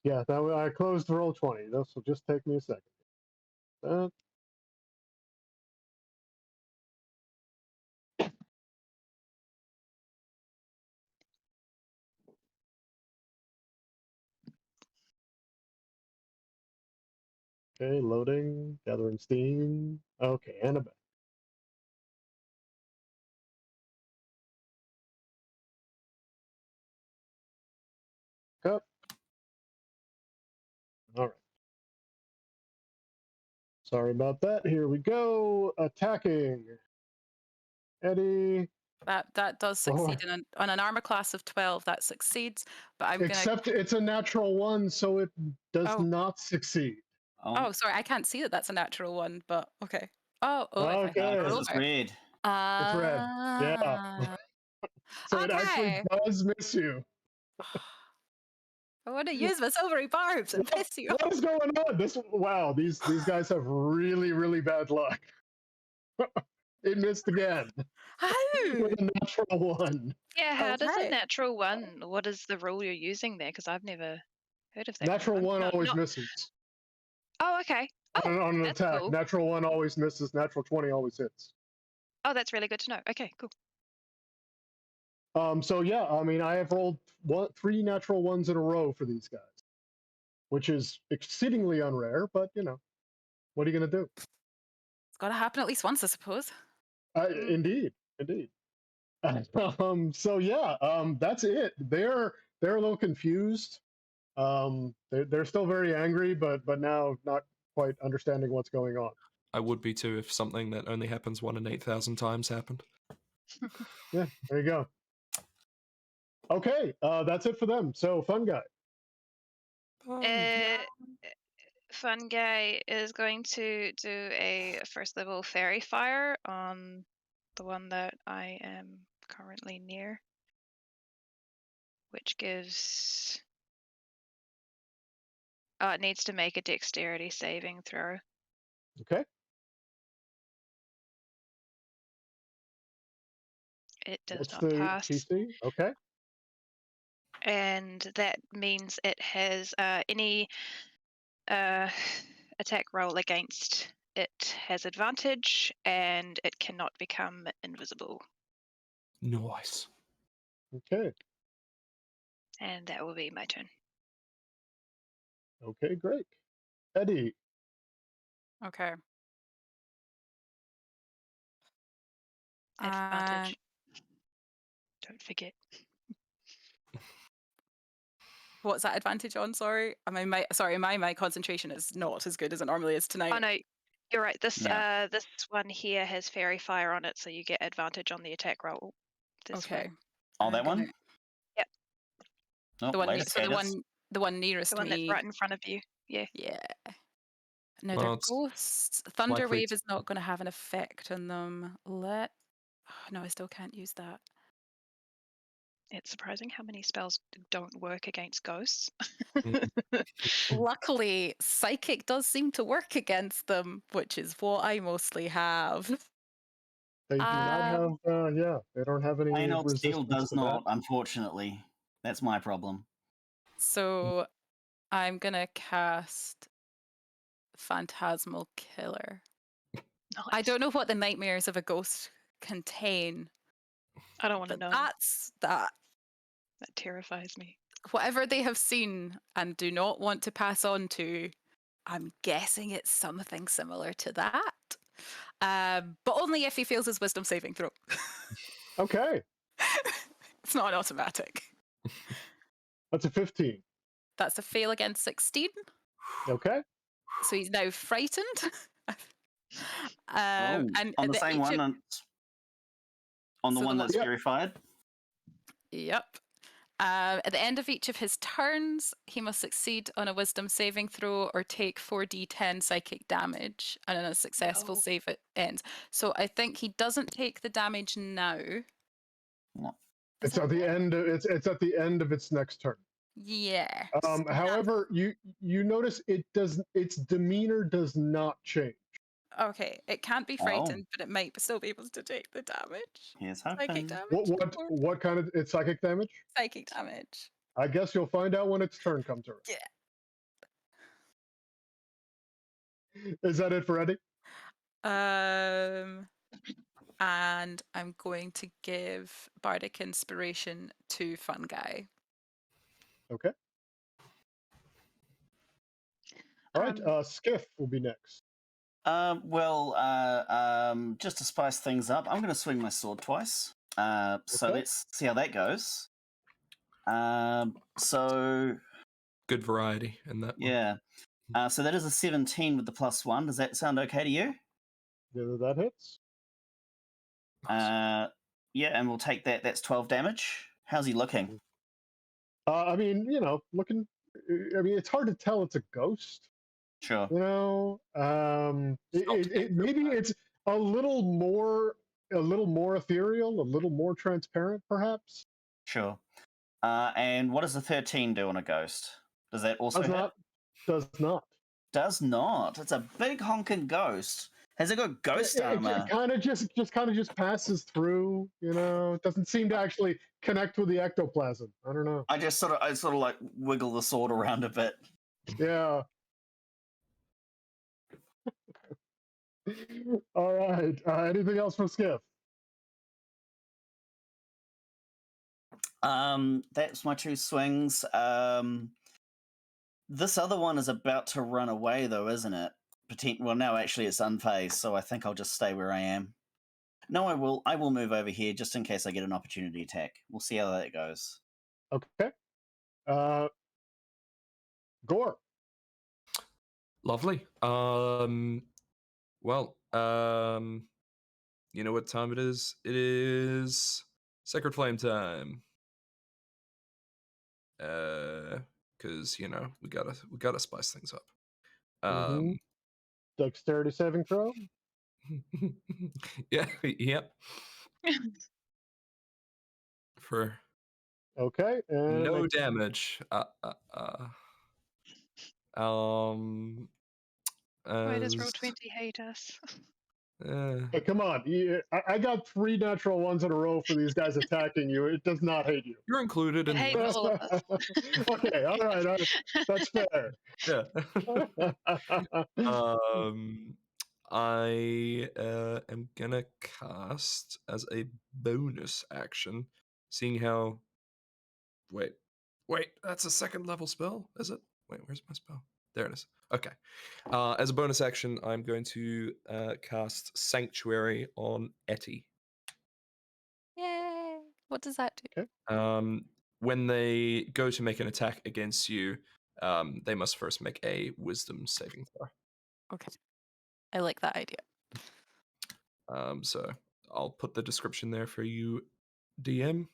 Yeah, I closed Roll20. This will just take me a second. Okay, loading, gathering steam. Okay, and a back. Up. All right. Sorry about that. Here we go. Attacking. Eddie. That does succeed on an armor class of 12. That succeeds, but I'm Except it's a natural one, so it does Oh. not succeed. Oh, sorry, I can't see that that's a natural one, but okay. Oh, Okay. Because it's red. It's red. Yeah. So it actually Okay. does miss you. I want to use my silvery barbs and piss you What off. is going on? Wow, these guys have really, really bad luck. It missed again How? with a natural one. Yeah, how does a Okay. natural one? What is the rule you're using there? Because I've never heard of that. Natural one No, always not- misses. Oh, okay. Oh, On an that's attack, cool. natural one always misses. Natural 20 always hits. Oh, that's really good to know. Okay, cool. So yeah, I mean, I have rolled 3 natural ones in a row for these guys, which is exceedingly unrare. But you know, what are you gonna do? It's got to happen at least once, I suppose. Indeed. So yeah, that's it. They're a little confused. They're still very angry, but now not quite understanding what's going on. I would be too if something that only happens 1 in 8,000 times happened. Yeah, there you go. Okay, that's it for them. So fun guy. Fun guy is going to do a first level fairy fire on the one that I am currently near, which gives. It needs to make a dexterity saving throw. Okay. It does What's not the pass. PC? Okay. And that means it has any attack roll against it has advantage, and it cannot become invisible. Nice. Okay. And that will be my turn. Okay, great. Eddie. Okay. Advantage. Don't forget. What's that advantage on? Sorry, my concentration is not as good as it normally is tonight. Oh no, you're right. This this one here has fairy fire on it, so you get advantage on the attack roll. This Okay. way. Oh, that one? Yep. Oh, The one, latest so the status. one nearest The one me. that's right in front of you. Yeah. Yeah. No, Well, they're it's ghosts. Thunder likely wave is not going to have an effect on them. Oh, no, I still can't use that. It's surprising how many spells don't work against ghosts. Luckily, psychic does seem to work against them, which is what I mostly have. They do not have, they don't have any Plain old steel resistance does to not, unfortunately. That's my problem. So I'm going to cast Phantasmal Killer. Nice. I don't know what the nightmares of a ghost contain, I don't want to But know. that's that. That terrifies me. Whatever they have seen and do not want to pass on to, I'm guessing it's something similar to that. But only if he fails his wisdom saving throw. Okay, It's not an automatic. that's a 15. That's a fail against 16. Okay. So he's now frightened. Oh, and on the same each one, of- on the So the one one- that's Yep. verified. Yep. At the end of each of his turns, he must succeed on a wisdom saving throw or take 4d10 psychic damage, and on a successful No. save it ends. So I think he doesn't take the damage now. No. Is It's that at the right? end. It's at the end of its next turn. Yeah. However, you notice its demeanor does not change. Okay, it can't be Oh. frightened, but it might still be able to take the damage. Here's Psychic hoping. damage. What kind of it's psychic damage? Psychic damage. I guess you'll find out when its turn comes around. Yeah. Is that it for Eddie? And I'm going to give Bardic Inspiration to Fun Guy. Okay. All right. Skiff will be next. Just to spice things up, I'm going to swing my sword twice. So Okay. let's see how that goes. So Good variety in that one. yeah. So that is a 17 with the +1. Does that sound okay to you? Yeah, that hits. Nice. Yeah, and we'll take that. That's 12 damage. How's he looking? I mean, looking. I mean, it's hard to tell. It's a ghost. Sure. Maybe it's a little more ethereal, a little more transparent, perhaps. Sure. And what does the 13 do on a ghost? Does that also hit? Does not. Does not. It's a big honking ghost. Has it got ghost armor? It kind of just passes through. It doesn't seem to actually connect with the ectoplasm. I don't know. I sort of like wiggle the sword around a bit. Yeah. All right. Anything else for Skiff? That's my two swings. This other one is about to run away, though, isn't it? Well, no, actually, it's unfazed, so I think I'll just stay where I am. No, I will. I will move over here just in case I get an opportunity attack. We'll see how that goes. Okay. Gore. Lovely. Well, you know what time it is? It is Sacred Flame time. Because we gotta spice things up. Dexterity saving throw. Yeah. Yep. For Okay. And no damage. Why does as, Roll20 hate us? Hey, come on. I got 3 natural ones in a row for these guys attacking you. It does not hate you. You're included It in hates the all of us. Okay. All right. That's fair. Yeah. I am gonna cast as a bonus action, seeing how. Wait, that's a second level spell, is it? Wait, where's my spell? There it is. Okay. As a bonus action, I'm going to cast Sanctuary on Etty. Yay! What does that do? Okay. When they go to make an attack against you, they must first make a Wisdom saving throw. Okay. I like that idea. So I'll put the description there for you, DM,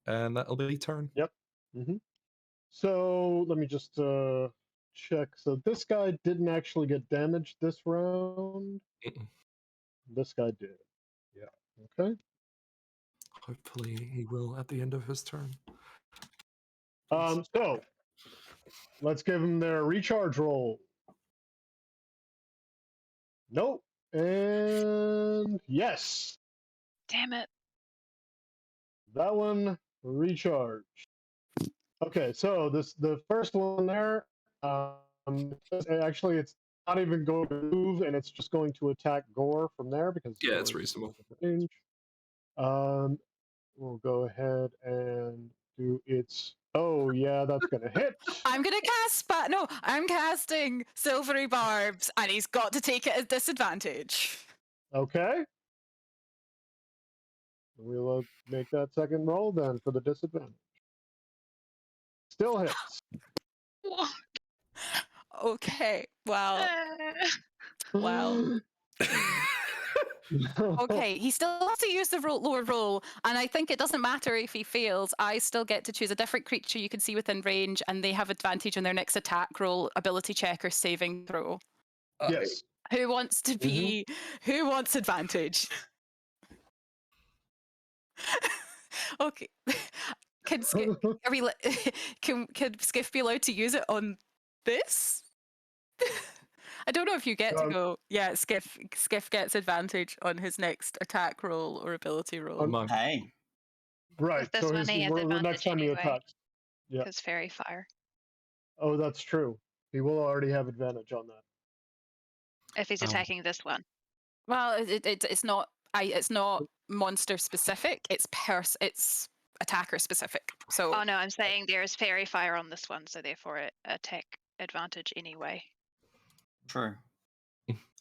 and that'll be turn. Yep. So let me just check. So this guy didn't actually get damaged this round. Mm-mm. This guy did. Yeah. Okay. Hopefully he will at the end of his turn. So let's give them their recharge roll. Nope. And yes. Damn it. That one recharged. Okay, so the first one there, actually it's not even going to move, and it's just going to attack Gore from there because Yeah, Gore it's is reasonable. within range. will go ahead and do its. Oh yeah, that's gonna hit. I'm gonna cast I'm casting Silvery Barbs, and he's got to take it at disadvantage. Okay. We'll make that second roll then for the disadvantage. Still hits. Okay, well, okay, he still has to use the lower roll, and I think it doesn't matter if he fails. I still get to choose a different creature you can see within range, and they have advantage on their next attack roll, ability check, or saving throw. Yes. Who wants to be? Who wants advantage? Okay. Can Skiff, are we? Can Skiff be allowed to use it on this? I don't know if you get to go. Yeah, Skiff gets advantage on his next attack roll or ability roll. Hey. Right. With this So one, he has the next time he advantage attacks. Yeah. because fairy fire. Oh, that's true. He will already have advantage on that. If he's attacking this one. Well, it's not. It's not monster specific. It's attacker specific. So. Oh no, I'm saying there's fairy fire on this one, so therefore it attack advantage anyway. True.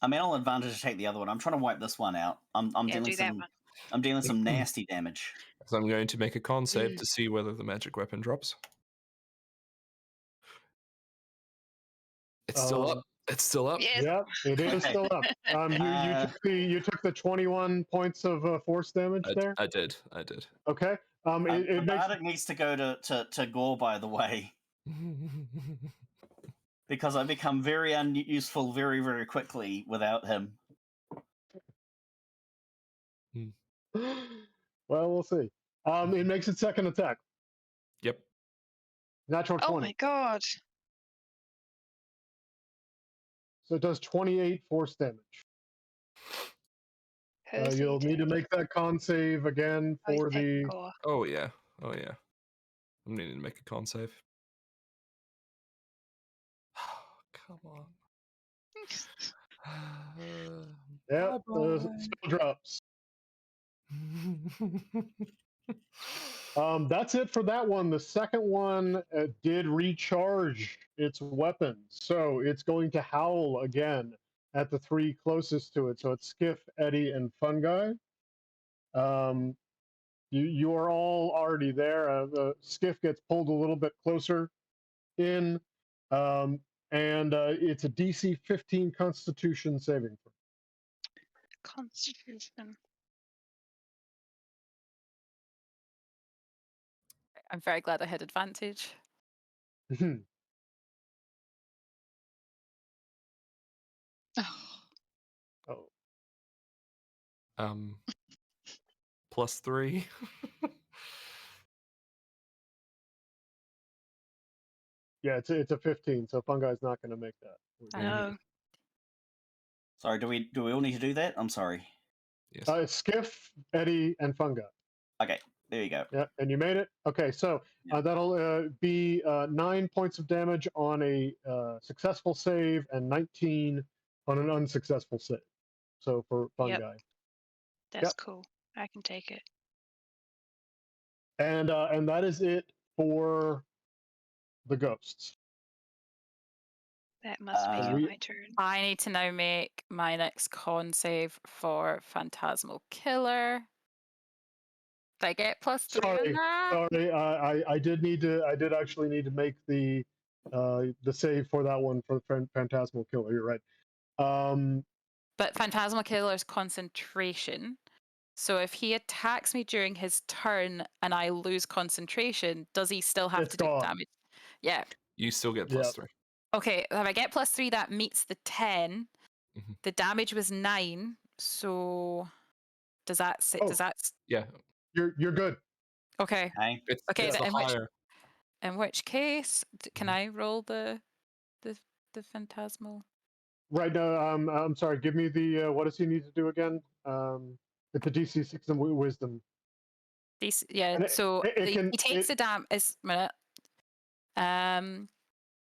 I mean, I'll advantage to take the other one. I'm trying to wipe this one out. I'm dealing some nasty damage. So I'm going to make a con save to see whether the magic weapon drops. It's still up. It's still up. Yes. Yeah, it is still up. You took the 21 points of force damage there. I did. Okay. It needs to go to Gore, by the way, because I become very unuseful very, very quickly without him. Well, we'll see. It makes its second attack. Yep. Natural 20. Oh my god. So it does 28 force damage. You'll need to make that con save again for the. Oh yeah. I'm needing to make a con save. Come on. Yeah, spell drops. That's it for that one. The second one did recharge its weapon, so it's going to howl again at the three closest to it. So it's Skiff, Eddie, and Fungi. You are all already there. Skiff gets pulled a little bit closer in, and it's a DC 15 Constitution saving throw. Constitution. I'm very glad I had advantage. Oh. +3. Yeah, it's a 15, so Fungi's not going to make that. No. Sorry, do we all need to do that? I'm sorry. Yes. Skiff, Eddie, and Fungi. Okay, there you go. Yeah, and you made it. Okay, so that'll be 9 points of damage on a successful save and 19 on an unsuccessful save. So for Fungi. Yep. That's cool. I can take it. And that is it for the ghosts. That must make it my turn. I need to now make my next con save for Phantasmal Killer. Did I get +3 on that? Sorry, I did actually need to make the save for that one for Phantasmal Killer. You're right. But Phantasmal Killer's concentration. So if he attacks me during his turn and I lose concentration, does he still have to do damage? Yeah. You still get +3. Okay, if I get +3, that meets the 10. The damage was 9. So does that Yeah. You're good. Okay. Okay. It's in which case, can I roll the Phantasmal? Right now, I'm sorry. Give me the what does he need to do again? It's a DC 6 and Wisdom. DC, yeah. So he takes the damage.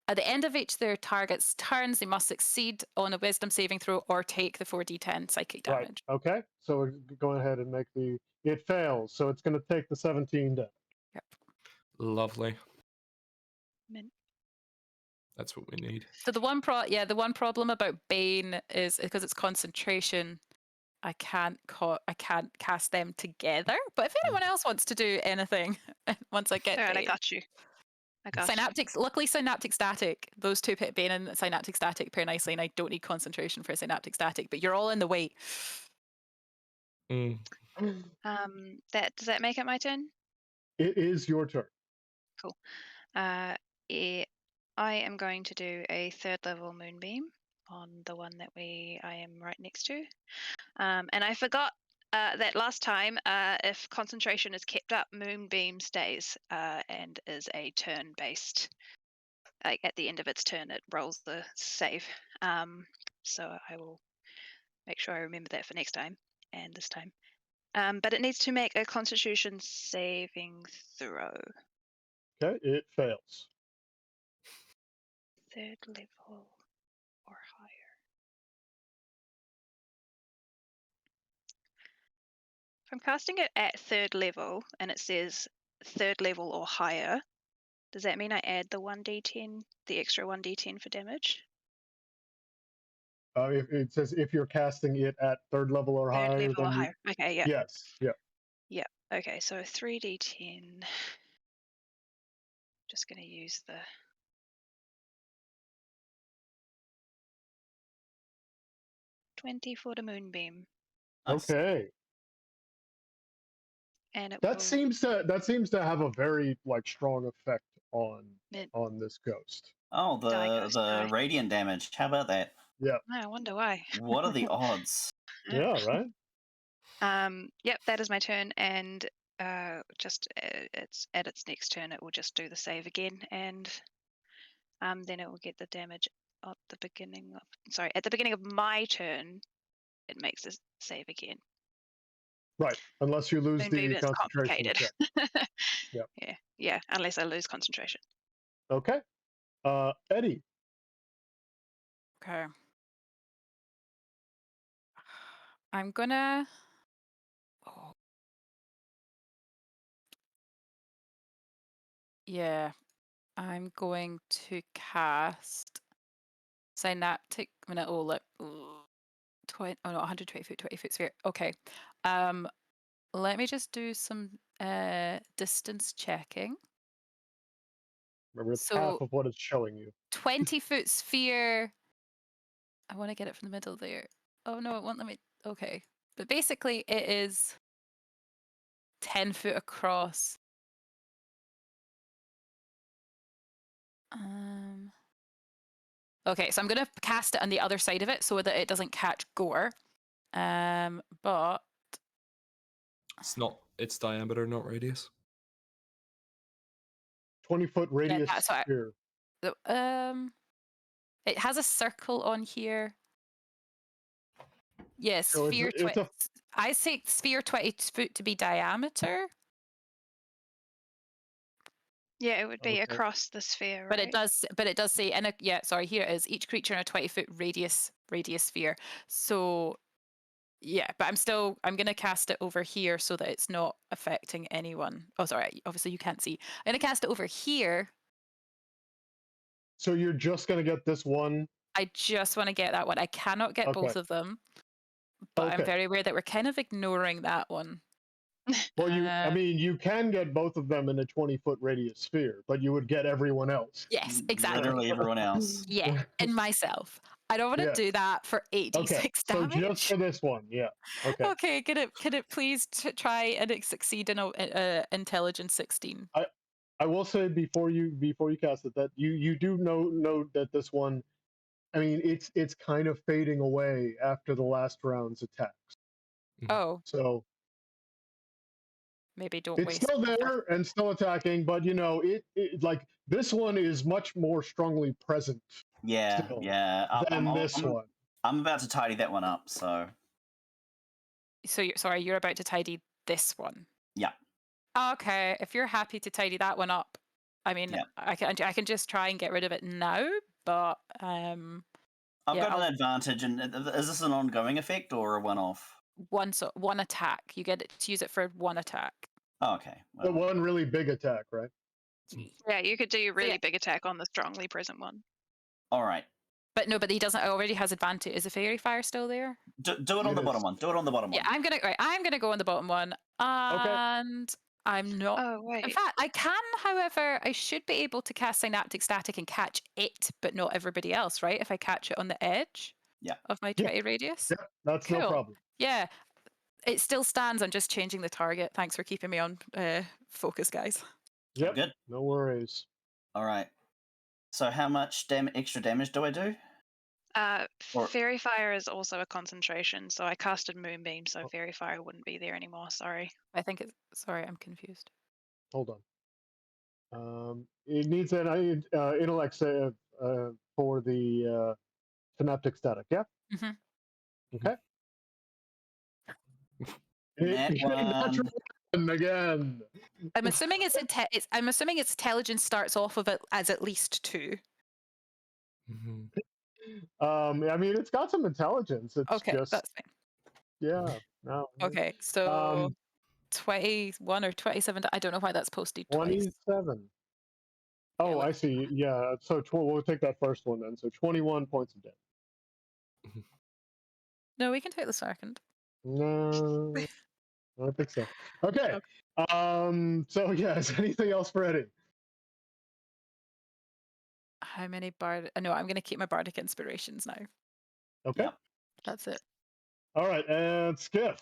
At the end of each of their target's turns, they must succeed on a Wisdom saving throw or take the 4d10 psychic damage. Right. Okay. So we're going ahead and make the It fails, so it's going to take the 17 damage. Lovely. Mint. That's what we need. So the one problem about Bane is because it's concentration. I can't cast them together. But if anyone else wants to do anything, once I get All right, I Bane. got you. I got you. Synaptics. Luckily, synaptic static. Those two pit Bane and synaptic static pair nicely, and I don't need concentration for a synaptic static. But you're all in the way. Mm. Does that make it my turn? It is your turn. Cool. I am going to do a 3rd level moonbeam on the one that I am right next to. And I forgot that last time, if concentration is kept up, moonbeam stays and is a turn-based. Like at the end of its turn, it rolls the save. So I will make sure I remember that for next time and this time. But it needs to make a Constitution saving throw. Okay, it fails. 3rd level or higher. If I'm casting it at 3rd level and it says 3rd level or higher, does that mean I add the 1d10, the extra 1d10 for damage? It says if you're casting it at 3rd level or 3rd higher, level then or you... higher. Okay, yeah. Yes, yeah. Yeah, okay, so 3d10. Just going to use the 20 for the moonbeam. Nice. Okay. And it That will seems to have a very strong effect on Mint. this ghost. Oh, Die, the ghost, die. radiant damage. How about that? Yeah. I wonder why. What are the odds? Yeah, right? Yep, that is my turn, and it's at its next turn. It will just do the save again, and then it will get the damage at the beginning of my turn. It makes the save again. Right. Unless you lose Moonbeam the is concentration complicated. check. Yep. Yeah. Unless I lose concentration. Okay. Eddie. Okay. I'm gonna. Oh. Yeah, I'm going to cast synaptic. I'm gonna look. 20. Oh no, 120 foot, 20 foot sphere. Okay. Let me just do some distance checking. Remember, it's So- half of what it's showing you. 20-foot sphere. I want to get it from the middle there. Oh no, it won't let me. Okay, but basically it is 10 foot across. Okay, so I'm gonna cast it on the other side of it so that it doesn't catch gore. But It's diameter, not radius. 20-foot radius that's what sphere. it has a circle on here. Yes, So sphere. it's a... I say sphere 20 foot to be diameter. Yeah, it would be Okay. across the sphere, But right? it does say sorry, here it is. Each creature in a 20-foot radius sphere. So yeah, but I'm gonna cast it over here so that it's not affecting anyone. Oh sorry, obviously you can't see. I'm gonna cast it over here. So you're just going to get this one? I just want to get that one. I cannot get both of them. But I'm Okay. very aware that we're kind of ignoring that one. Well, you can get both of them in a 20-foot radius sphere, but you would get everyone else. Yes, exactly. Literally everyone else. Yeah, and myself. I don't want to Yes. do that for 86 Okay, so damage. just for this one, yeah. Okay. Okay, can it please try and succeed in intelligence 16? I will say before you cast it that you do know that this one, I mean, it's kind of fading away after the last round's attacks. Oh, So maybe don't it's waste. still there and still attacking, but it like this one is much more strongly present. Yeah, Still, yeah. than this one. I'm about to tidy that one up, so. So you're about to tidy this one. Yeah. Okay, if you're happy to tidy that one up, I mean, Yeah. I can just try and get rid of it now, but I've got an advantage, and is this an ongoing effect or a one-off? one attack. You get to use it for one attack. Oh, okay. The Well, one really big attack, right? Yeah, you could do your really yeah. big attack on the strongly present one. all right. But no, but he doesn't. Already has advantage. Is the fairy fire still there? Do it on It the is. bottom one. Do it on the bottom Yeah, one. I'm gonna go on the bottom one, and I'm not. Oh wait. In fact, I can. However, I should be able to cast Synaptic Static and catch it, but not everybody else, right? If I catch it on the edge Yeah. of my Yeah. 20 radius. Yeah, that's Cool. no problem. Yeah, it still stands. I'm just changing the target. Thanks for keeping me on focus, guys. Yep. Good. No worries. All right. So how much extra damage do I do? Or- Fairy fire is also a concentration, so I casted Moonbeam, so Oh. fairy fire wouldn't be there anymore. Sorry. I think it's. Sorry, I'm confused. Hold on. It needs an intellect save for the synaptic static. Yeah. Mm-hmm. Okay. Nat Natural one again. I'm assuming I'm assuming its intelligence starts off of it as at least 2. I mean, it's got some intelligence. It's Okay, just that's fine. yeah. No. Okay, so Um, 21 or 27. I don't know why that's posted twice. 27. Oh, I see. Yeah. So we'll take that first one then. So 21 points of damage. No, we can take the second. No, I don't think so. Okay. So yeah, is anything else for Eddie? How many bard? No, I'm going to keep my bardic inspirations now. Okay. Yep. That's it. All right, and Skiff.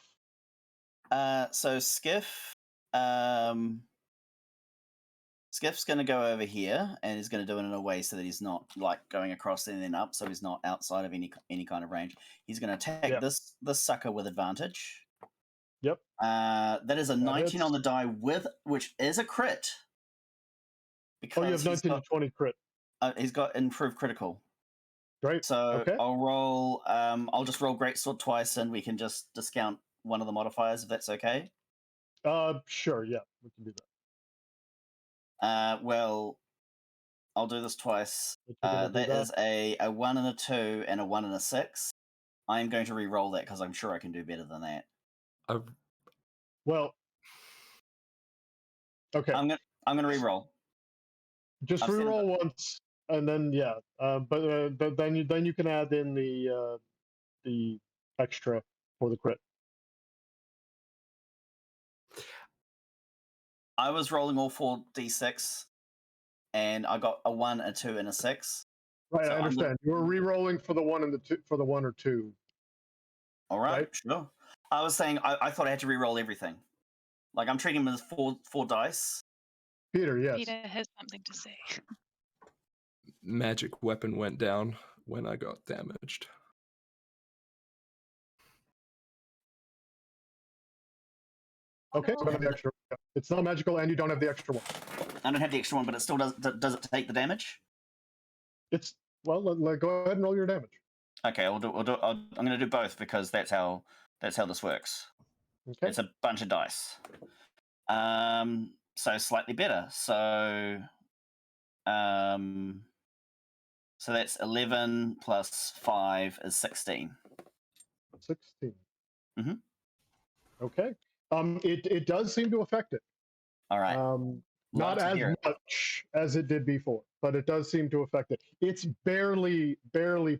So Skiff, Skiff's going to go over here, and he's going to do it in a way so that he's not like going across and then up, so he's not outside of any kind of range. He's going to attack Yeah. this sucker with advantage. Yep. That is a 19 on the die which is a crit. Oh, you have 19 to 20 crit. He's got improved critical. Great. So Okay. I'll roll. I'll just roll Greatsword twice, and we can just discount one of the modifiers if that's okay. Sure. Yeah, we can do that. Well, I'll do this twice. If you're gonna do That is a 1 and a 2 and a 1 and a 6. I'm going to re-roll that because I'm sure I can do better than that. Well. Okay. I'm gonna re-roll. Just I've seen re-roll once, and then yeah. But then you can add in the extra for the crit. I was rolling all 4d6, and I got a 1, a 2, and a 6. Right, So I understand. You were re-rolling for the 1 and the 2 for the 1 or 2. All right, Right. sure. I was saying I thought I had to re-roll everything. Like I'm treating them as four dice. Peter, yes. Peter has something to say. Magic weapon went down when I got damaged. Okay, so you don't have the extra. It's not magical, and you don't have the extra one. I don't have the extra one, but it still does it take the damage? It's well. Go ahead and roll your damage. Okay, I'm going to do both because that's how this works. Okay. It's a bunch of dice. So slightly better. So that's 11 plus 5 is 16. 16. Mhm. Okay. It does seem to affect it. All right. Not as much as it did before, but it does seem to affect it. It's barely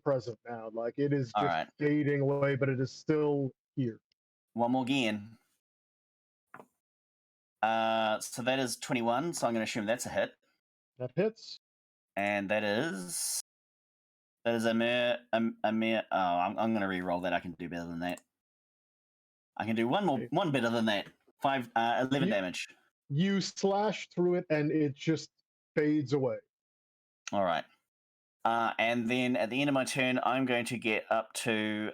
present now. Like it is All just right. fading away, but it is still here. One more again. So that is 21. So I'm going to assume that's a hit. That hits. And that is a mere. Oh, I'm going to re-roll that. I can do better than that. I can do one better than that. 11 damage. You slash through it, and it just fades away. All right. And then at the end of my turn, I'm going to get up to.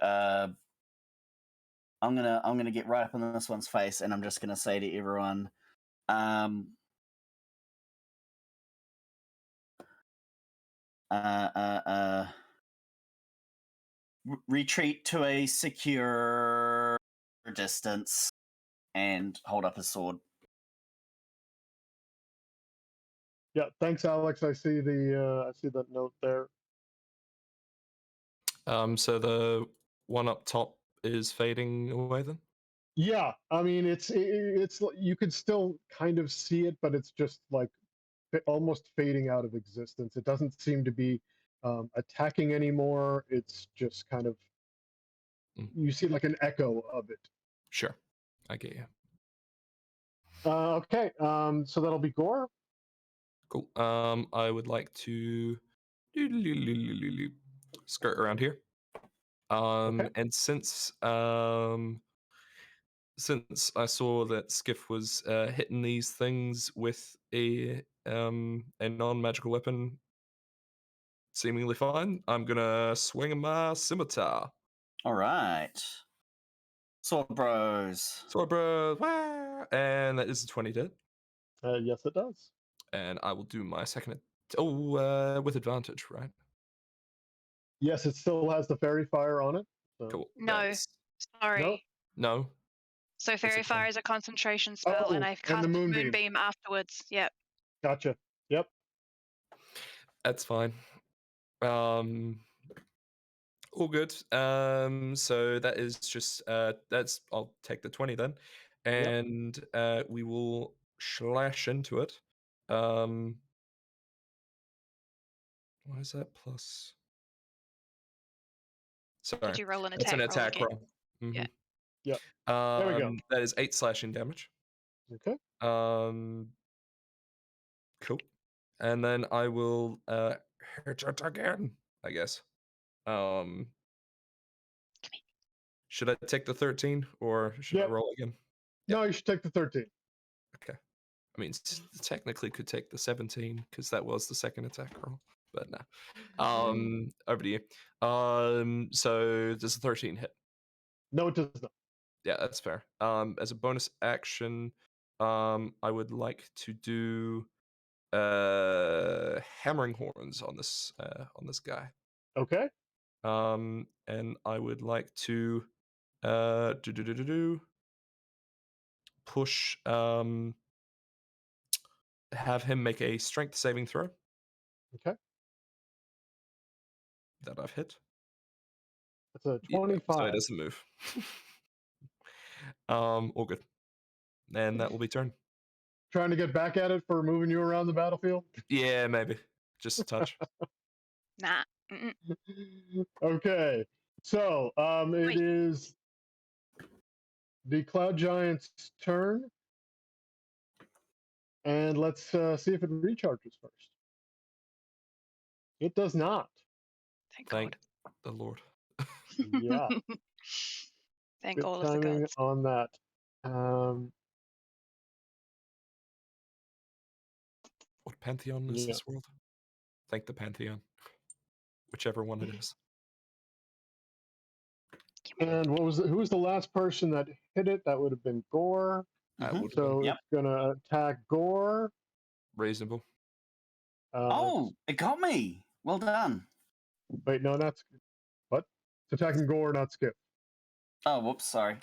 I'm gonna get right up in this one's face, and I'm just gonna say to everyone, retreat to a secure distance, and hold up his sword. Yeah, thanks, Alex. I see that note there. So the one up top is fading away then? Yeah, I mean it's you can still kind of see it, but it's just like almost fading out of existence. It doesn't seem to be attacking anymore. It's just kind of you see like an echo of it. Sure, I get you. Okay, so that'll be Gore. Cool. I would like to skirt around here. Okay. And since I saw that Skiff was hitting these things with a non-magical weapon seemingly fine, I'm gonna swing my scimitar. All right. Sword Bros. Sword bro, wah! And that is a 20 to hit. Yes, it does. And I will do my second. With advantage, right? Yes, it still has the fairy fire on it. So. Cool. No, That's- sorry. No. So It's Fairy a Fire con- is a concentration spell, Oh, and I and the cast moonbeam. Moonbeam afterwards. Yep. Gotcha. Yep. That's fine. All good. So that is just that's I'll take the 20 then. And we will slash into it. Why is that plus? Sorry. Did you roll an That's attack an roll attack again? roll. Yeah. Yep. There we go. That is 8 slashing damage. Okay. Cool. And then I will hit it again, I guess. Should I take the 13 or should I Yep. roll again? No, you should take the 13. Okay. I mean, technically could take the 17 because that was the second attack roll, but no. Over to you. So does the 13 hit? No, it does not. Yeah, that's fair. As a bonus action, I would like to do hammering horns on this guy. Okay. And I would like to push have him make a strength saving throw. Okay. That I've hit. That's a Yeah, 25. so it doesn't move. All good. And that will be turn. Trying to get back at it for moving you around the battlefield? Yeah, maybe. Just a touch. Nah. Mm-mm. Okay. So it Wait. is the Cloud Giant's turn. And let's see if it recharges first. It does not. Thank Thank God. the Lord. Yeah. Thank Good all of the timing gods. on that. What pantheon is Yeah. this world? Thank the pantheon. Whichever one it is. And what was who was the last person that hit it? That would have been Gore. Would So Yep. it's gonna attack Gore. reasonable. Oh, it got me. Well done. Wait, no, not what? It's attacking Gore, not Skip. Oh, whoops, sorry.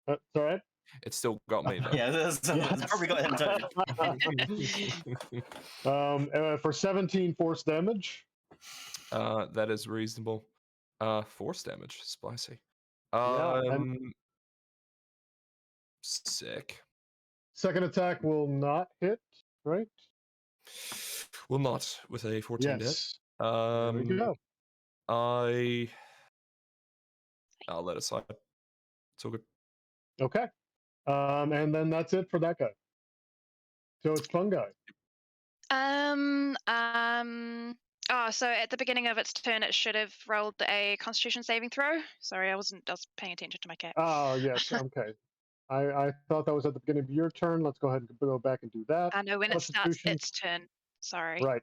It's all right. It still got me though. Yeah, it's probably got him too. For 17 force damage. That is reasonable. Force damage, spicy. Yeah, and Sick. second attack will not hit, right? Will not with a 14 to hit. Yes. There we go. I'll let it slide. It's all good. Okay. And then that's it for that guy. So it's Fungi. Oh, so at the beginning of its turn, it should have rolled a Constitution saving throw. Sorry, I was paying attention to my cat. Oh, yes. Okay. I thought that was at the beginning of your turn. Let's go ahead and go back and do that. I know when it starts Constitution. its turn. Sorry. Right.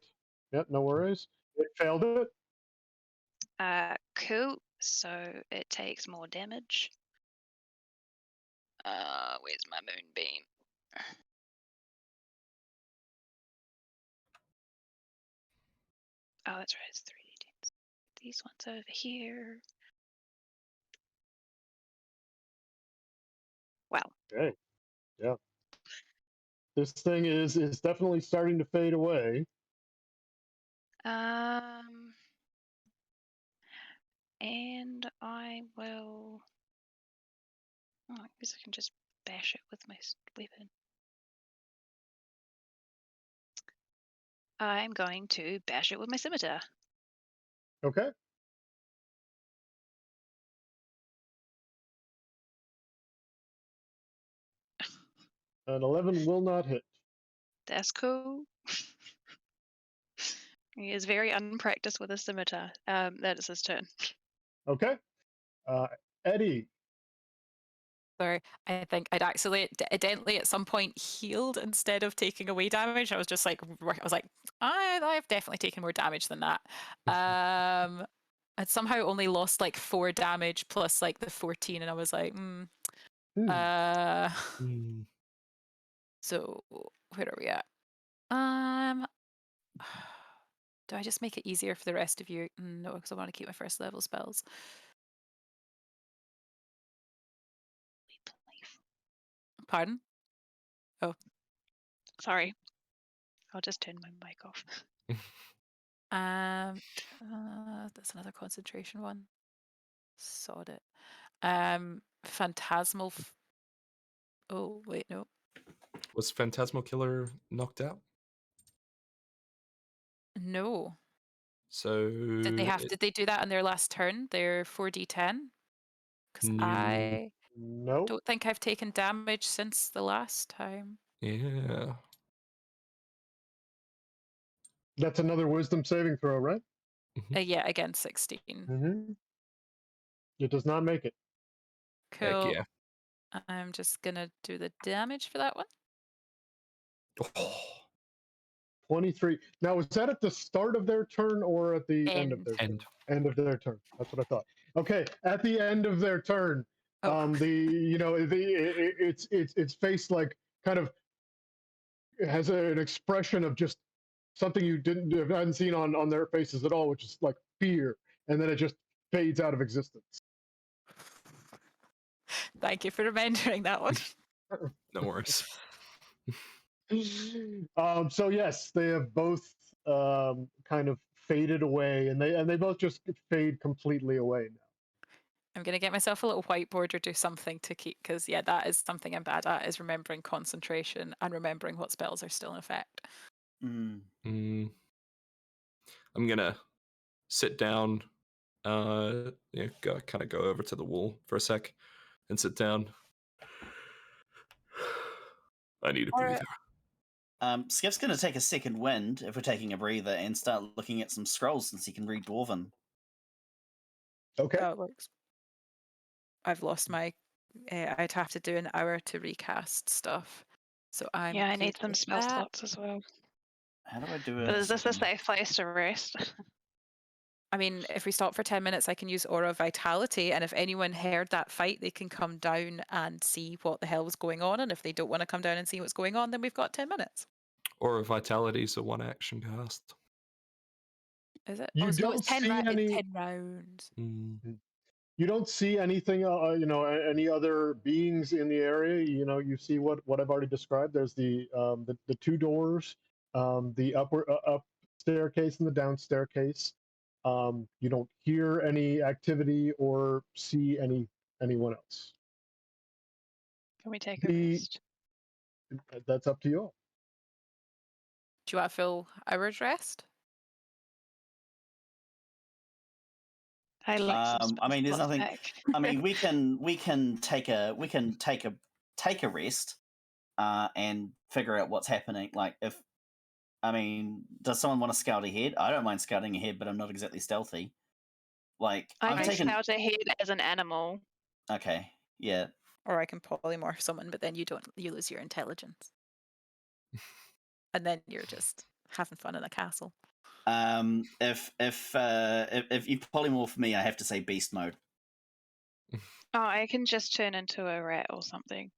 Yep, no worries. It failed it. Cool. So it takes more damage. Where's my moonbeam? Oh, that's right. It's 3d10s. These ones over here. Wow. Okay. Yeah. This thing is definitely starting to fade away. And I will guess I can just bash it with my weapon. I'm going to bash it with my scimitar. Okay. An 11 will not hit. That's cool. He is very unpracticed with a scimitar. That is his turn. Okay. Eddie. Sorry, I think I'd accidentally at some point healed instead of taking away damage. I was just like, I've definitely taken more damage than that. I'd somehow only lost like 4 damage plus like the 14, and I was like, So where are we at? Do I just make it easier for the rest of you? No, because I want to keep my first level spells. Pardon? Oh. Sorry. I'll just turn my mic off. That's another concentration one. Sod it. Phantasmal. Oh wait, no. Was Phantasmal Killer knocked out? No. So Did they do that on their last turn? Their 4d10? Because I No. don't think I've taken damage since the last time. Yeah. That's another wisdom saving throw, right? Yeah, again 16. Mm-hmm. It does not make it. Cool. Heck yeah. I'm just gonna do the damage for that one. Oh. 23. Now, was that at the start of their turn or at the end of their turn? End. End of their turn. That's what I thought. Okay, at the end of their turn, its face like kind of has an expression of just something you hadn't seen on their faces at all, which is like fear, and then it just fades out of existence. Thank you for remembering that one. No worries. So yes, they have both kind of faded away, and they both just fade completely away now. I'm going to get myself a little whiteboard or do something to keep, because yeah, that is something I'm bad at, is remembering concentration and remembering what spells are still in effect. I'm gonna sit down, kind of go over to the wall for a sec and sit down. I need a breather. Skip's going to take a second wind, if we're taking a breather, and start looking at some scrolls since he can read Dwarven. Okay. That works. I've lost my. I'd have to do an hour to recast stuff, so I'm. Yeah, I need good some with spell that. slots as well. How do I do it? But is this a safe place to rest? I mean, if we stop for 10 minutes, I can use Aura Vitality, and if anyone heard that fight, they can come down and see what the hell was going on, and if they don't want to come down and see what's going on, then we've got 10 minutes. Or Vitality is a 1 action cast. Is it? You no, don't it's 10 see any. 10 rounds. You don't see anything, any other beings in the area. You see what I've already described. There's the 2 doors, the up staircase and the down staircase. You don't hear any activity or see anyone else. Can we take a rest? That's up to you all. Do you want a full hour's rest? I like some I mean, there's spell slots nothing. back. I mean, we can take a rest, and figure out what's happening. Like, does someone want to scout ahead? I don't mind scouting ahead, but I'm not exactly stealthy. Like, I I've can taken. scout ahead as an animal. Okay, yeah. Or I can polymorph someone, but then you lose your intelligence. And then you're just having fun in a castle. If you polymorph me, I have to say beast mode. Oh, I can just turn into a rat or something.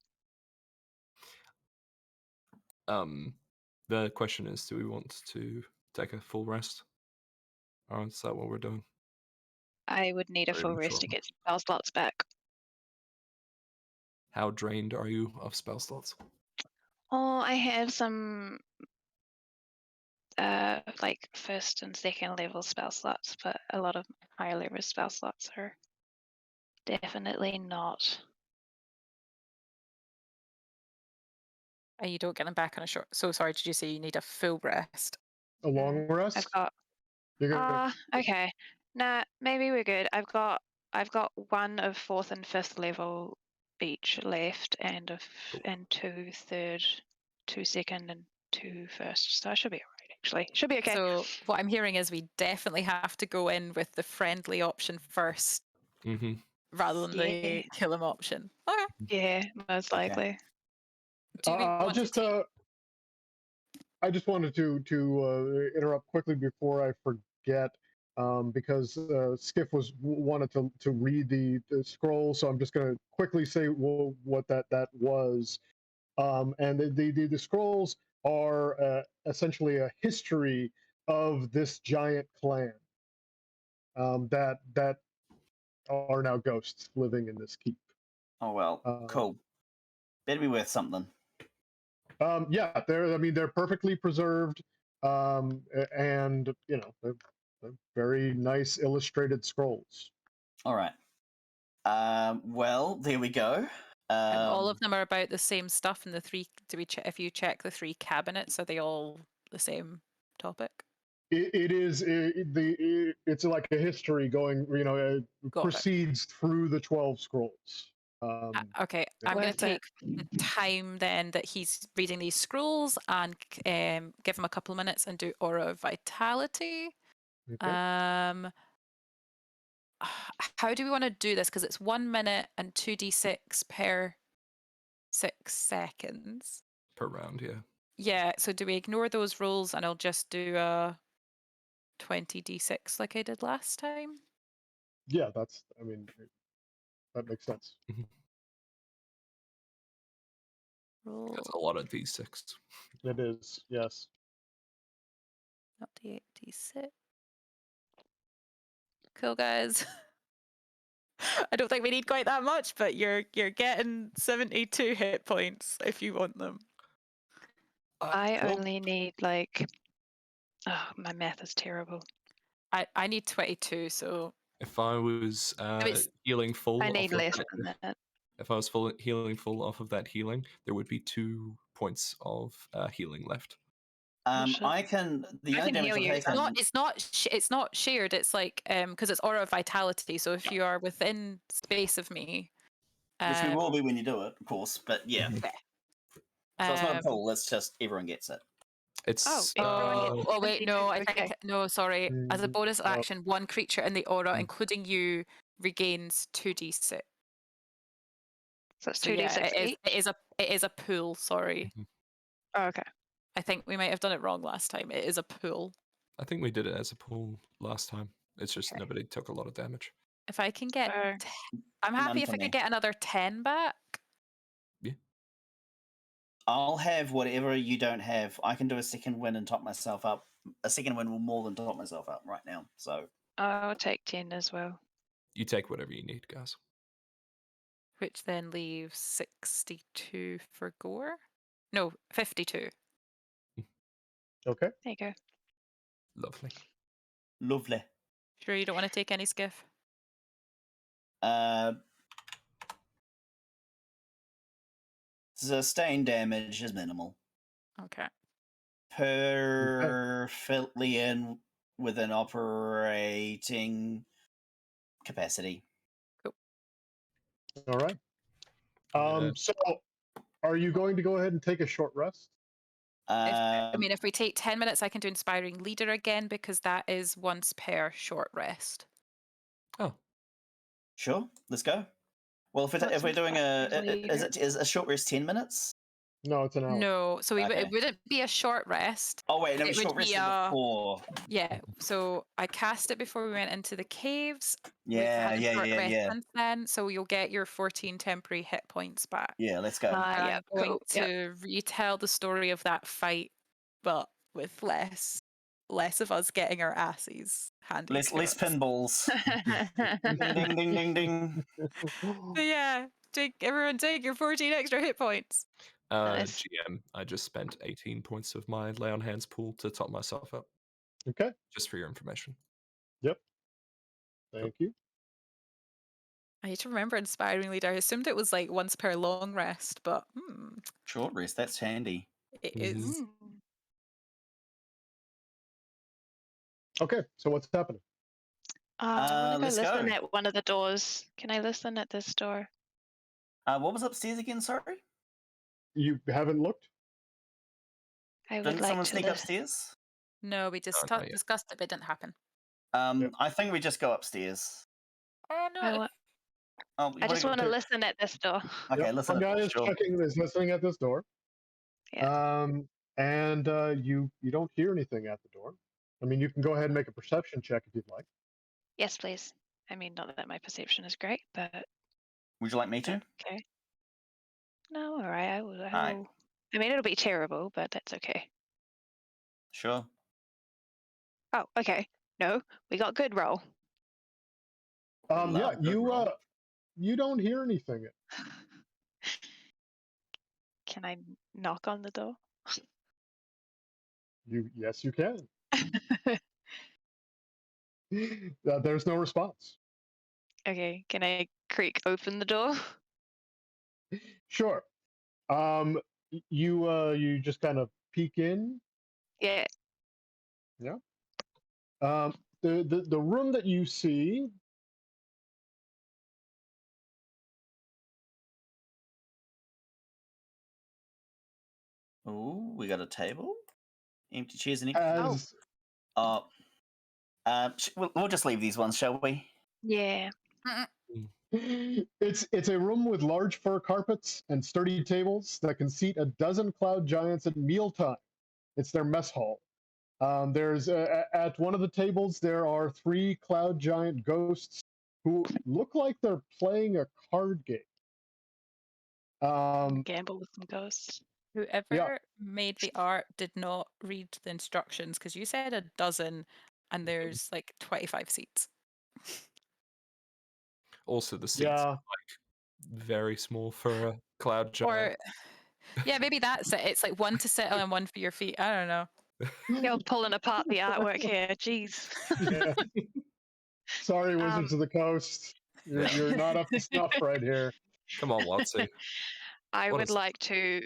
The question is, do we want to take a full rest? Or is that what we're doing? I would need a Or full even rest to shorter. get spell slots back. How drained are you of spell slots? Oh, I have some like first and second level spell slots, but a lot of higher level spell slots are definitely not And you don't get them back on a short. So sorry, did you say you need a full rest? A long rest. I've got. You're gonna. Okay. Nah, maybe we're good. I've got one of 4th and 5th level each left, and and 2 third, 2 2nd, and 2 1st. So I should be alright. Actually, should be okay. So what I'm hearing is we definitely have to go in with the friendly option first, rather than the kill him option. Okay. Yeah, most likely. Do we I'll want to just. take- I just wanted to interrupt quickly before I forget, because Skiff wanted to read the scroll, so I'm just going to quickly say what that was. And the scrolls are essentially a history of this giant clan that are now ghosts living in this keep. Oh well, cool. Better be worth something. Yeah, they're perfectly preserved, and they're very nice illustrated scrolls. All right. Well, there we go. all of them are about the same stuff, and the three. If you check the 3 cabinets, are they all the same topic? It's like a history going, Got it. proceeds through the 12 scrolls. Okay, I'm going to Worth it. take the time then that he's reading these scrolls and give him a couple of minutes and do Aura of Vitality. Okay. How do we want to do this? Because it's 1 minute and 2d6 per 6 seconds. Per round, yeah. Yeah, so do we ignore those rolls and I'll just do a 20d6 like I did last time? Yeah, that makes sense. Roll. That's a lot of d6. It is, yes. Not d8, d6. Cool, guys. I don't think we need quite that much, but you're getting 72 hit points if you want them. I only need oh, my math is terrible. I need 22, so If I was healing full, I need off less of than that. If I was healing full off of that healing, there would be 2 points of healing left. I can. The I only can damage heal you. I've taken. it's not shared. It's like because it's Aura of Vitality. So if you are within space of me, Which we will be when you do it, of course. But yeah. So it's not a pool. It's just everyone gets it. It's oh wait, no, I think Okay. no, sorry. As a bonus no. action, one creature in the aura, including you, regains 2d6. So it's So 2d6 yeah, each. it is a pool. Sorry, Oh, okay. I think we might have done it wrong last time. It is a pool. I think we did it as a pool last time. It's just Okay. nobody took a lot of damage. If I can get, So I'm happy none if for I me. could get another 10 back. Yeah. I'll have whatever you don't have. I can do a second win and top myself up. A second win will more than top myself up right now. So I'll take 10 as well. You take whatever you need, guys. Which then leaves 62 for Gore. No, 52. Okay. There you go. Lovely. lovely. Sure, you don't want to take any skiff? Sustained damage is minimal. Okay. Perfectly in within operating capacity. All right. So, are you going to go ahead and take a short rest? If we take 10 minutes, I can do Inspiring Leader again because that is once per short rest. Oh. Sure, let's go. Well, if we're doing is a short rest 10 minutes? No, it's an hour. No, so Okay. it wouldn't be a short rest. Oh wait, no, we It would short be rested before. Yeah, so I cast it before we went into the caves. We've Yeah, had a short rest yeah. since then, so you'll get your 14 temporary hit points back. Yeah, let's go. Yeah, I'm going cool. Yep. to retell the story of that fight, but with less of us getting our asses handed to Less us. pinballs. ding ding ding ding. So yeah, everyone take your 14 extra hit points. Nice. GM, I just spent 18 points of my Lay on Hands pool to top myself up. Okay. Just for your information. Yep. Thank you. I need to remember Inspiring Leader. I assumed it was like once per long rest, but Short rest, that's handy. it Mhm. is. Okay, so what's happening? I want to Let's go listen go. at one of the doors. Can I listen at this door? What was upstairs again, sorry? You haven't looked? I would Didn't like someone to sneak listen. upstairs? No, we just not yet. discussed it, but it didn't happen. I think we just go upstairs. Oh no! Oh, I just want to okay. listen at this door. Okay, Yep, listen. one guy is Sure. is listening at this door. Yeah. And you don't hear anything at the door. I mean, you can go ahead and make a perception check if you'd like. Yes, please. I mean, not that my perception is great, but Would you like me to? okay. No, all right. I will. Alright. I mean, it'll be terrible, but that's okay. Sure. Oh, okay. No, we got good roll. Yeah, Love good roll. you don't hear anything. Can I knock on the door? Yes, you can. There's no response. Okay. Can I creak open the door? Sure. You just kind of peek in. Yeah. The room that you see. Ooh, we got a table. Empty chairs and As we'll just leave these ones, shall we? Yeah. it's a room with large fur carpets and sturdy tables that can seat a dozen cloud giants at mealtime. It's their mess hall. There's at one of the tables there are 3 cloud giant ghosts who look like they're playing a card game. Gamble with some ghosts. Whoever made the art did not read the instructions because you said a dozen, and there's like 25 seats. Also, the seats Yeah. are like very small for a cloud giant. Or yeah, maybe that's it. It's like one to sit on and one for your feet. I don't know. You're pulling apart the artwork here. Jeez. Yeah. Sorry, Wizards of the Coast. You're not up to snuff right here. Come on, Watsy. I What would is- like to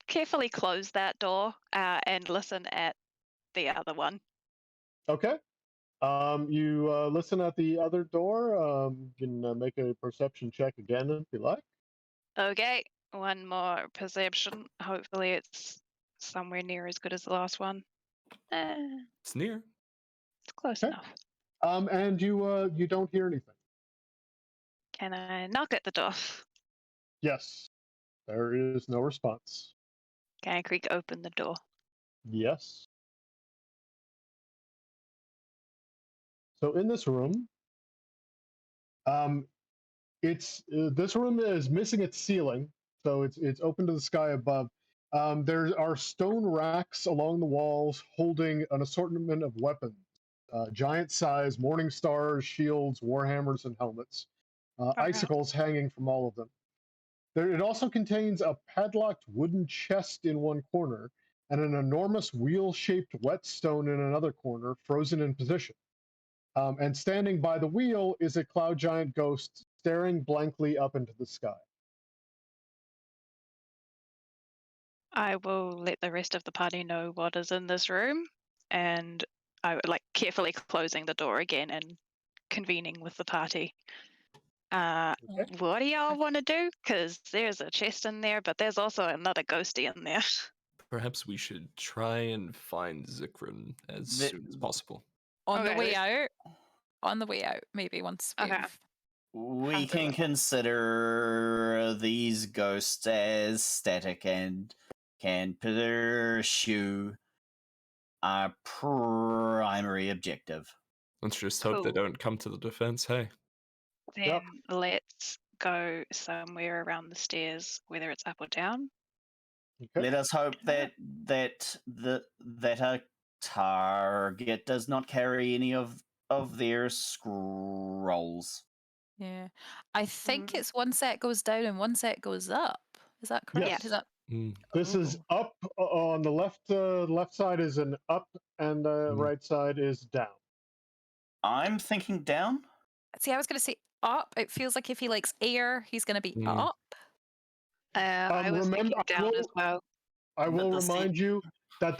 carefully close that door and listen at the other one. Okay. You listen at the other door. You can make a perception check again if you like. Okay, one more perception. Hopefully it's somewhere near as good as the last one. It's near. It's close Okay. enough. And you don't hear anything. Can I knock at the door? Yes. There is no response. Can I creak open the door? Yes. So in this room, it's this room is missing its ceiling, so it's open to the sky above. There are stone racks along the walls holding an assortment of weapons, giant size morning stars, shields, warhammers, and helmets. Icicles hanging from all of them. It also contains a padlocked wooden chest in one corner and an enormous wheel-shaped whetstone in another corner, frozen in position. And standing by the wheel is a cloud giant ghost staring blankly up into the sky. I will let the rest of the party know what is in this room, and I would like carefully closing the door again and convening with the party. What do y'all want to do? Because there's a chest in there, but there's also another ghosty in there. Perhaps we should try and find Zikrin as soon as possible. On the Okay. way out. On the way out, maybe once we've. Okay. We Hunter can way. consider these ghosts as static and can pursue our primary objective. Let's just hope they Cool. don't come to the defense. Hey, Then Yep. let's go somewhere around the stairs, whether it's up or down. Okay. Let us hope that our target does not carry any of their scrolls. Yeah. I think Mm. it's one set goes down and one set goes up. Is that correct? Yes. Is that... This is Oh. up on the left side is an up and the right side is down. I'm thinking down. See, I was going to say up. It feels like if he likes air, he's going to be Mm. up. I was thinking down as well. I will the remind you that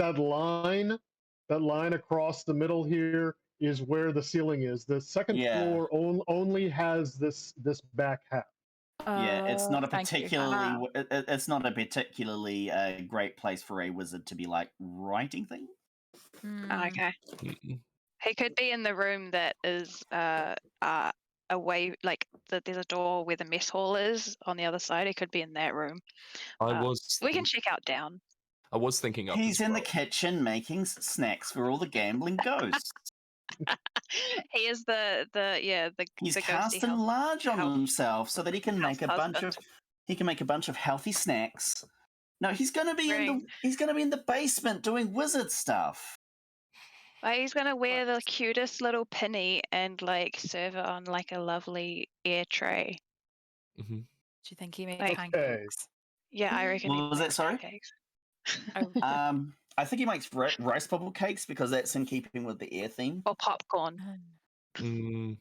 line across the middle here is where the ceiling is. The second floor only has this back half. Yeah, it's not a Thank you. particularly it's not a particularly great place for a wizard to be like writing things. Okay. Mm. He could be in the room that is away, like there's a door where the mess hall is on the other side. He could be in that room. We can check out down. I was thinking up. He's as in well. the kitchen making snacks for all the gambling ghosts. He is the He's the ghosty casting house. large on himself so that he can make a bunch husband. of healthy snacks. No, he's gonna be Wearing- in the basement doing wizard stuff. Like, he's gonna wear the cutest little penny and like serve it on like a lovely air tray. Mhm. Do you think he makes Like- pancakes? Yeah, I reckon. What he was that, makes sorry? pancakes. Oh, I think he makes rice bubble cakes because that's in keeping with the air theme. Or popcorn. Mm.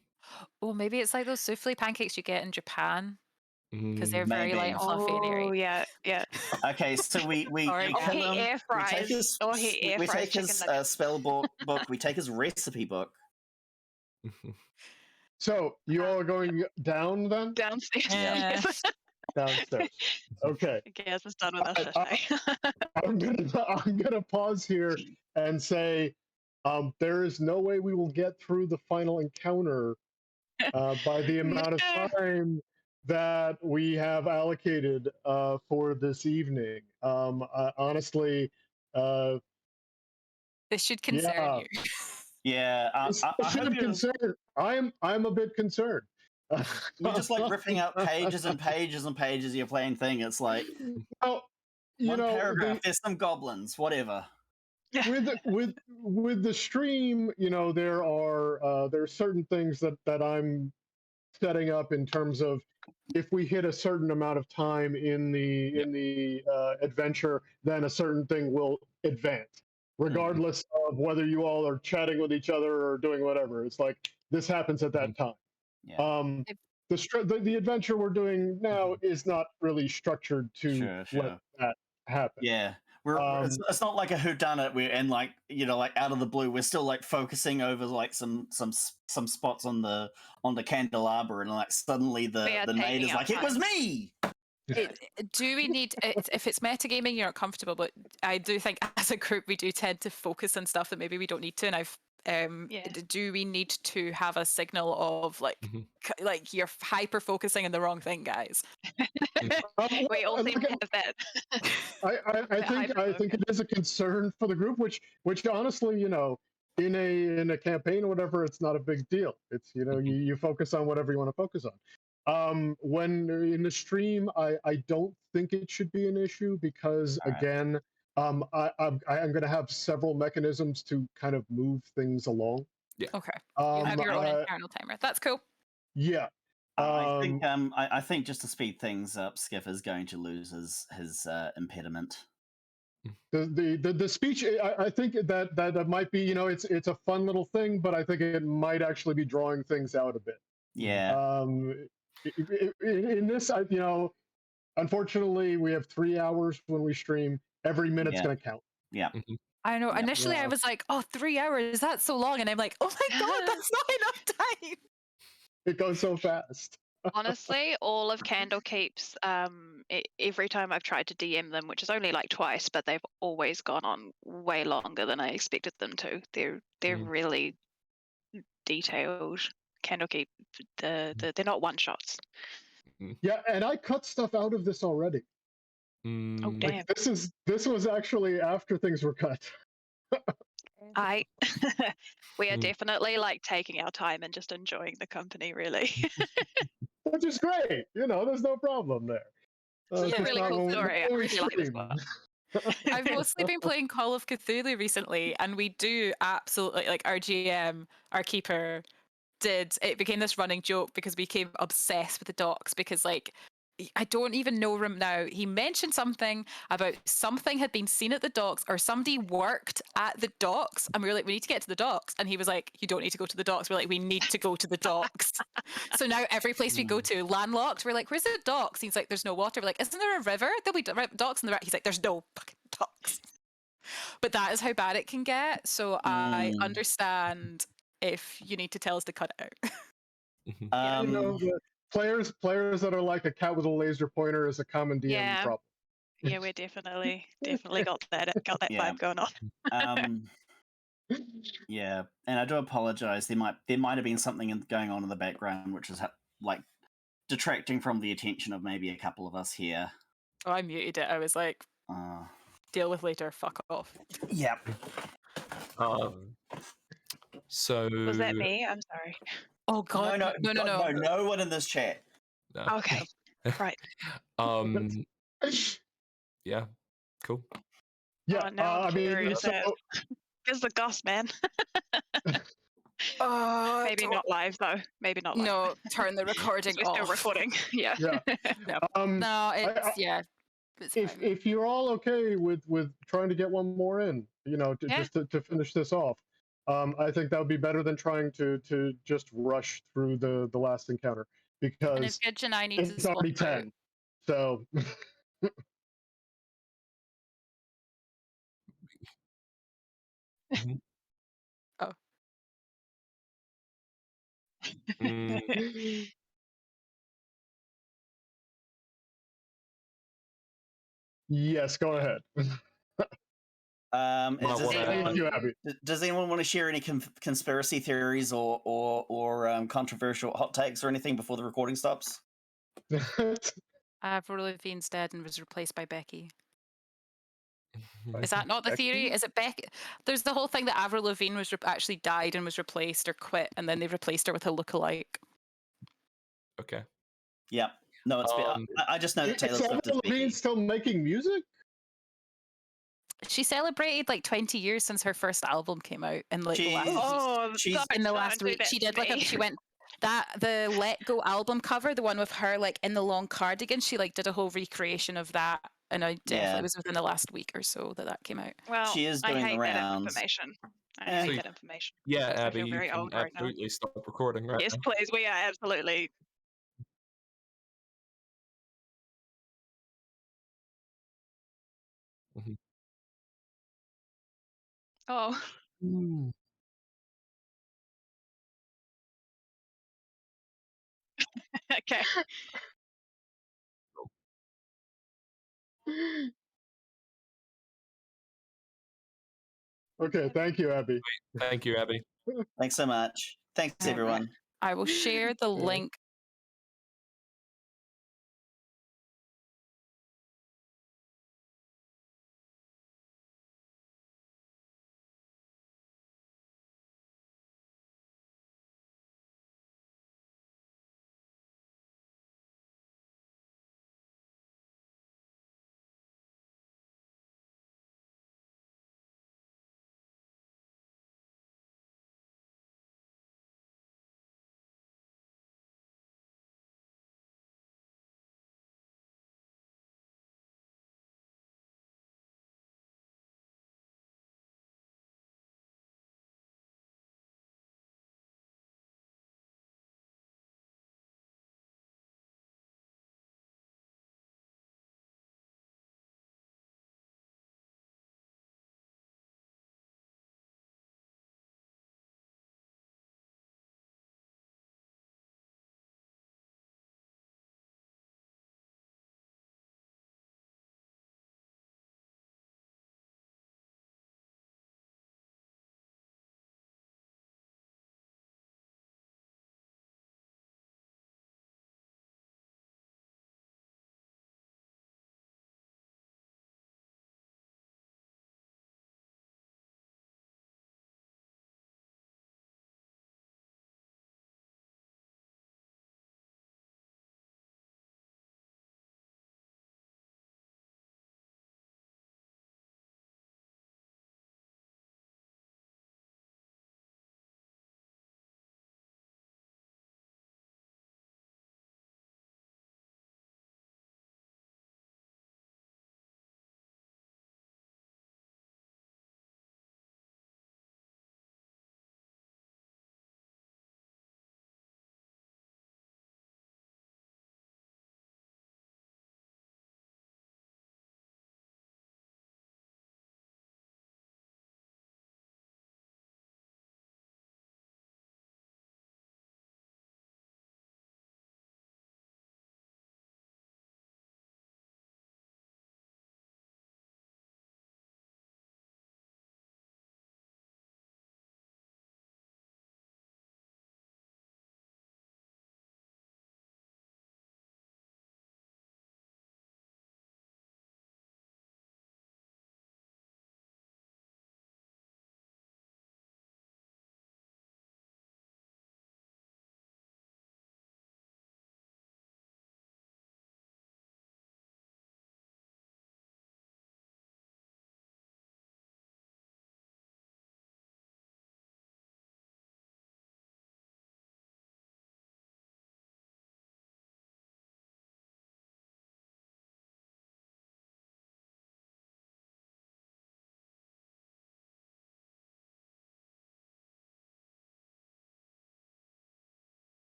oh, maybe it's like those souffle pancakes you get in Japan because they're Mm. very light Maybe. and fluffy and airy. Oh yeah, yeah. Okay, so we Sorry, Or guys. he kill him. air We fries. take his Or he air we fries take his chicken nuggets. spell book. We take his recipe book. So you all are going down then? Downstairs. Yeah. Yes. Downstairs. Okay. I guess it's done with us I- today. I'm gonna pause here and say there is no way we will get through the final encounter by the amount of time that we have allocated for this evening. Honestly, This should concern Yeah. you. Yeah, I should hope have you're, concerned. I'm a bit concerned. you're just like ripping out pages and pages and pages of your plain thing. It's like Well, you one know, paragraph. There's some goblins, whatever. with the stream, you know, there are certain things that I'm setting up in terms of if we hit a certain amount of time in the adventure, then a certain thing will advance, regardless of whether you all are chatting with each other or doing whatever. It's like this happens at that time. Yeah. The adventure we're doing now is not really structured to Sure. let that happen. Yeah. It's not like a whodunit and like, you know, like out of the blue, we're still like focusing over like some spots on the candelabra, and like suddenly the maid is like, it was me. Do we need if it's metagaming you're not comfortable, but I do think as a group we do tend to focus on stuff that maybe we don't need to, and I've do we need to have a signal of like like you're hyper focusing on the wrong thing, guys? We all seem to have that. I think it is a concern for the group, which honestly, you know, in a campaign or whatever, it's not a big deal. It's, you know, you focus on whatever you want to focus on. When in the stream, I don't think it should be an issue because again, I'm going to have several mechanisms to kind of move things along. Yeah. Okay. You have your own internal timer. That's cool. Yeah. I think just to speed things up, Skiff is going to lose his impediment. The speech, I think that might be, you know, it's a fun little thing, but I think it might actually be drawing things out a bit. Yeah. In this, you know, unfortunately, we have 3 hours when we stream. Every minute's going to count. Yeah. I know. Initially, I was like, "Oh, 3 hours? That's so long," and I'm like, "Oh my god, that's not enough time." It goes so fast. Honestly, all of Candlekeep's, every time I've tried to DM them, which is only like twice, but they've always gone on way longer than I expected them to. They're really detailed. Candlekeep, they're not one shots. Yeah, and I cut stuff out of this already. Oh damn! Like, this was actually after things were cut. We are definitely like taking our time and just enjoying the company, really. Which is great. You know, there's no problem there. It's a really cool story. I really like this one. I've mostly been playing Call of Cthulhu recently, and we do absolutely like our GM, our keeper, it became this running joke because we became obsessed with the docs because like I don't even know him now. He mentioned something about something had been seen at the docks, or somebody worked at the docks, and we were like, we need to get to the docks. And he was like, you don't need to go to the docks. We're like, we need to go to the docks. So now every place we go to, landlocked, we're like, where's the docks? He's like, there's no water. We're like, isn't there a river? There'll be docks in the river. He's like, there's no fucking docks. But that is how bad it can get. So I understand if you need to tell us to cut it out. You know, the players that are like a cat with a laser pointer is a common DM Yeah. problem. Yeah, we're definitely got that Yeah. vibe going on. Yeah, and I do apologize. There might have been something going on in the background, which is like detracting from the attention of maybe a couple of us here. Oh, I muted it. I was like, deal with later. Fuck off. Yep. So Was that me? I'm sorry. Oh God, no. No one in this chat. No. Okay, right. Yeah, cool. Yeah, Oh, now I'm curious. so, Here's the goss, man. Maybe not live though. Maybe not live. No, turn the recording We're off. still recording. Yeah. No, it's It's if you're all okay with trying to get one more in, you know, just to finish this off, I think that would be better than trying to just rush through the last encounter, because and if Gidge and I need it's to already swap out. 10. So Oh. Yes, go ahead. Does you, Abby. Does anyone want to share any conspiracy theories or controversial hot takes or anything before the recording stops? Avril Lavigne's dead and was replaced by Becky. Is that not the theory? Is it Becky? There's the whole thing that Avril Lavigne was actually died and was replaced or quit, and then they replaced her with a lookalike. Okay. Yep. No, it's I just know that Taylor Swift is Avril Lavigne still making music? She celebrated like 20 years since her first album came out, and like in the last week she did like she went the Let Go album cover, the one with her like in the long cardigan. She like did a whole recreation of that, and I definitely was within the last week or so that got out. Well, she is doing I hate the that rounds. information. I hate that information. Yeah, Abby, I feel you very can old right now. absolutely stop recording right Yes, now. please. We are absolutely. Oh. Okay. Okay, thank you, Abby. Thank you, Abby. Thanks so much. Thanks, everyone. I will share the link